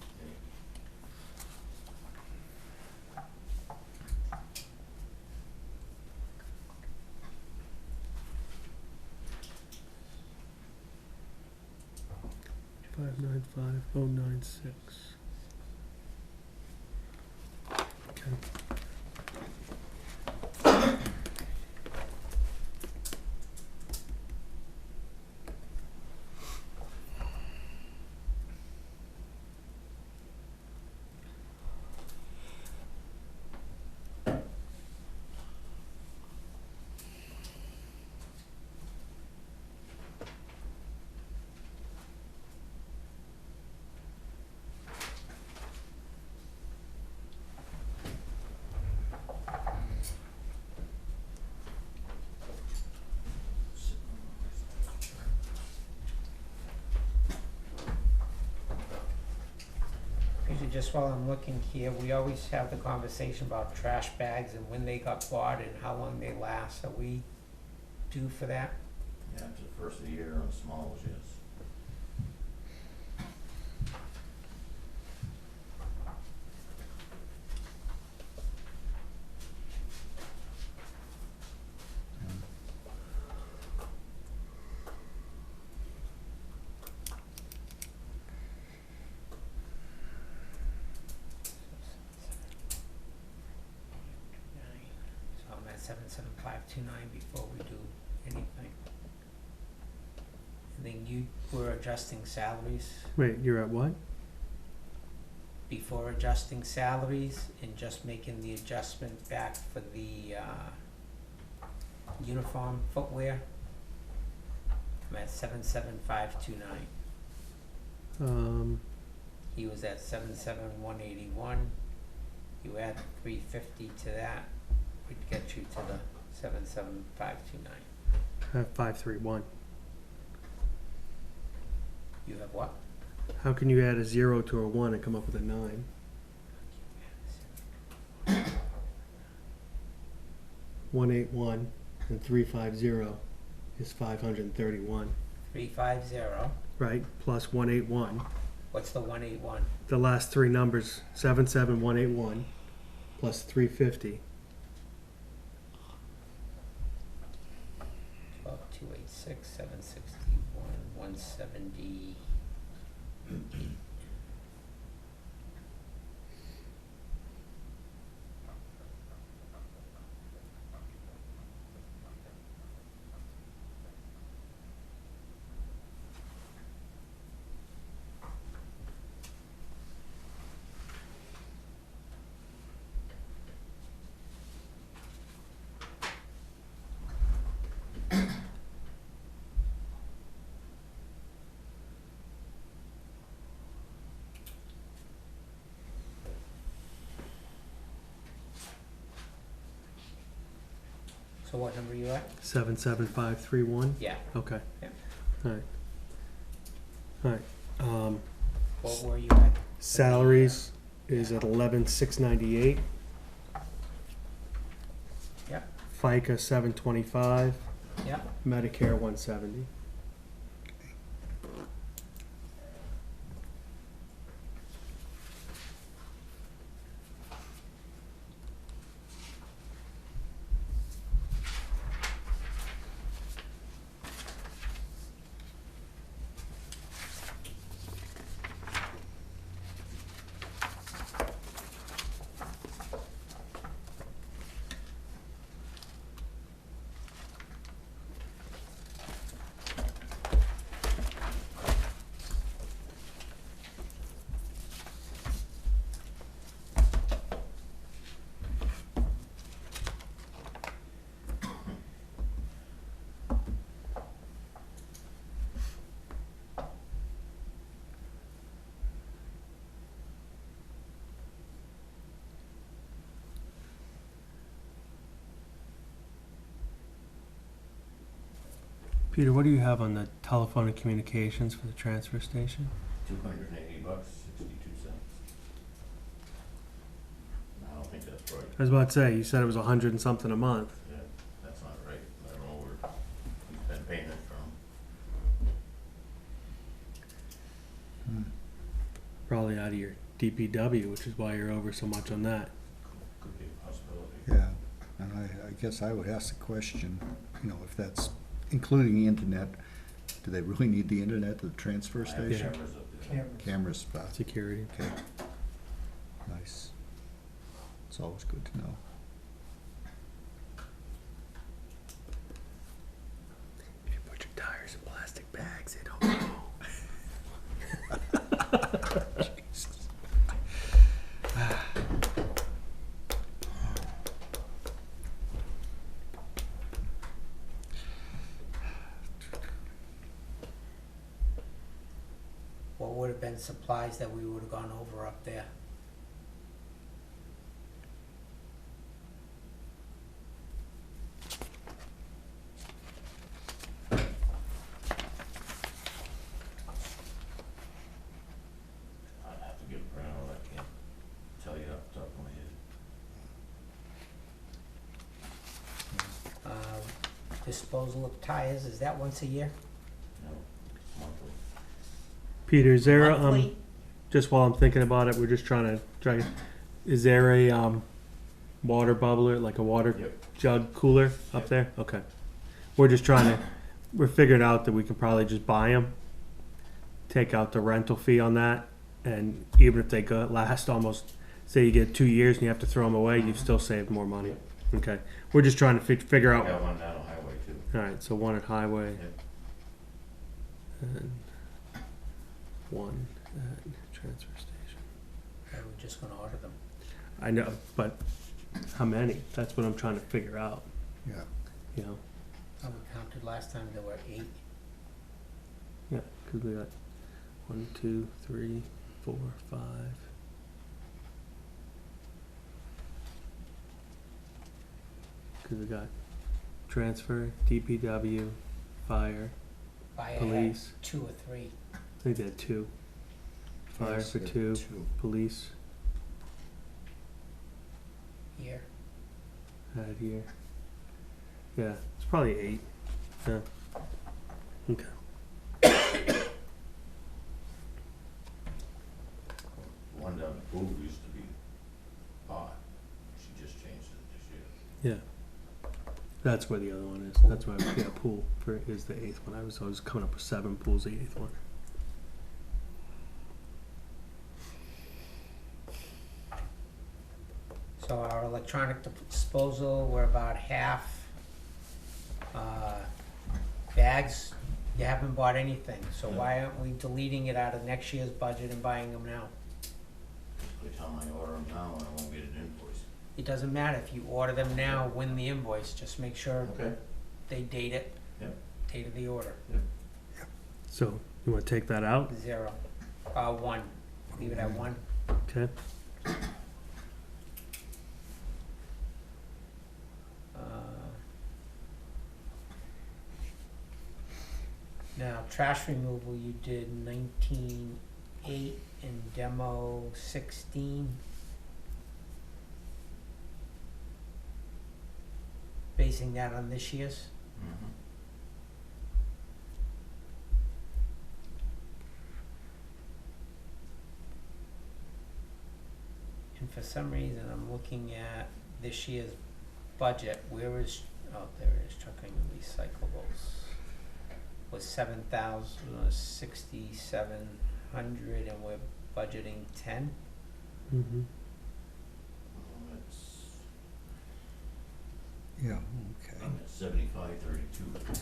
595096. Okay. usually just while I'm looking here, we always have the conversation about trash bags and when they got bought and how long they last. Are we due for that? Yeah, after the first of the year on smalls, yes. So I'm at 77529 before we do anything. And then you were adjusting salaries, Wait, you're at what? before adjusting salaries and just making the adjustment back for the uniform footwear. I'm at 77529. He was at 77181. You add 350 to that, we'd get you to the 77529. I have 531. You have what? How can you add a 0 to a 1 and come up with a 9? $181 and 350 is 531, 350. right? Plus 181. What's the 181? The last three numbers, 77181 plus 350. 12286, 761, 170. So what number are you at? 77531. Yeah. Okay. Yeah. All right. All right. What were you at? Salaries is at 11,698. Yep. FICA 725. Yep. Medicare 170. Peter, what do you have on the telephone and communications for the transfer station? $280, 62 cents. I don't think that's right. I was about to say, you said it was 100 and something a month. Yeah, that's not right. I don't know where he's been paying it from. Probably out of your DPW, which is why you're over so much on that. Could be a possibility. Yeah, and I guess I would ask the question, you know, if that's including the internet, do they really need the internet at the transfer I have station? cameras up there. Cameras, Security. okay. Nice. It's always good to know. If you put your tires in plastic bags, they don't know. Jesus. What would have been supplies that we would have gone over up there? I'd have to get a printout. I can't tell you off the top of my head. Disposal of tires, is that once a year? No, it's monthly. Peter, is there Monthly? just while I'm thinking about it, we're just trying to is there a water bubbler, like a water Yep. jug cooler up there? Okay. We're figuring out that we can probably just buy them, take out the rental fee on that, and even if they last almost, say you get 2 years and you have to throw them away, you've still saved more money. Okay. We're just trying to figure I out. got one down on highway too. All right, so one at Highway Yep. and one at transfer station. Or we're just gonna order them? I know, but how many? That's what I'm trying to figure out. Yeah. You know, Oh, we counted last time, there were 8. yeah, because we got 1, 2, 3, 4, 5. Because we got transfer, DPW, fire. Fire had Police. 2 or 3. I think they had 2. Fire Yes, for yeah, 2, police Here. had here. Yeah, it's probably 8. Yeah. Okay. One down the pool used to be bought. She just changed it this year. Yeah. That's where the other one is. That's why pool is the 8th one. I was coming up with 7 pools, the 8th one. So our electronic disposal, we're about half. Bags, you haven't bought anything, so why aren't we deleting it out of next year's budget and buying them now? Every time I order them now, I won't get an invoice. It doesn't matter if you order them now, win the invoice, just make sure Okay. they date it. Yep. Date of the order, So you want to take that out? 0. 1, leave it at 1. Okay. Now, trash removal, you did 19.8 and demo 16. Basing that on this year's? Mm-hmm. And for some reason, I'm looking at this year's budget, where is, oh, there it is, trucking and recyclables. Was 6,700 and we're budgeting 10? Mm-hmm. It's, Yeah, okay. I'm at 75.32.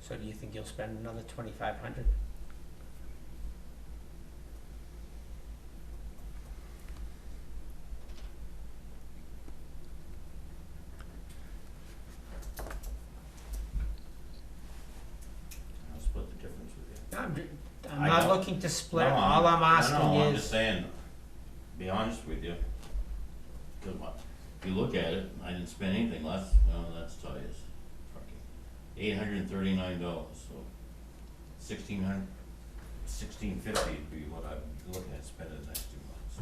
So do you think you'll spend another 2,500? I'll split the difference with you. I'm I not know. looking to split, No, all I'm asking no, I'm is. just saying, be honest with you. Cause if you look at it, I didn't spend anything less, well, that's tell you, it's fucking $839, so $1,650 would be what I'd be looking at spending the next 2 months.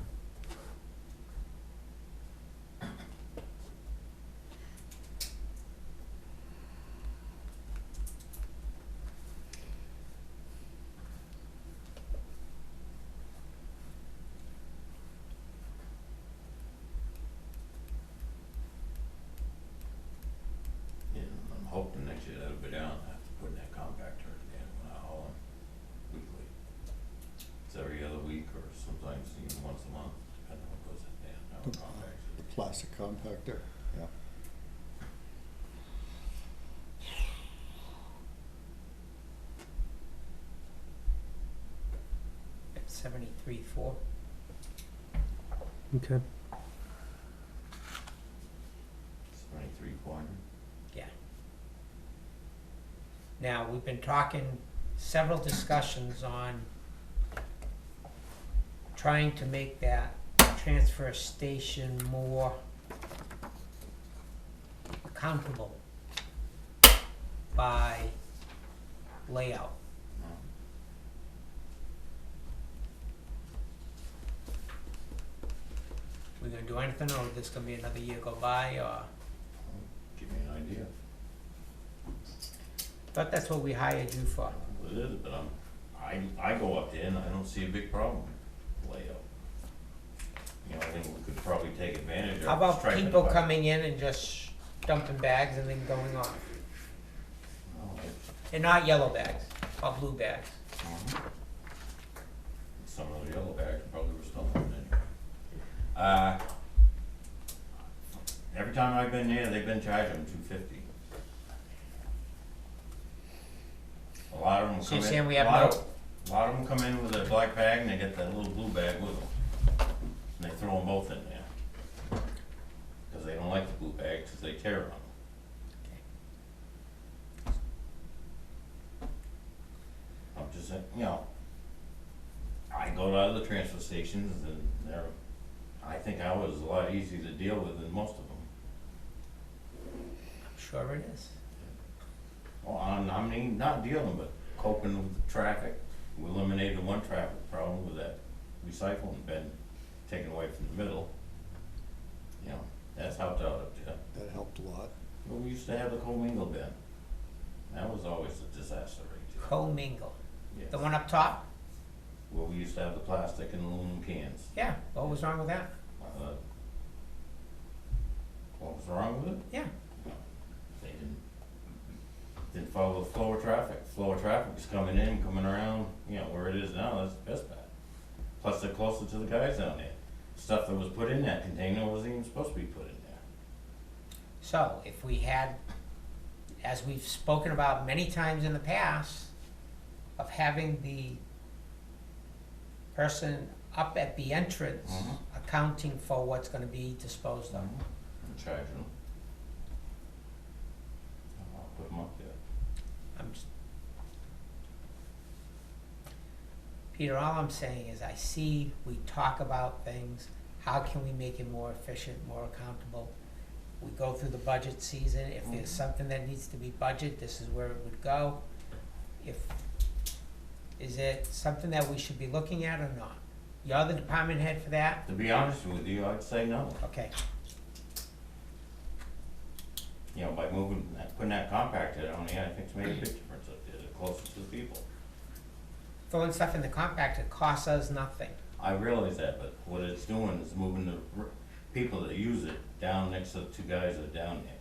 Yeah, I'm hoping next year that'll be down after putting that compactor in when I haul them weekly. It's every other week or sometimes even once a month, depending on what goes in there, now compactor. The plastic compactor, yeah. At 73.4. Okay. 23,400. Yeah. Now, we've been talking, several discussions on trying to make that transfer station more accountable by layout. We gonna do anything, or is this gonna be another year go by, or? Give me an idea. Thought that's what we hired you for. Well, it is, but I go up there and I don't see a big problem with layout. You know, I think we could probably take advantage of. How about striping people it by- coming in and just dumping bags and then going off? Oh, And not yellow bags, or blue bags. Some of the yellow bags probably were stolen anyway. Every time I've been there, they've been charging $250. A lot of them So come you're in. saying we have a lot no- of- A lot of them come in with a black bag and they get that little blue bag with them. And they throw them both in there. Cause they don't like the blue bags, cause they tear on them. I'm just saying, you know, I go to other transfer stations and I think I was a lot easier to deal with than most of them. I'm sure it is. Well, I mean, not dealing, but coping with the traffic. We eliminated one traffic problem with that recycling bin taken away from the middle. You know, that's helped out up there. That helped a lot. Well, we used to have the commingle bin. That was always a disaster right there. Co-mingle. Yes. The one up top? Well, we used to have the plastic and aluminum cans. Yeah, what was wrong with that? What was wrong with it? Yeah. They didn't follow the flow of traffic. Flow of traffic was coming in, coming around, you know, where it is now, that's the best bet. Plus they're closer to the guys down there. Stuff that was put in that container wasn't even supposed to be put in there. So, if we had, as we've spoken about many times in the past, of having the person up at the entrance Mhm. accounting for what's gonna be disposed of. And charging them. I'll put them up there. I'm just. Peter, all I'm saying is I see, we talk about things, how can we make it more efficient, more accountable? We go through the budget season, if there's something that needs to be budgeted, this is where it would go. Is it something that we should be looking at or not? You're the department head for that? To be honest with you, I'd say no. Okay, You know, by putting that compactor down there, I think it's made a big difference up there, they're closer to the people. throwing stuff in the compactor costs us nothing. I realize that, but what it's doing is moving the people that use it down next to the two guys that are down there.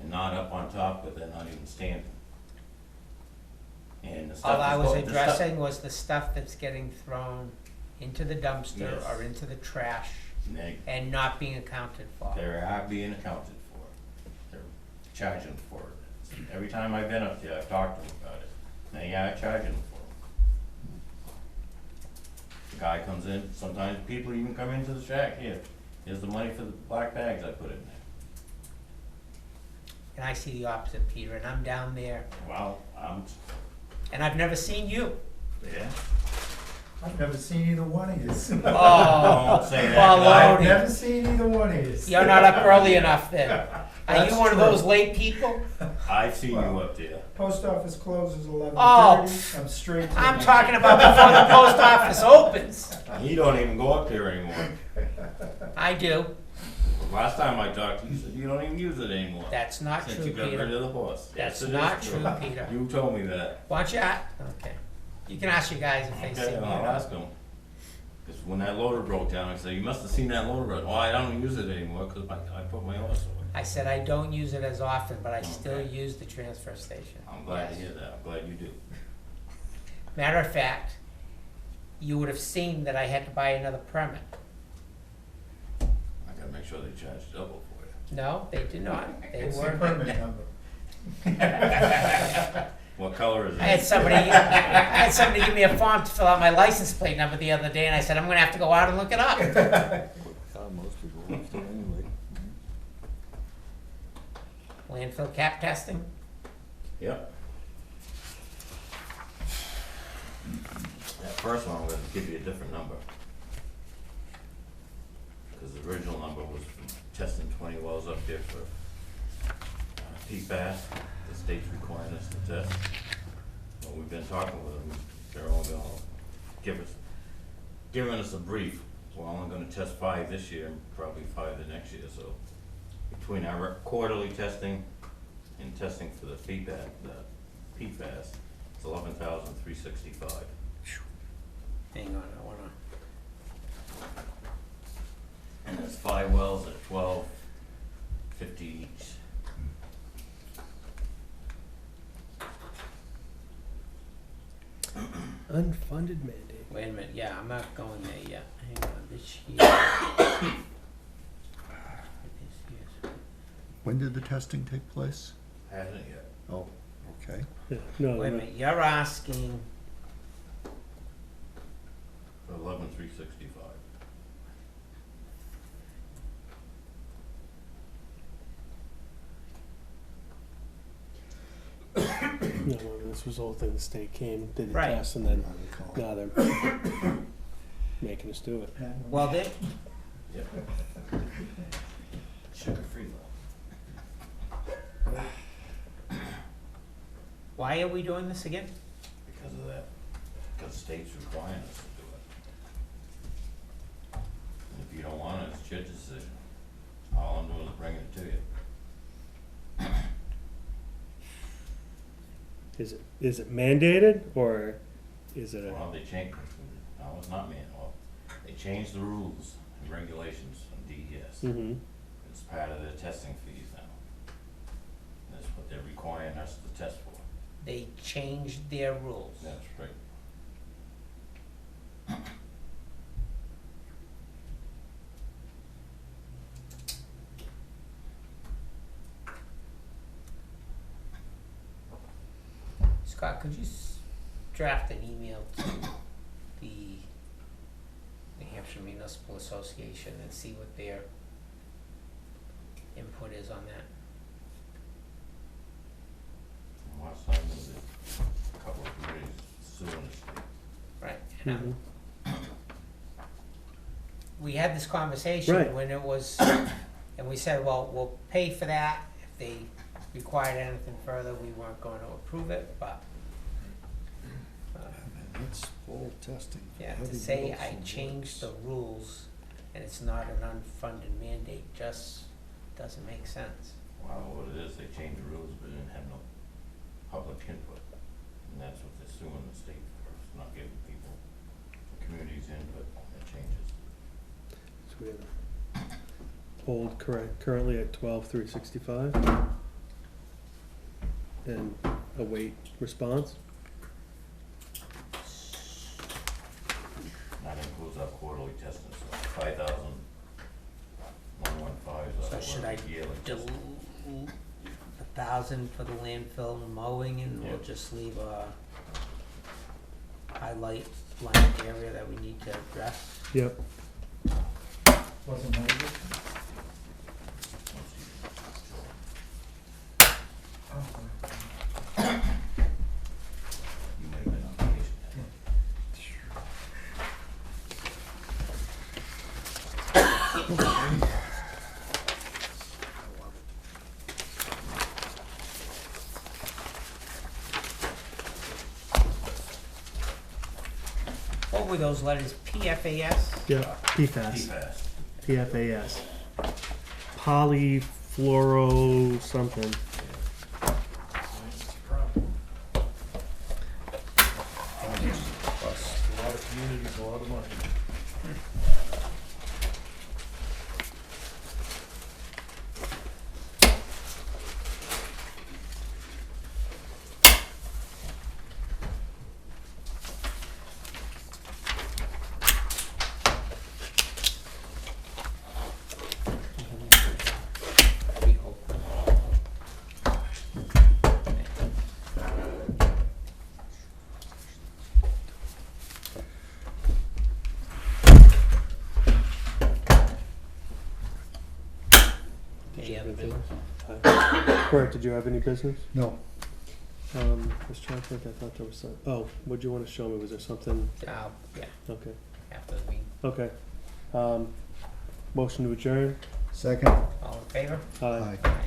And not up on top, but they're not even standing. And the stuff All I is was the stuff- addressing was the stuff that's getting thrown into the dumpster Yes. or into the trash They and not being accounted for. are being accounted for. They're charging for it. Every time I've been up there, I've talked to them about it. They are charging them for them. The guy comes in, sometimes people even come into the shack, here's the money for the black bags I put in there. And I see the opposite, Peter, and I'm down there, Well, and I've never seen you. yeah. I've never seen either one of you. Oh, Don't say that. baloney. I've never seen either one of you. You're not up early enough then. Are That's you one of true. those late people? I've seen you up there. Post office closes 11:30. Oh. I'm straight to I'm the- talking about before the post office opens. He don't even go up there anymore. I do. Last time I talked to you, you said you don't even use it anymore. That's not Since true, you got rid Peter. of the horse. That's Yes, it is not true, Peter. You told me that. Why don't you, okay. You can ask your guys if they see Okay, me. I'll ask him. Because when that loader broke down, I said, you must have seen that loader. Well, I don't use it anymore because I put my horse away. I said I don't use it as often, but I still Okay. use the transfer station. I'm glad to Yes. hear that. I'm glad you do. Matter of fact, you would have seen that I had to buy another permit. I gotta make sure they charge double for you. No, they did not. They It's the were. permit number. What color is it? I had somebody give me a form to fill out my license plate number the other day, and I said, I'm gonna have to go out and look it up. Most people have to anyway. Landfill cap testing? Yep. That first one, I'm gonna give you a different number. Because the original number was testing 20 wells up there for PFAS. The state's requiring us to test. Well, we've been talking with them, they're all gonna giving us a brief. We're only gonna test 5 this year, and probably 5 the next year, so between our quarterly testing and testing for the PFAS, it's $11,365. Hang on, I wanna. And there's 5 wells at $12.50 each. Unfunded mandate. Wait a minute, yeah, I'm not going there yet. Hang on, this year. This year's- When did the testing take place? Hasn't yet. Oh, okay. Yeah, no, Wait a no. minute, you're asking, $11,365. No, this was the whole thing, the state came, did the Right. test, and then I recall. now they're making us do it. well, they, Yep. Sugar free though. why are we doing this again? Because of that. Because the state's requiring us to do it. And if you don't want it, it's your decision. All I'm doing is bringing it to you. Is it mandated, or is it Well, they changed, no, it's not manual. They changed the rules and regulations on DES. Mm-hmm. It's part of their testing fees now. That's what they're requiring us to test for. They changed their rules. That's right. Scott, could you draft an email to the New Hampshire Municipal Association and see what their input is on that? And last time was a couple of communities suing the state. Right. And Mm-hmm. we had this conversation Right. when it was, and we said, well, we'll pay for that. If they required anything further, we weren't going to approve it, but That's full testing. for yeah, to heavy say metals I and changed the works. rules and it's not an unfunded mandate just doesn't make sense. Well, what it is, they changed the rules, but didn't have no public input. And that's what they're suing the state for, is not giving people, communities input on the changes. So we have hold currently at 12,365, and await response. That includes our quarterly testing, so 5,115 is So our should I yearly testing. 1,000 for the landfill and mowing, and we'll Yeah. just leave highlight line area that we need to address. Yep. Wasn't my issue. Oh, You might have been on vacation. What were those letters, PFAS? Yep, PFAS, PFAS. PFAS. Polyfluoro something. That's the problem. Costs a lot of communities a lot of money. We hope. Any other business? Bert, did you have any business? no, I was trying to think, I thought there was some, oh, what'd you wanna show me, was there something, Yeah, okay, after the meeting. okay. Motion to adjourn? second, All in favor? Aye. aye. Aye.